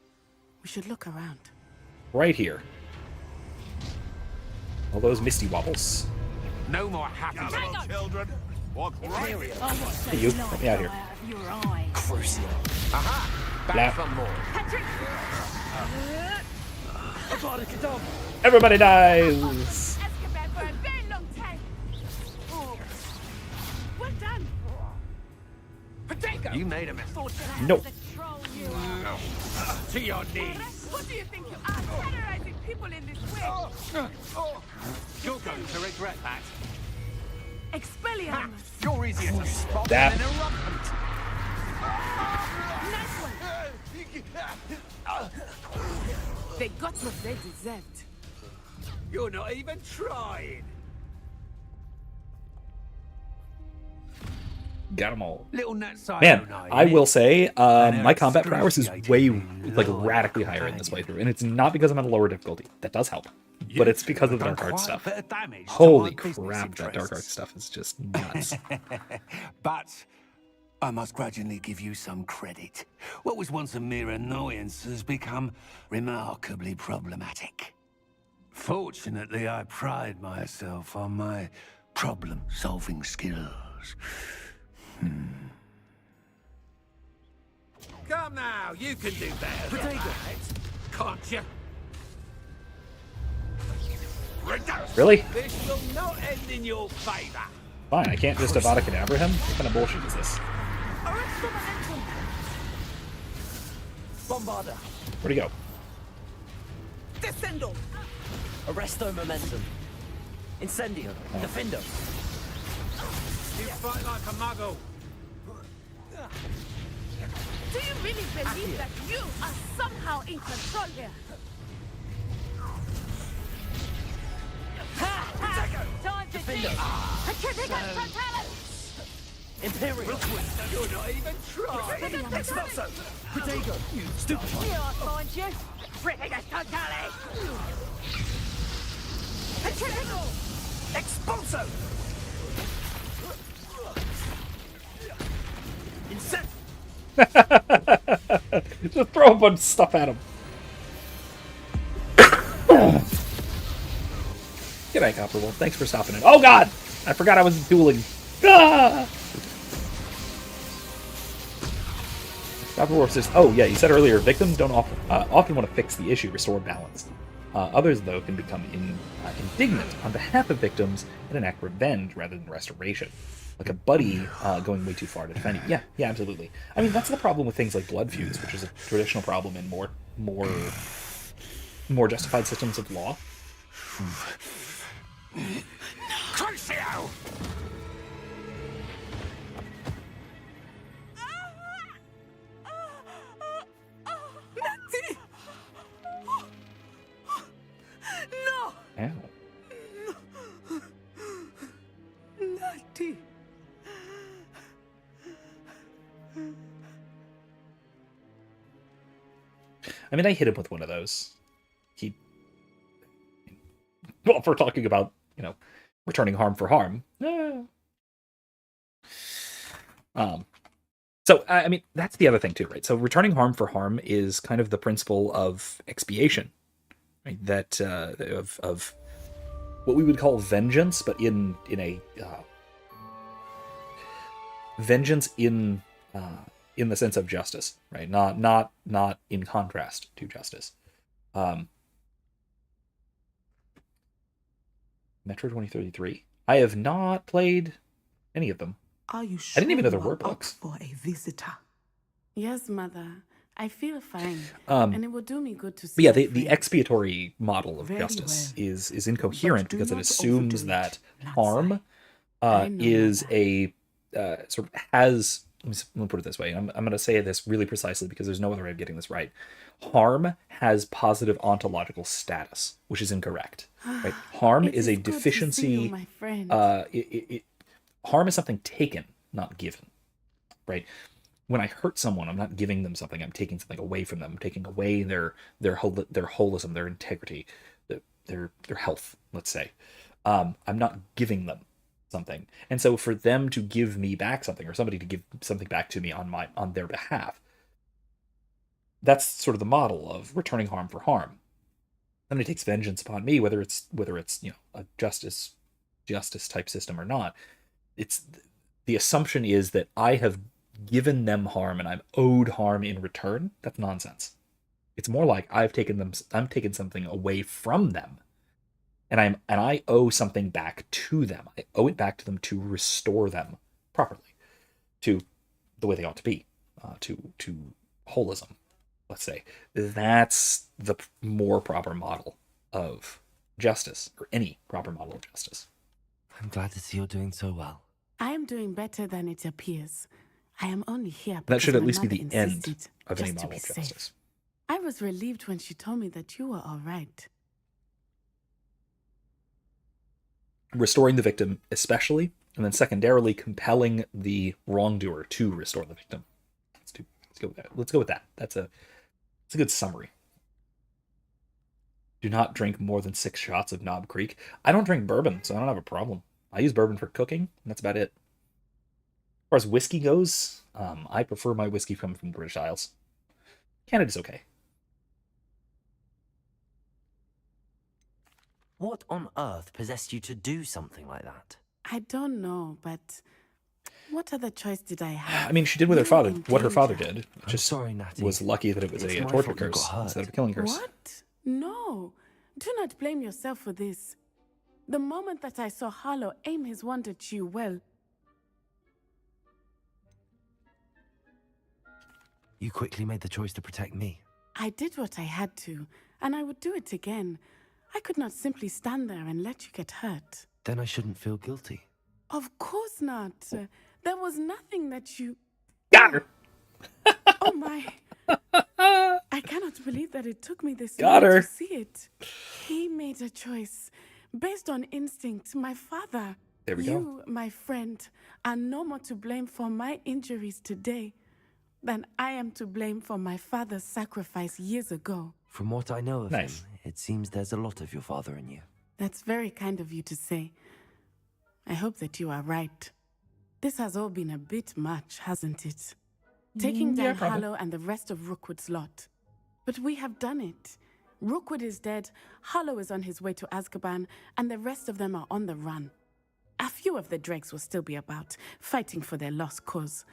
We should look around. Right here. All those misty wobbles. No more happy. Hello, children. Walk right here. Hey, you, get me out here. Crucial. Aha! Back Blah. for more. Everybody dies. Azkaban for a very long time. Oh. Well done. Potato! You made a mistake. Nope. The troll you are. To your knees. What do you think you are? Terrorizing people in this way. You're going to regret that. Ha! Expelliarmus. You're easier to spot That. than an eruptant. Nice one. They got what they deserved. You're not even trying. Got them all. Little nut side. Man, I will say, my it's combat prowess is way, excruciatingly like, low radically and higher in this banging. playthrough, and it's not because I'm at a lower difficulty. That does help, but it's because of the Done Dark Art quite a stuff. bit of damage to Holy my business crap, that Dark Art interests. stuff is just nuts. But I must grudgingly give you some credit. What was once a mere annoyance has become remarkably problematic. Fortunately, I pride myself on my problem-solving skills. Come now, you can do better than that. Can't you? Really? This will not end in your favor. Fine, I can't just Avada Kedavra him? What kind of bullshit is this? Bombarda. Where'd he go? Descendo! Arresto momentum. Incendio. Defendo. You fight like a muggle. Do you really believe that you are somehow in control here? Time to see! Imperial! You're not even trying. Expulso! Protego! You stupid! Here I find you! Ridiculous Totale! Expulso! Just throw a bunch of stuff at him. G'day, Copperwolf. Thanks for stopping in. Oh god! I forgot I was dueling. Ah! Copperwolf says, oh yeah, you said earlier, victims don't often want to fix the issue, restore balance. Others, though, can become indignant on behalf of victims and enact revenge rather than restoration. Like a buddy going way too far to defend you. Yeah, absolutely. I mean, that's the problem with things like blood feuds, which is a traditional problem in more justified systems of law. Crucio! Natty! No! Ow. Natty! I mean, I hit him with one of those. Well, if we're talking about, returning harm for harm. So, I mean, that's the other thing too, right? So returning harm for harm is kind of the principle of expiation, right? That, of what we would call vengeance, but in a, vengeance in the sense of justice, right? Not in contrast to justice. Metro 2033. I have not played any of them. Are you sure I didn't even know there you were are up books. for a visitor? Yes, Mother. I feel fine. And it will do me good to see But yeah, my the friends. expiatory model of Very justice well. is incoherent But do because it not assumes overdo it, that Lansai. harm I know, is Mother. a sort of has. Let me put it this way. I'm going to say this really precisely because there's no other way of getting this right. Harm has positive ontological status, which is incorrect. Right? Harm It is a good to see deficiency. you, my friend. Harm is something taken, not given. Right? When I hurt someone, I'm not giving them something. I'm taking something away from them. I'm taking away their holism, their integrity, their health. Let's say, I'm not giving them something. And so, for them to give me back something, or somebody to give something back to me on their behalf, that's sort of the model of returning harm for harm. Somebody takes vengeance upon me, whether it's a justice type system or not. It's the assumption is that I have given them harm and I'm owed harm in return. That's nonsense. It's more like I'm taking something away from them, and I owe something back to them. I owe it back to them to restore them properly to the way they ought to be, to holism. Let's say that's the more proper model of justice, or any proper model of justice. I'm glad to see you're doing so well. I am doing better than it appears. I am only here That because should at my least be mother the end insisted, of any just to model be of safe. justice. I was relieved when she told me that you were all right. Restoring the victim, especially, and then secondarily compelling the wrongdoer to restore the victim. Let's go with that. Let's go with that. That's a good summary. Do not drink more than 6 shots of Knob Creek. I don't drink bourbon, so I don't have a problem. I use bourbon for cooking, and that's about it. As far as whiskey goes, I prefer my whiskey coming from the British Isles. Canada's okay. What on earth possessed you to do something like that? I don't know, but what other choice did I have? I mean, she did with her You father. in What her father danger. did. I'm Just sorry, Natty. was lucky that it was It's a my torture fault you curse got hurt. instead of a killing curse. What? No. Do not blame yourself for this. The moment that I saw Harlow aim his wand at you, well, You quickly made the choice to protect me. I did what I had to, and I would do it again. I could not simply stand there and let you get hurt. Then I shouldn't feel guilty. Of course not. There was nothing that you... Got her! Oh my. I cannot believe that it took me this Got long her. to see it. He made a choice based on instinct. My father. There we go. You, my friend, are no more to blame for my injuries today than I am to blame for my father's sacrifice years ago. From what I know of him, Nice. it seems there's a lot of your father in you. That's very kind of you to say. I hope that you are right. This has all been a bit much, hasn't it? Taking Yeah, down probably. Harlow and the rest of Rookwood's lot. But we have done it. Rookwood is dead, Harlow is on his way to Azkaban, and the rest of them are on the run. A few of the dregs will still be about, fighting for their lost cause.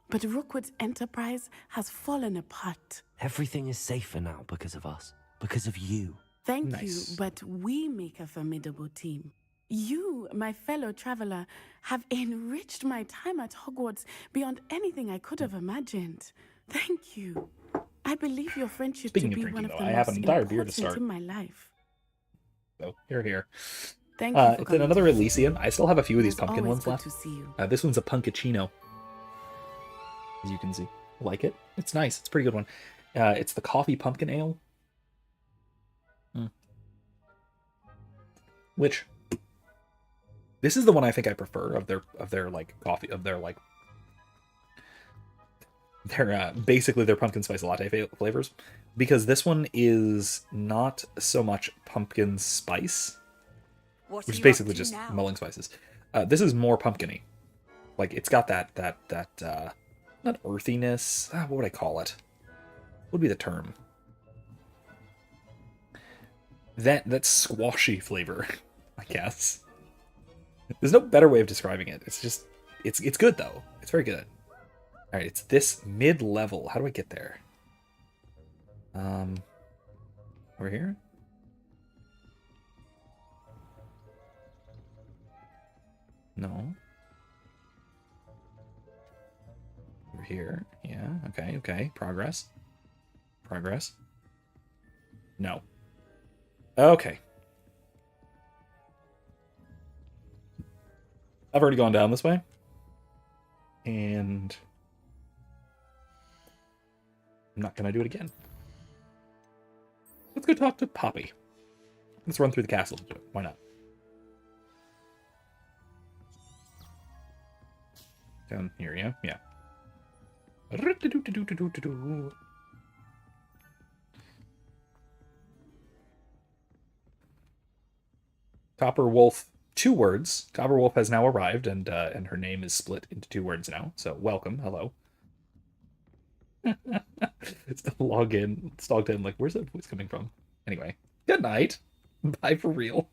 But Rookwood's enterprise has fallen apart. Everything is safer now because of us, because of you. Thank Nice. you, but we make a formidable team. You, my fellow traveler, have enriched my time at Hogwarts beyond anything I could have imagined. Thank you. I believe your friendship Speaking to of be drinking, one of though, the I have most an entire beer to important start. in my life. So, here. Thank you for It's coming another to- Elysian. I still have a few of these It's pumpkin always ones good left. to see you. This one's a Punkachino. As you can see. Like it? It's nice. It's a pretty good one. It's the coffee pumpkin ale. Which this is the one I think I prefer of their like coffee of their like their basically their pumpkin spice latte flavors, because this one is not so much pumpkin spice, What which are is you basically up to just now? mulling spices. This is more pumpkin-y. Like it's got that not earthiness. What would I call it? What would be the term? That squashy flavor, I guess. There's no better way of describing it. It's just it's good though. It's very good. All right, it's this mid-level. How do I get there? Over here? No. Over here. Yeah, okay. Progress. No. Okay. I've already gone down this way. And I'm not gonna do it again. Let's go talk to Poppy. Let's run through the castle. Why not? Down here, yeah? Yeah. Copper Wolf, 2 words. Copper Wolf has now arrived, and her name is split into 2 words now. So welcome, hello. It's log in. It's logged in. Like, where's that voice coming from? Anyway, good night. Bye for real.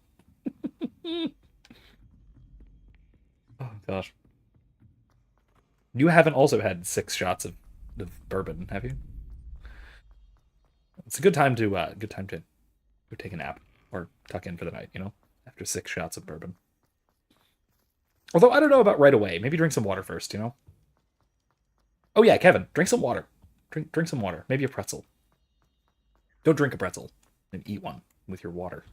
Oh gosh. You haven't also had 6 shots of bourbon, have you? It's a good time to go take a nap or tuck in for the night, you know, after 6 shots of bourbon. Although I don't know about right away. Maybe drink some water first, you know? Oh yeah, Kevin, drink some water. Drink some water. Maybe a pretzel. Don't drink a pretzel and eat one with your water.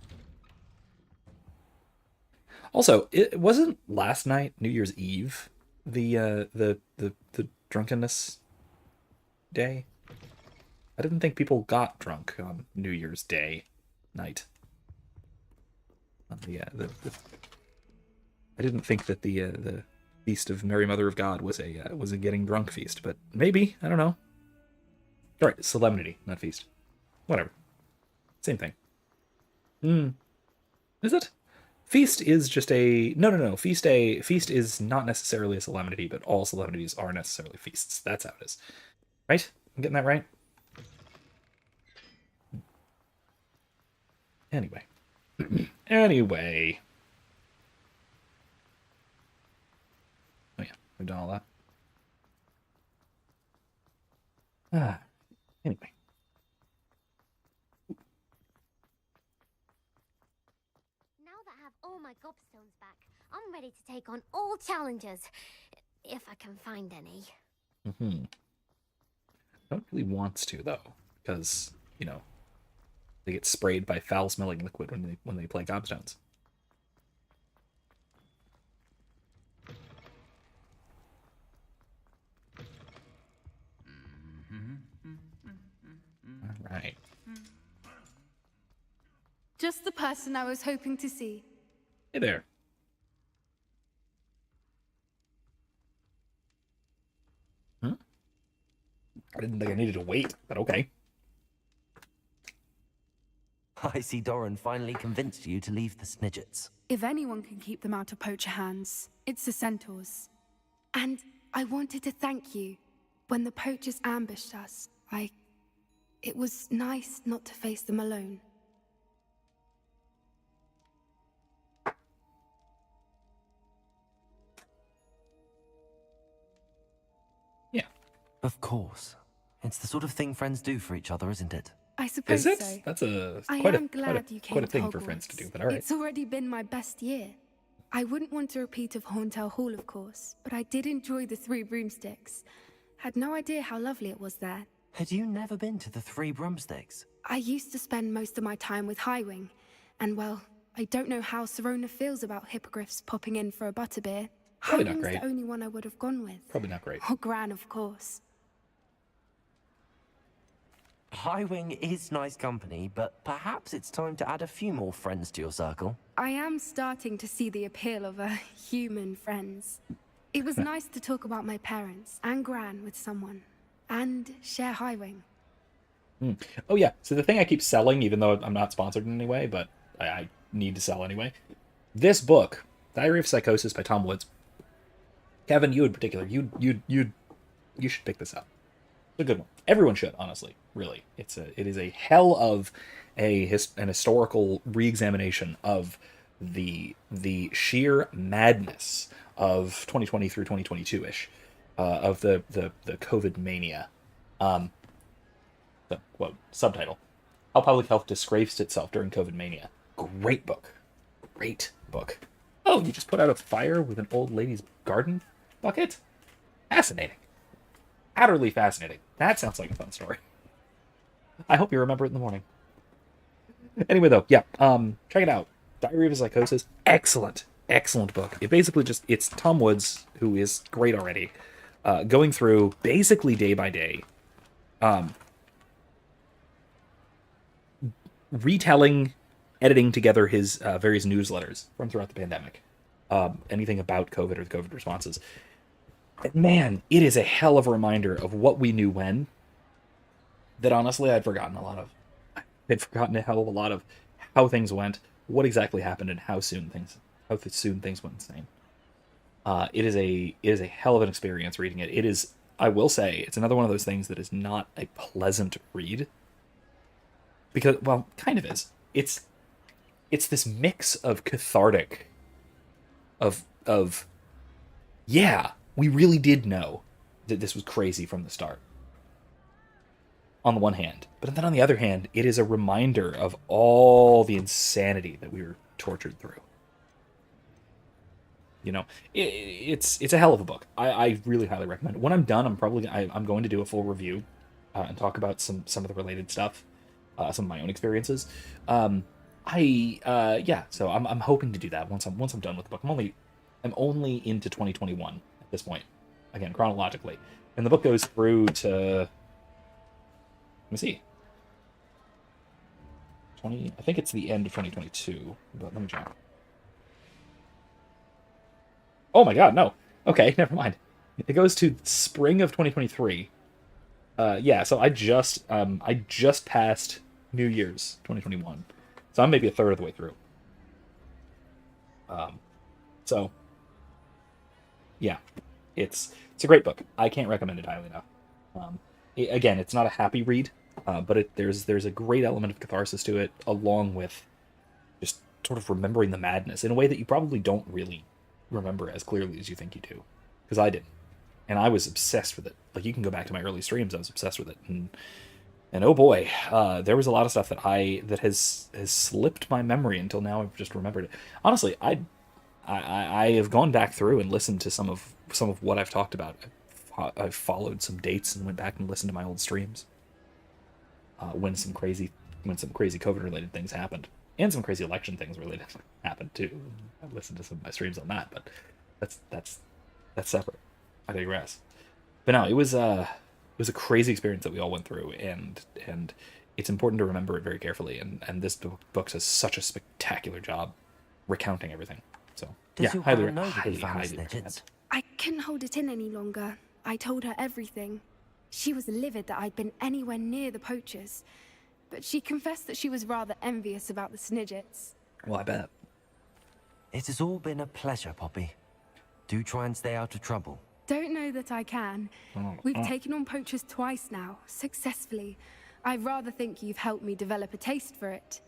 Also, it wasn't last night, New Year's Eve, the drunkenness day. I didn't think people got drunk on New Year's Day night. I didn't think that the feast of Mary Mother of God was a getting drunk feast, but maybe, I don't know. All right, solemnity, not feast. Whatever. Same thing. Is it? Feast is just a no. Feast is not necessarily a solemnity, but all solemnities are necessarily feasts. That's how it is. Right? I'm getting that right? Anyway. Anyway. Oh yeah, we've done all that. Anyway. Now that I have all my gobstones back, I'm ready to take on all challenges. If I can find any. Don't really wants to though, because, you know, they get sprayed by foul-smelling liquid when they play gobstones. just the person I was hoping to see. Hey there. Huh? I didn't think I needed to wait, but okay. I see Doran finally convinced you to leave the Snidgets. If anyone can keep them out of poacher hands, it's the centaurs. And I wanted to thank you. When the poachers ambushed us, it was nice not to face them alone. Yeah. Of course. It's the sort of thing friends do for each other, isn't it? I suppose Is it? so. That's I quite am glad you came quite a to thing Hogwarts. for friends to do, but all right. It's already been my best year. I wouldn't want a repeat of Horntail Hall, of course, but I did enjoy the 3 broomsticks. Had no idea how lovely it was there. Had you never been to the 3 broomsticks? I used to spend most of my time with Highwing, and well, I don't know how Serona feels about hippogriffs popping in for a butterbeer. Probably not Highwing's great. the only one I would have gone with. Probably not great. Or Gran, of course. Highwing is nice company, but perhaps it's time to add a few more friends to your circle. I am starting to see the appeal of human friends. It was nice to talk about my parents and Gran with someone, and share Highwing. Oh yeah, so the thing I keep selling, even though I'm not sponsored in any way, but I need to sell anyway. This book, Diary of Psychosis by Tom Woods. Kevin, you in particular, you should pick this up. It's a good one. Everyone should, honestly. Really, it is a hell of an historical re-examination of the sheer madness of 2020 through 2022-ish, of the COVID mania. The quote subtitle: How Public Health Disgraced Itself During COVID Mania. Great book. Great book. Oh, you just put out a fire with an old lady's garden bucket? Fascinating. Utterly fascinating. That sounds like a fun story. I hope you remember it in the morning. Anyway, though, yeah, check it out. Diary of a Psychosis. Excellent book. It basically it's Tom Woods, who is great already, going through basically day by day, retelling, editing together his various newsletters from throughout the pandemic. Anything about COVID or the COVID responses. And man, it is a hell of a reminder of what we knew when, that honestly I'd forgotten a lot of. I'd forgotten a hell of a lot of how things went, what exactly happened, and how soon things went insane. It is a hell of an experience reading it. It is, I will say, it's another one of those things that is not a pleasant read. Because, well, kind of is. It's this mix of cathartic, of yeah, we really did know that this was crazy from the start, on the one hand. But then on the other hand, it is a reminder of all the insanity that we were tortured through. You know, it's a hell of a book. I really highly recommend it. When I'm done, I'm going to do a full review and talk about some of the related stuff, some of my own experiences. So I'm hoping to do that once I'm done with the book. I'm only into 2021 at this point, again chronologically, and the book goes through to, let me see, I think it's the end of 2022, but let me check. Oh my god, no. Okay, never mind. It goes to spring of 2023. So I just passed New Year's 2021. So I'm maybe a third of the way through. So yeah, it's a great book. I can't recommend it highly enough. Again, it's not a happy read, but there's a great element of catharsis to it, along with just sort of remembering the madness in a way that you probably don't really remember as clearly as you think you do, because I did, and I was obsessed with it. Like, you can go back to my early streams, I was obsessed with it, and oh boy, there was a lot of stuff that has slipped my memory until now. I've just remembered it. Honestly, I have gone back through and listened to some of what I've talked about. I've followed some dates and went back and listened to my old streams when some crazy COVID related things happened. And some crazy election things related happened too. I listened to some of my streams on that, but that's separate. I digress. But no, it was a crazy experience that we all went through, and it's important to remember it very carefully, and this book does such a spectacular job recounting everything. So, Does yeah, your highly, Gran know that you highly, found highly the recommend. snitches? I couldn't hold it in any longer. I told her everything. She was livid that I'd been anywhere near the poachers, but she confessed that she was rather envious about the Snidgets. Well, I bet. It has all been a pleasure, Poppy. Do try and stay out of trouble. Don't know that I can. We've taken on poachers twice now, successfully. I rather think you've helped me develop a taste for it.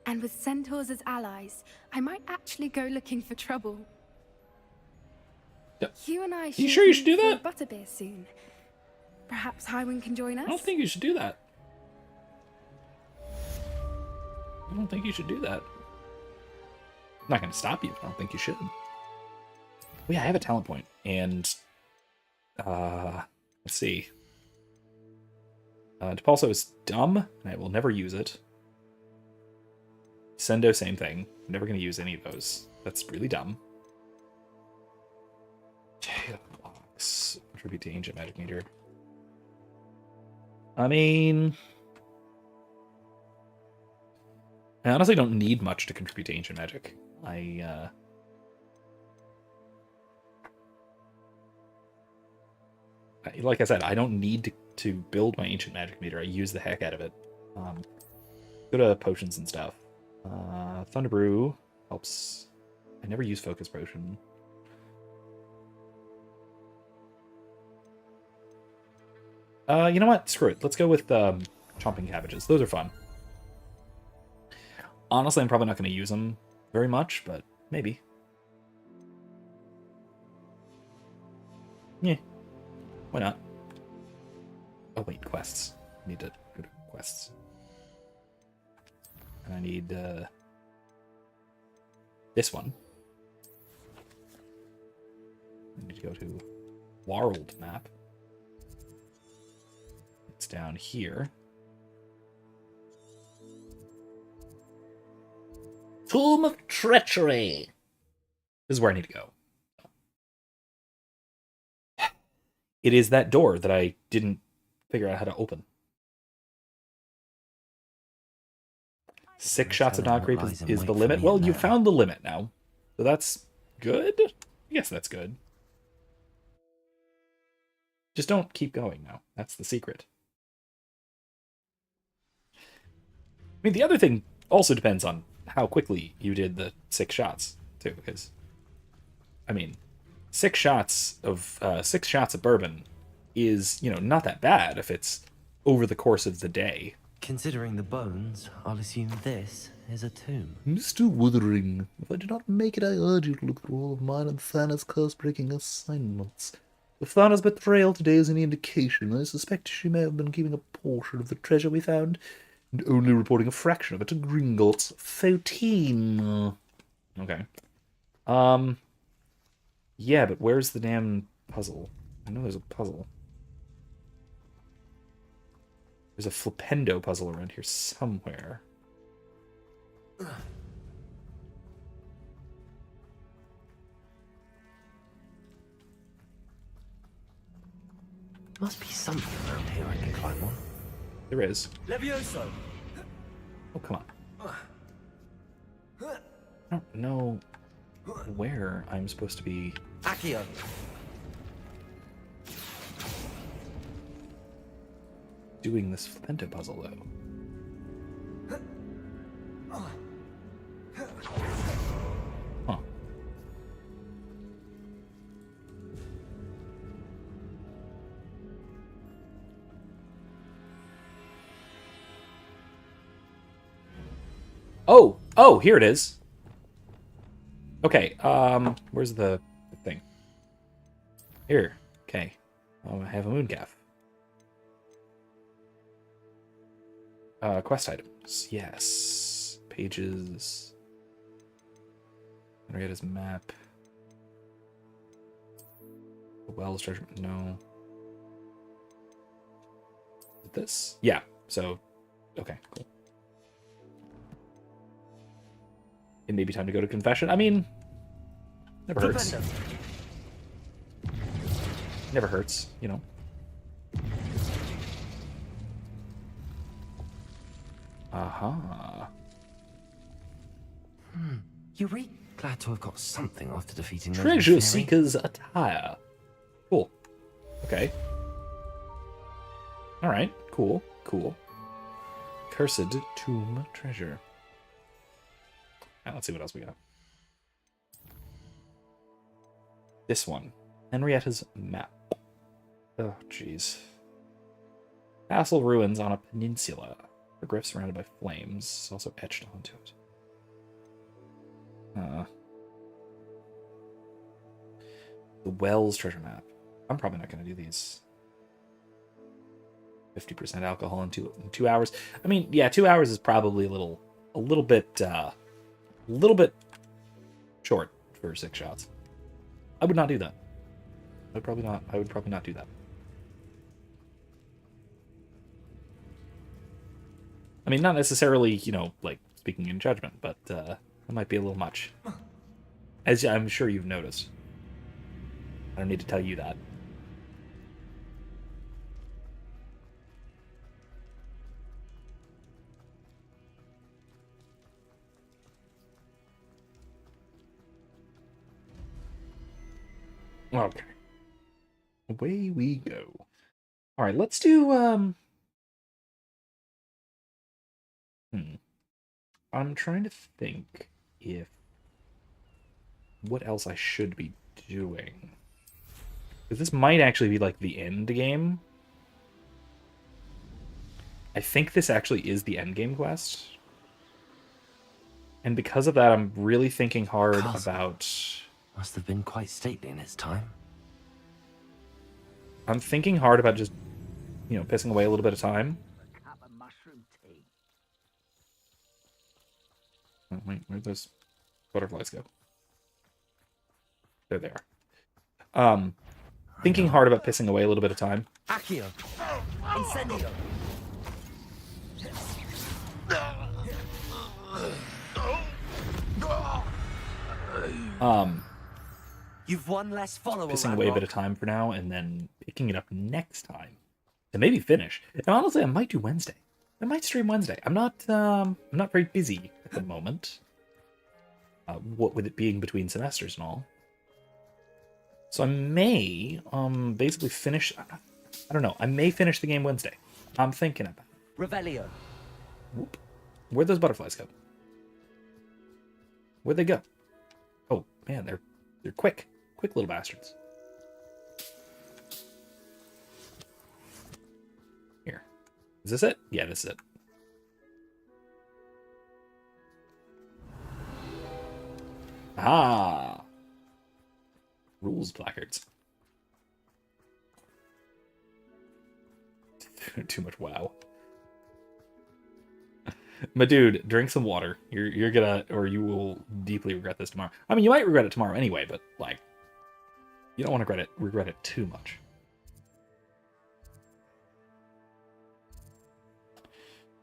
And with centaurs as allies, I might actually go looking for trouble. You and I should sure you should do that? Butterbeer soon. Perhaps Highwind can join us? I don't think you should do that. I don't think you should do that. I'm not going to stop you. I don't think you should. Well, yeah, I have a talent point, and let's see. Depulso is dumb, and I will never use it. Sendo, same thing. I'm never going to use any of those. That's really dumb. Box. Contribute to Ancient Magic Meter. I mean, I honestly don't need much to contribute to Ancient Magic. Like I said, I don't need to build my Ancient Magic meter. I use the heck out of it. Go to potions and stuff. Thunder Brew helps. I never use Focus Potion. You know what? Screw it. Let's go with Chomping Cabbages. Those are fun. Honestly, I'm probably not going to use them very much, but maybe. Yeah. Why not? Oh, wait. Quests. I need to go to quests. And I need this one. I need to go to World Map. It's down here. Tomb of Treachery. This is where I need to go. It is that door that I didn't figure out how to open. 6 shots of Dog Creep is the limit. Well, you found the limit now. So that's good? I guess that's good. Just don't keep going now. That's the secret. I mean, the other thing also depends on how quickly you did the 6 shots, too, because, I mean, 6 shots of bourbon is, not that bad if it's over the course of the day. Considering the bones, I'll assume this is a tomb. Mr. Wuthering, if I do not make it, I urge you to look through all of mine and Thana's curse-breaking assignments. If Thana's betrayal today is any indication, I suspect she may have been keeping a portion of the treasure we found, and only reporting a fraction of it to Gringotts 14. Okay. Yeah, but where's the damn puzzle? I know there's a puzzle. There's a Flipendo puzzle around here somewhere. Must be something around here I can climb on. There is. Levioso! Oh, come on. I don't know where I'm supposed to be. Accio! Doing this Flipendo puzzle, though. Huh. Oh, here it is. Okay, where's the thing? Here. Okay. I have a moon calf. Quest items. Yes. Pages. Henrietta's map. Wells treasure. No. This? Yeah. So, okay, cool. It may be time to go to confession. I mean, never hurts. Never hurts, Aha. Yuri, glad to have got something after defeating those Treasure Neferi. Seeker's attire. Cool. Okay. Alright, cool, cool. Cursed Tomb Treasure. Alright, let's see what else we got. This one. Henrietta's map. Oh, jeez. Castle ruins on a peninsula. The glyph surrounded by flames is also etched onto it. The Wells treasure map. I'm probably not going to do these. 50% alcohol in two hours. I mean, yeah, 2 hours is probably a little bit short for 6 shots. I would not do that. I would probably not do that. I mean, not necessarily, you know, like speaking in judgment, but that might be a little much. As I'm sure you've noticed. I don't need to tell you that. Okay. Away we go. All right, let's do I'm trying to think if what else I should be doing. Because this might actually be like the end game. I think this actually is the end game quest. And because of that, I'm really thinking hard about... Must have been quite stately in its time. I'm thinking hard about just, you know, pissing away a little bit of time. Oh, wait, where'd those butterflies go? There they are. Thinking hard about pissing away a little bit of time. Accio! Incendio! You've one less follower. Pissing away a bit of time for now, and then picking it up next time, and maybe finish. And honestly, I might do Wednesday. I might stream Wednesday. I'm not very busy at the moment. What with it being between semesters and all. So I may basically finish. I don't know. I may finish the game Wednesday. I'm thinking about it. Revelio. Whoop. Where'd those butterflies go? Where'd they go? Oh man, they're quick little bastards. Here, is this it? Yeah, this is it. Ah, rules placards. Too much wow. My dude, drink some water. You're gonna, or you will deeply regret this tomorrow. I mean, you might regret it tomorrow anyway, but like, you don't want to regret it too much.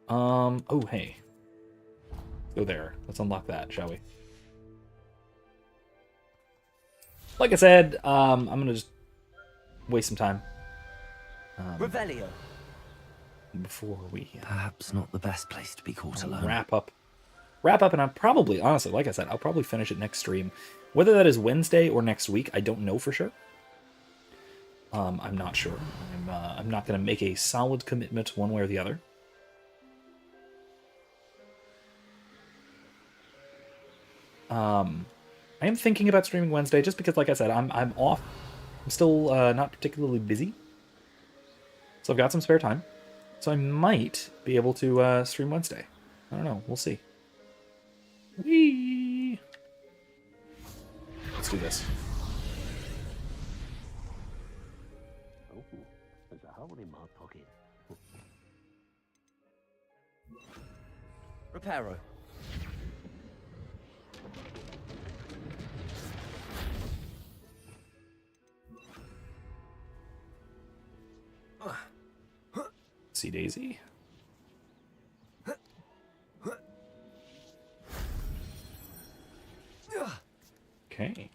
Oh hey, go there. Let's unlock that, shall we? Like I said, I'm gonna just waste some time. Revelio. Before we perhaps not the best place to be caught alone. Wrap up, and I'm probably, honestly, like I said, I'll probably finish it next stream. Whether that is Wednesday or next week, I don't know for sure. I'm not sure. I'm not going to make a solid commitment one way or the other. I am thinking about streaming Wednesday just because, like I said, I'm off. I'm still not particularly busy, so I've got some spare time. So I might be able to stream Wednesday. I don't know. We'll see. Whee! Let's do this. Oh, there's a hole in my pocket. Reparo. See Daisy. Okay.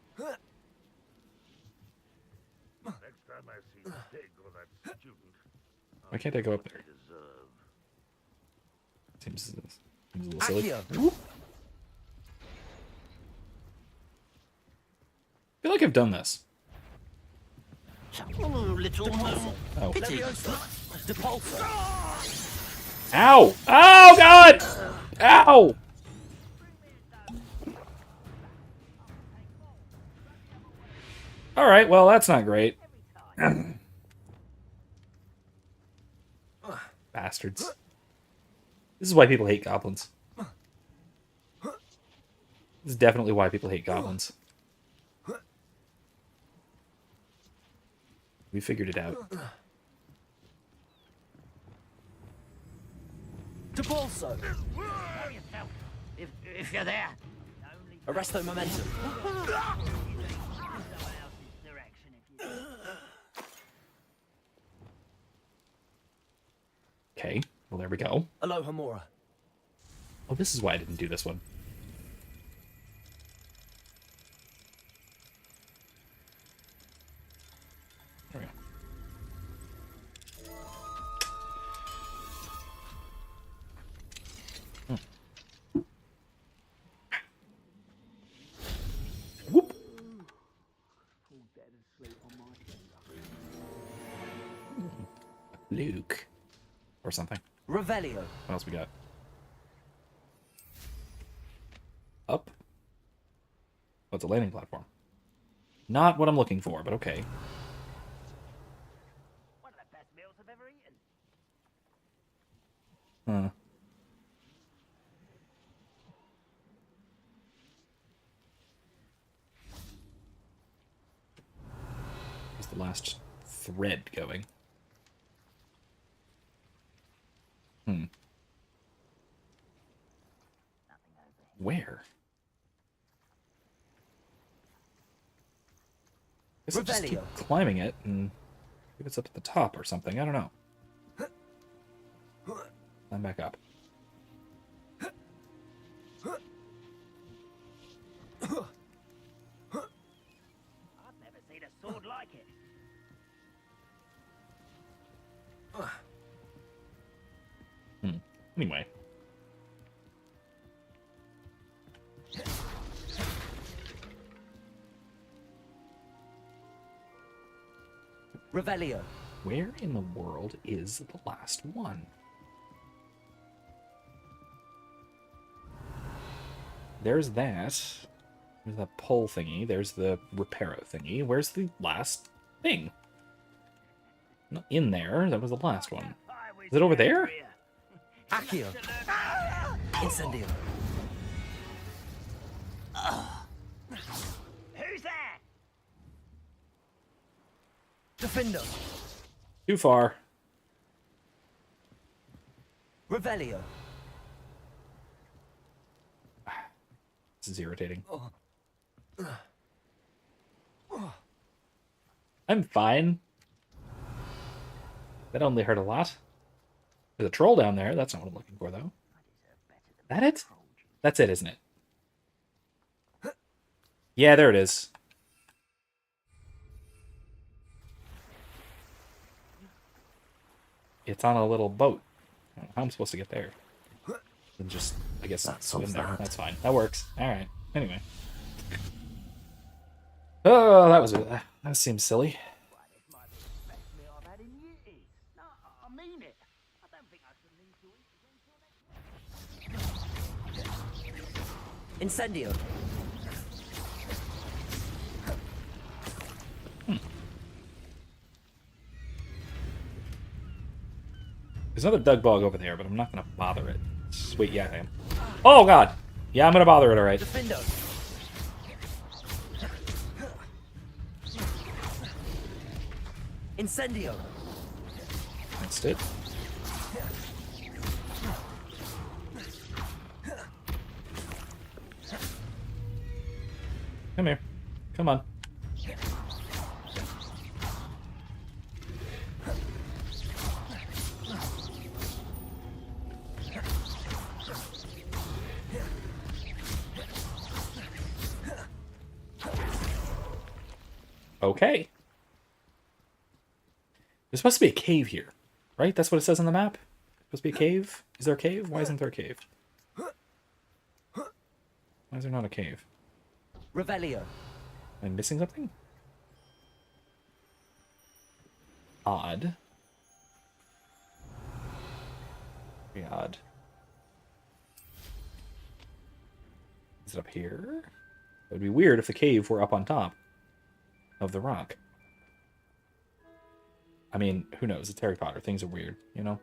Next time I see Pig or that student, Why can't I go up there? deserve. See, seems a little silly. Accio. Whoop. I feel like I've done this. Oh. Ow! Oh, God! Ow! Alright, well, that's not great. Bastards. This is why people hate goblins. This is definitely why people hate goblins. We figured it out. To Balso! If you're there. Arresto momentum. Okay, well, there we go. Aloha Mora. Oh, this is why I didn't do this one. There we go. Whoop. Luke. Or something. Revelio. What else we got? Up. Oh, it's a landing platform. Not what I'm looking for, but okay. One of the best meals I've ever eaten. Huh. Where's the last thread going? Where? Guess I'll just keep climbing it and maybe it's up at the top or something. I don't know. Climb back up. I've never seen a sword like it. Anyway. Revelio. Where in the world is the last one? There's that. There's that pole thingy. There's the reparo thingy. Where's the last thing? Not in there. That was the last one. Is it over there? Accio. Incendio. Who's there? Defendo. Too far. Revelio. This is irritating. I'm fine. That only hurt a lot. There's a troll down there. That's not what I'm looking for, though. That it? That's it, isn't it? Yeah, there it is. It's on a little boat. I don't know how I'm supposed to get there. And just, I guess, swim there. That's fine. That works. Alright. Anyway. Oh, that seems silly. Incendio. There's another Dug Bog over there, but I'm not going to bother it. Wait, yeah, I am. Oh, God! Yeah, I'm going to bother it, alright. Defendo. Incendio. That's it. Come here. Come on. Okay. There's supposed to be a cave here, right? That's what it says on the map? Supposed to be a cave? Is there a cave? Why isn't there a cave? Why is there not a cave? Revelio. Am I missing something? Odd. Very odd. Is it up here? It would be weird if the cave were up on top of the rock. I mean, who knows? It's Harry Potter. Things are weird, you know?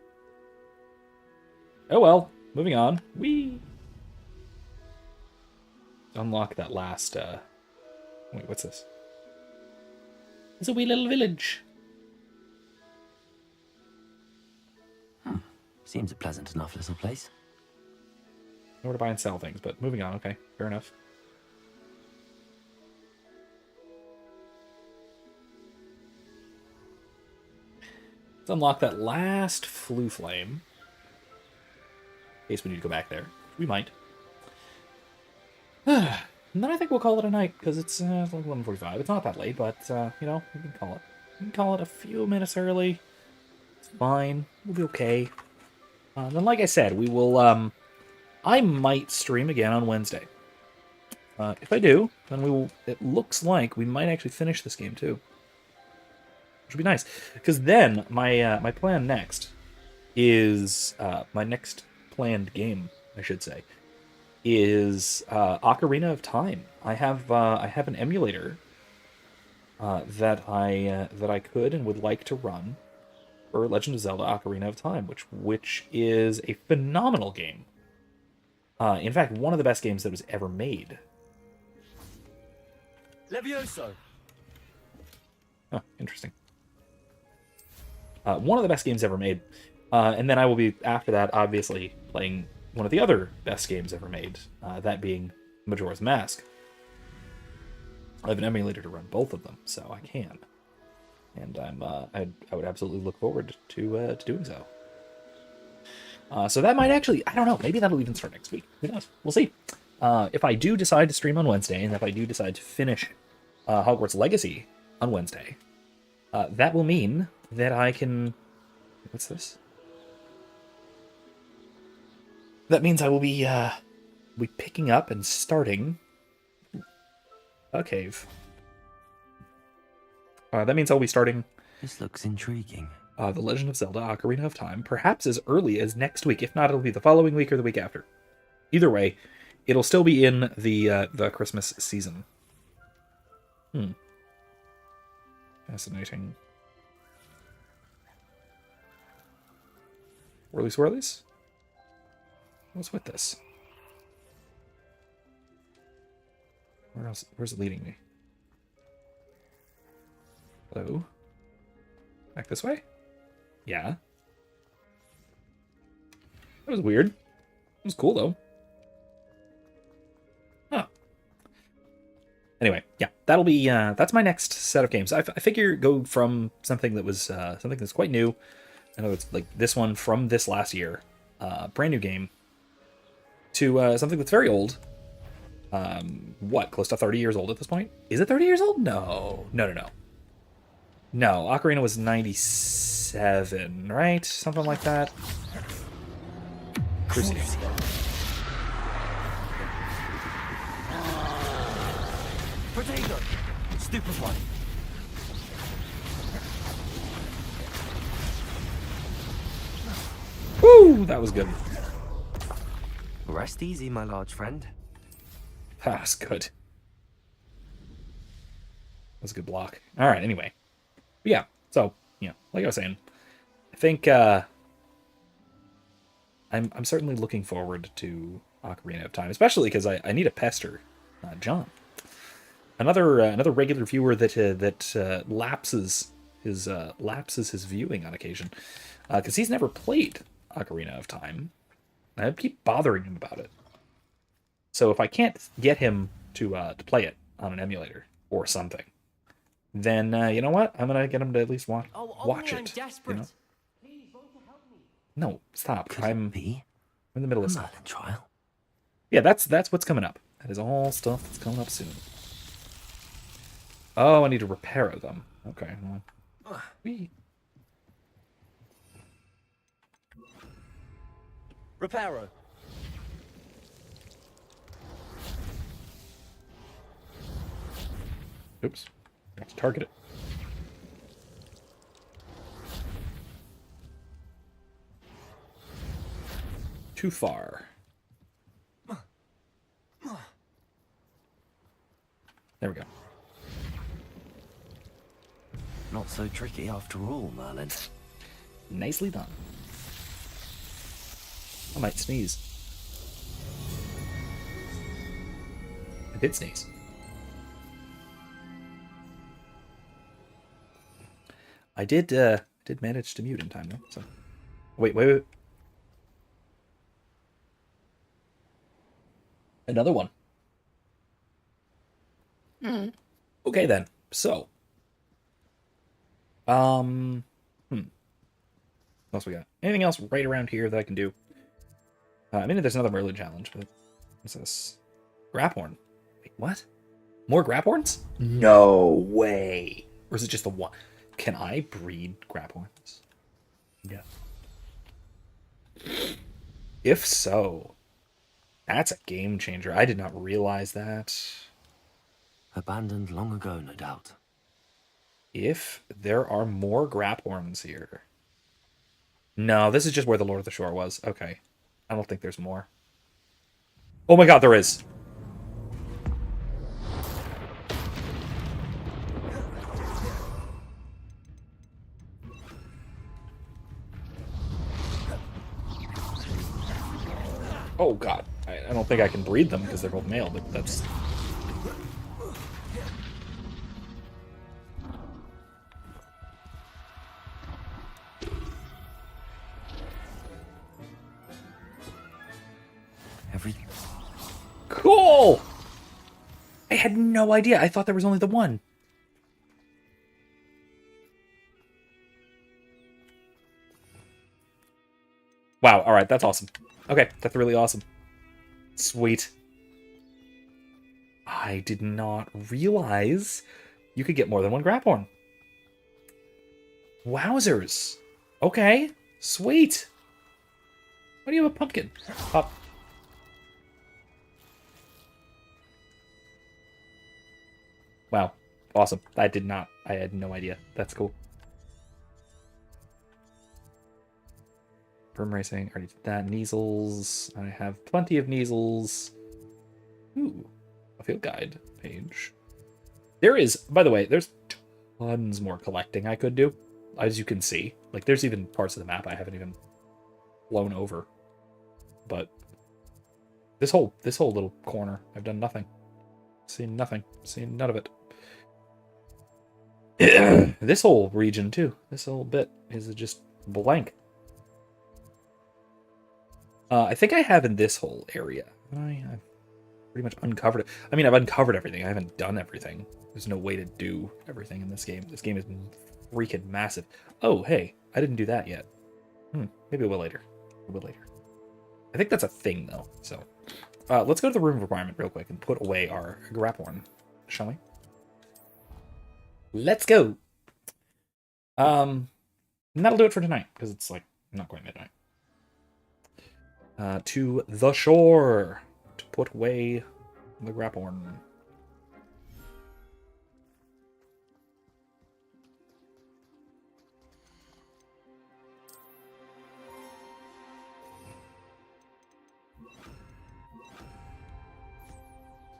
Oh well. Moving on. Whee! Unlock that last, Wait, what's this? It's a wee little village. Seems a pleasant enough little place. Nowhere to buy and sell things, but moving on. Okay, fair enough. Let's unlock that last flue flame. In case we need to go back there. We might. And then I think we'll call it a night, because it's like 11:45. It's not that late, but, you know, we can call it. We can call it a few minutes early. It's fine. We'll be okay. Then, like I said, we will, I might stream again on Wednesday. If I do, then we will, it looks like we might actually finish this game, too. Which would be nice. Because then, my plan next is, my next planned game, I should say, is Ocarina of Time. I have an emulator that I could and would like to run for Legend of Zelda: Ocarina of Time, which is a phenomenal game. In fact, one of the best games that was ever made. Levioso. Huh, interesting. One of the best games ever made. And then I will be, after that, obviously, playing one of the other best games ever made, that being Majora's Mask. I have an emulator to run both of them, so I can. And I would absolutely look forward to doing so. So that might actually, I don't know, maybe that'll even start next week. Who knows? We'll see. If I do decide to stream on Wednesday, and if I do decide to finish Hogwarts Legacy on Wednesday, that will mean that I can... What's this? That means I will be picking up and starting a cave. That means I'll be starting... This looks intriguing. The Legend of Zelda: Ocarina of Time, perhaps as early as next week. If not, it'll be the following week or the week after. Either way, it'll still be in the Christmas season. Fascinating. Whirly swirlies? What's with this? Where else? Where's it leading me? Hello? Back this way? Yeah. That was weird. It was cool, though. Huh. Anyway, yeah, that'll be, that's my next set of games. I figure go from something that was, something that's quite new. I know it's like this one from this last year, brand new game, to something that's very old. What, close to 30 years old at this point? Is it 30 years old? No. No, Ocarina was 97, right? Something like that. Crucible. Potato. Stupefy. Woo! That was good. Rest easy, my large friend. That's good. That's a good block. All right, anyway. But yeah, so, like I was saying, I think I'm certainly looking forward to Ocarina of Time, especially because I need to pester John, another regular viewer that lapses his viewing on occasion, because he's never played Ocarina of Time. I keep bothering him about it. So if I can't get him to play it on an emulator or something, then you know what? I'm gonna get him to at least watch it. I'm desperate. You know? Please, won't you help me? No, stop. I'm in the middle of stuff. Trial. Yeah, that's what's coming up. That is all stuff that's coming up soon. Oh, I need to repair them. Okay. Well, Reparo. Oops. I have to target it. Too far. There we go. Not so tricky after all, Merlin. Nicely done. I might sneeze. I did sneeze. I did manage to mute in time though. So wait. Another one. Okay then. So what else we got? Anything else right around here that I can do? I mean, there's another Merlin challenge, but what's this? Graphorn. Wait, what? More Graphorns? No way. Or is it just the one? Can I breed Graphorns? Yeah. If so, that's a game changer. I did not realize that. Abandoned long ago, no doubt. If there are more Graphorns here. No, this is just where the Lord of the Shore was. Okay. I don't think there's more. Oh my god, there is. Oh god. I don't think I can breed them because they're both male, but that's... Cool! I had no idea. I thought there was only the one. Wow, alright, that's awesome. Okay, that's really awesome. Sweet. I did not realize you could get more than one Graphorn. Wowzers. Okay, sweet. Why do you have a pumpkin? Up. Wow, awesome. I had no idea. That's cool. Perm racing, already did that. Neasels, I have plenty of Neasels. Ooh, a field guide page. There is, by the way, there's tons more collecting I could do, as you can see. Like, there's even parts of the map I haven't even blown over. But this whole little corner, I've done nothing. Seen nothing. Seen none of it. This whole region, too. This whole bit is just blank. I think I have in this whole area. I've pretty much uncovered it. I mean, I've uncovered everything. I haven't done everything. There's no way to do everything in this game. This game is freaking massive. Oh, hey, I didn't do that yet. Maybe I will later. I think that's a thing, though. So, let's go to the room requirement real quick and put away our Graphorn, shall we? Let's go. And that'll do it for tonight, because it's like not quite midnight. To the shore to put away the Graphorn.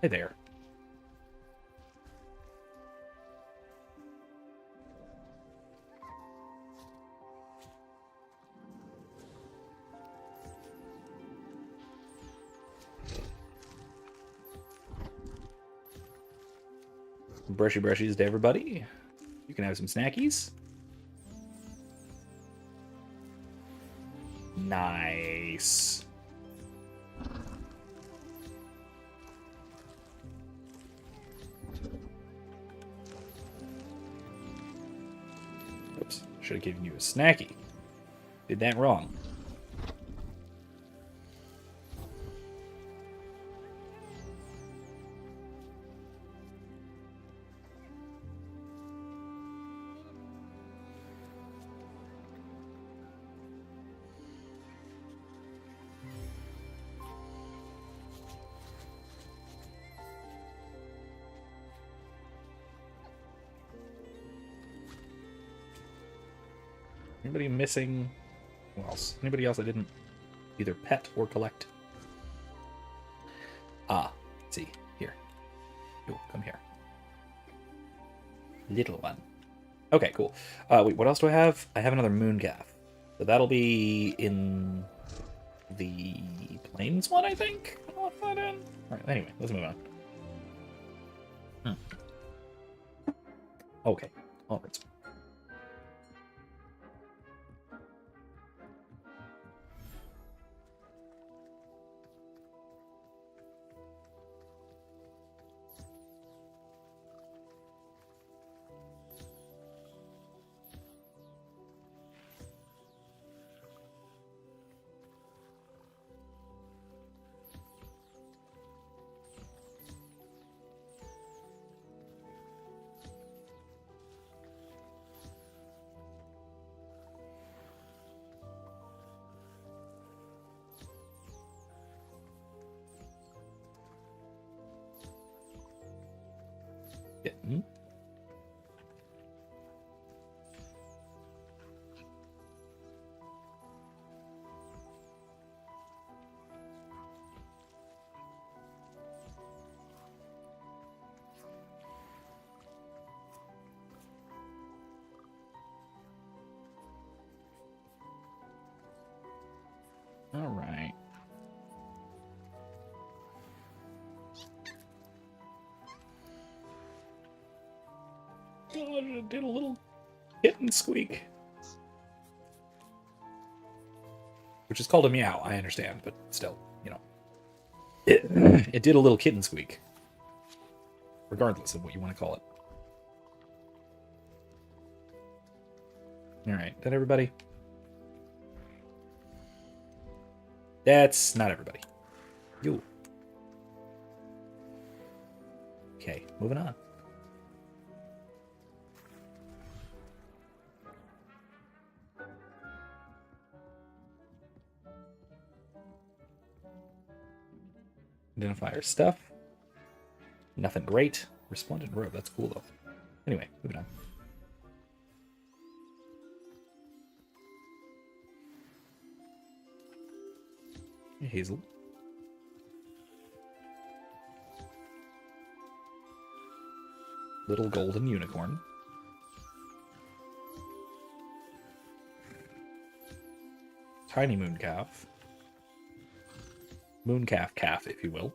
Hey there. Brushy brushies to everybody. You can have some snackies. Nice. Oops, should have given you a snacky. Did that wrong. Anybody missing? Who else? Anybody else I didn't either pet or collect? Ah, let's see. Here. You, come here. Little one. Okay, cool. Wait, what else do I have? I have another moon calf. So that'll be in the plains one, I think? I'll lock that in. Alright, anyway, let's move on. Okay, onwards. Yeah. All right. God, it did a little kitten squeak. Which is called a meow, I understand, but still, you know. It did a little kitten squeak. Regardless of what you want to call it. Alright, that everybody? That's not everybody. You. Okay, moving on. Identifier stuff. Nothing great. Resplendent robe. That's cool, though. Anyway, moving on. Hey, Hazel. Little golden unicorn. Tiny moon calf. Moon calf, if you will.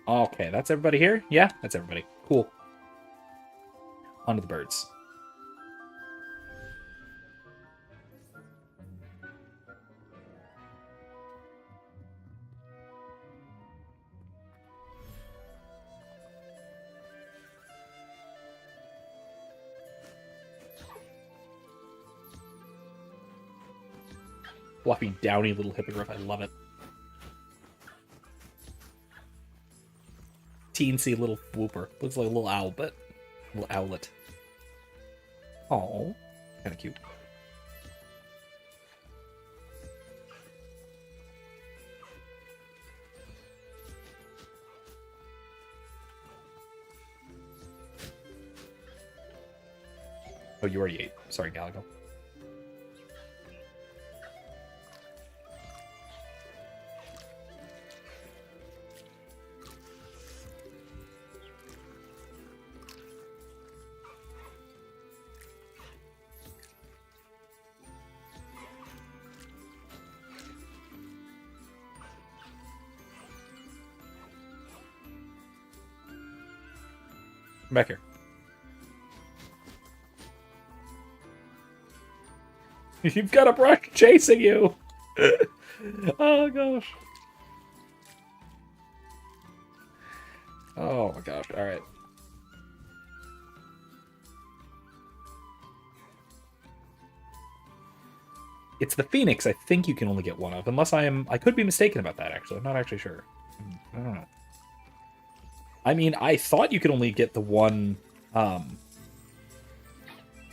Okay, that's everybody here? Yeah, that's everybody. Cool. On to the birds. Fluffy, downy little hippogriff. I love it. Teensy little whooper. Looks like a little owl, but a little owlet. Oh, kind of cute. Oh, you already ate. Sorry, Galago. Come back here. You've got a brush chasing you! Oh, gosh. Oh my gosh, alright. It's the Phoenix I think you can only get one of, unless I could be mistaken about that, actually. I'm not actually sure. I don't know. I mean, I thought you could only get the one,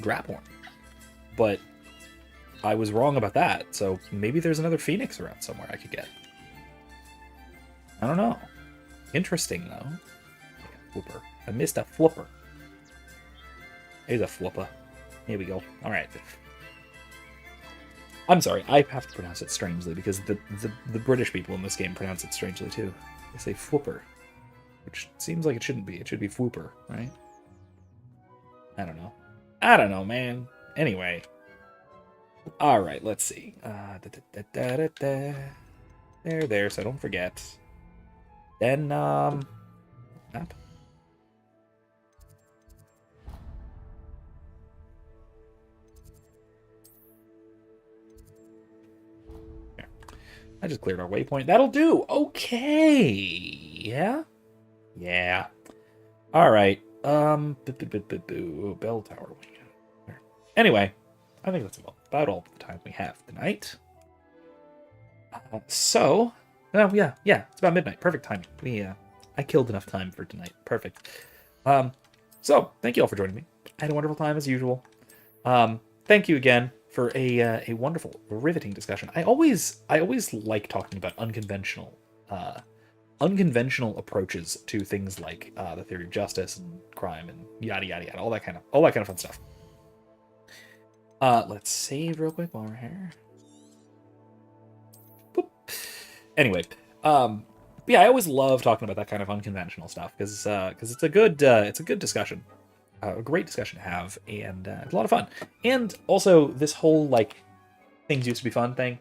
Draphorn. But I was wrong about that, so maybe there's another Phoenix around somewhere I could get. I don't know. Interesting, though. Flipper. I missed a flipper. Here's a flipper. Here we go. Alright. I'm sorry, I have to pronounce it strangely, because the British people in this game pronounce it strangely, too. They say flipper. Which seems like it shouldn't be. It should be flooper, right? I don't know. I don't know, man. Anyway. Alright, let's see. There, so don't forget. Then, map. There. I just cleared our waypoint. That'll do! Okay! Yeah? Yeah. Alright. Bell tower. Anyway, I think that's about all the time we have tonight. So, yeah, it's about midnight. Perfect timing. I killed enough time for tonight. Perfect. So, thank you all for joining me. I had a wonderful time as usual. Thank you again for a wonderful, riveting discussion. I always like talking about unconventional approaches to things like the theory of justice and crime and yada yada yada, all that kind of fun stuff. Let's save real quick while we're here. Boop. Anyway, yeah, I always love talking about that kind of unconventional stuff because it's a good discussion, a great discussion to have, and it's a lot of fun. And also this whole like things used to be fun thing.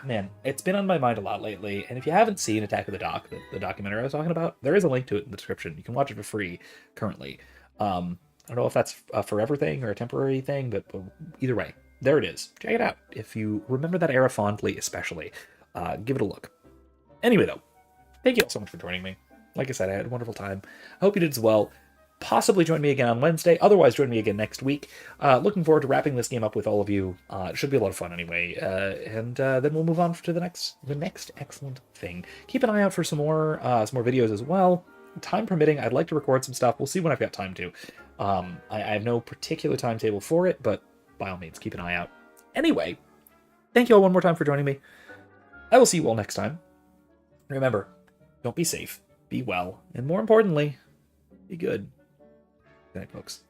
Man, it's been on my mind a lot lately. And if you haven't seen Attack of the Doc, the documentary I was talking about, there is a link to it in the description. You can watch it for free currently. I don't know if that's a forever thing or a temporary thing, but either way, there it is. Check it out. If you remember that era fondly, especially, give it a look. Anyway, though, thank you all so much for joining me. Like I said, I had a wonderful time. I hope you did as well. Possibly join me again on Wednesday. Otherwise, join me again next week. Looking forward to wrapping this game up with all of you. It should be a lot of fun anyway. And then we'll move on to the next excellent thing. Keep an eye out for some more videos as well. Time permitting, I'd like to record some stuff. We'll see when I've got time to. I have no particular timetable for it, but by all means, keep an eye out. Anyway, thank you all one more time for joining me. I will see you all next time. Remember, don't be safe, be well, and more importantly, be good. Good night, folks.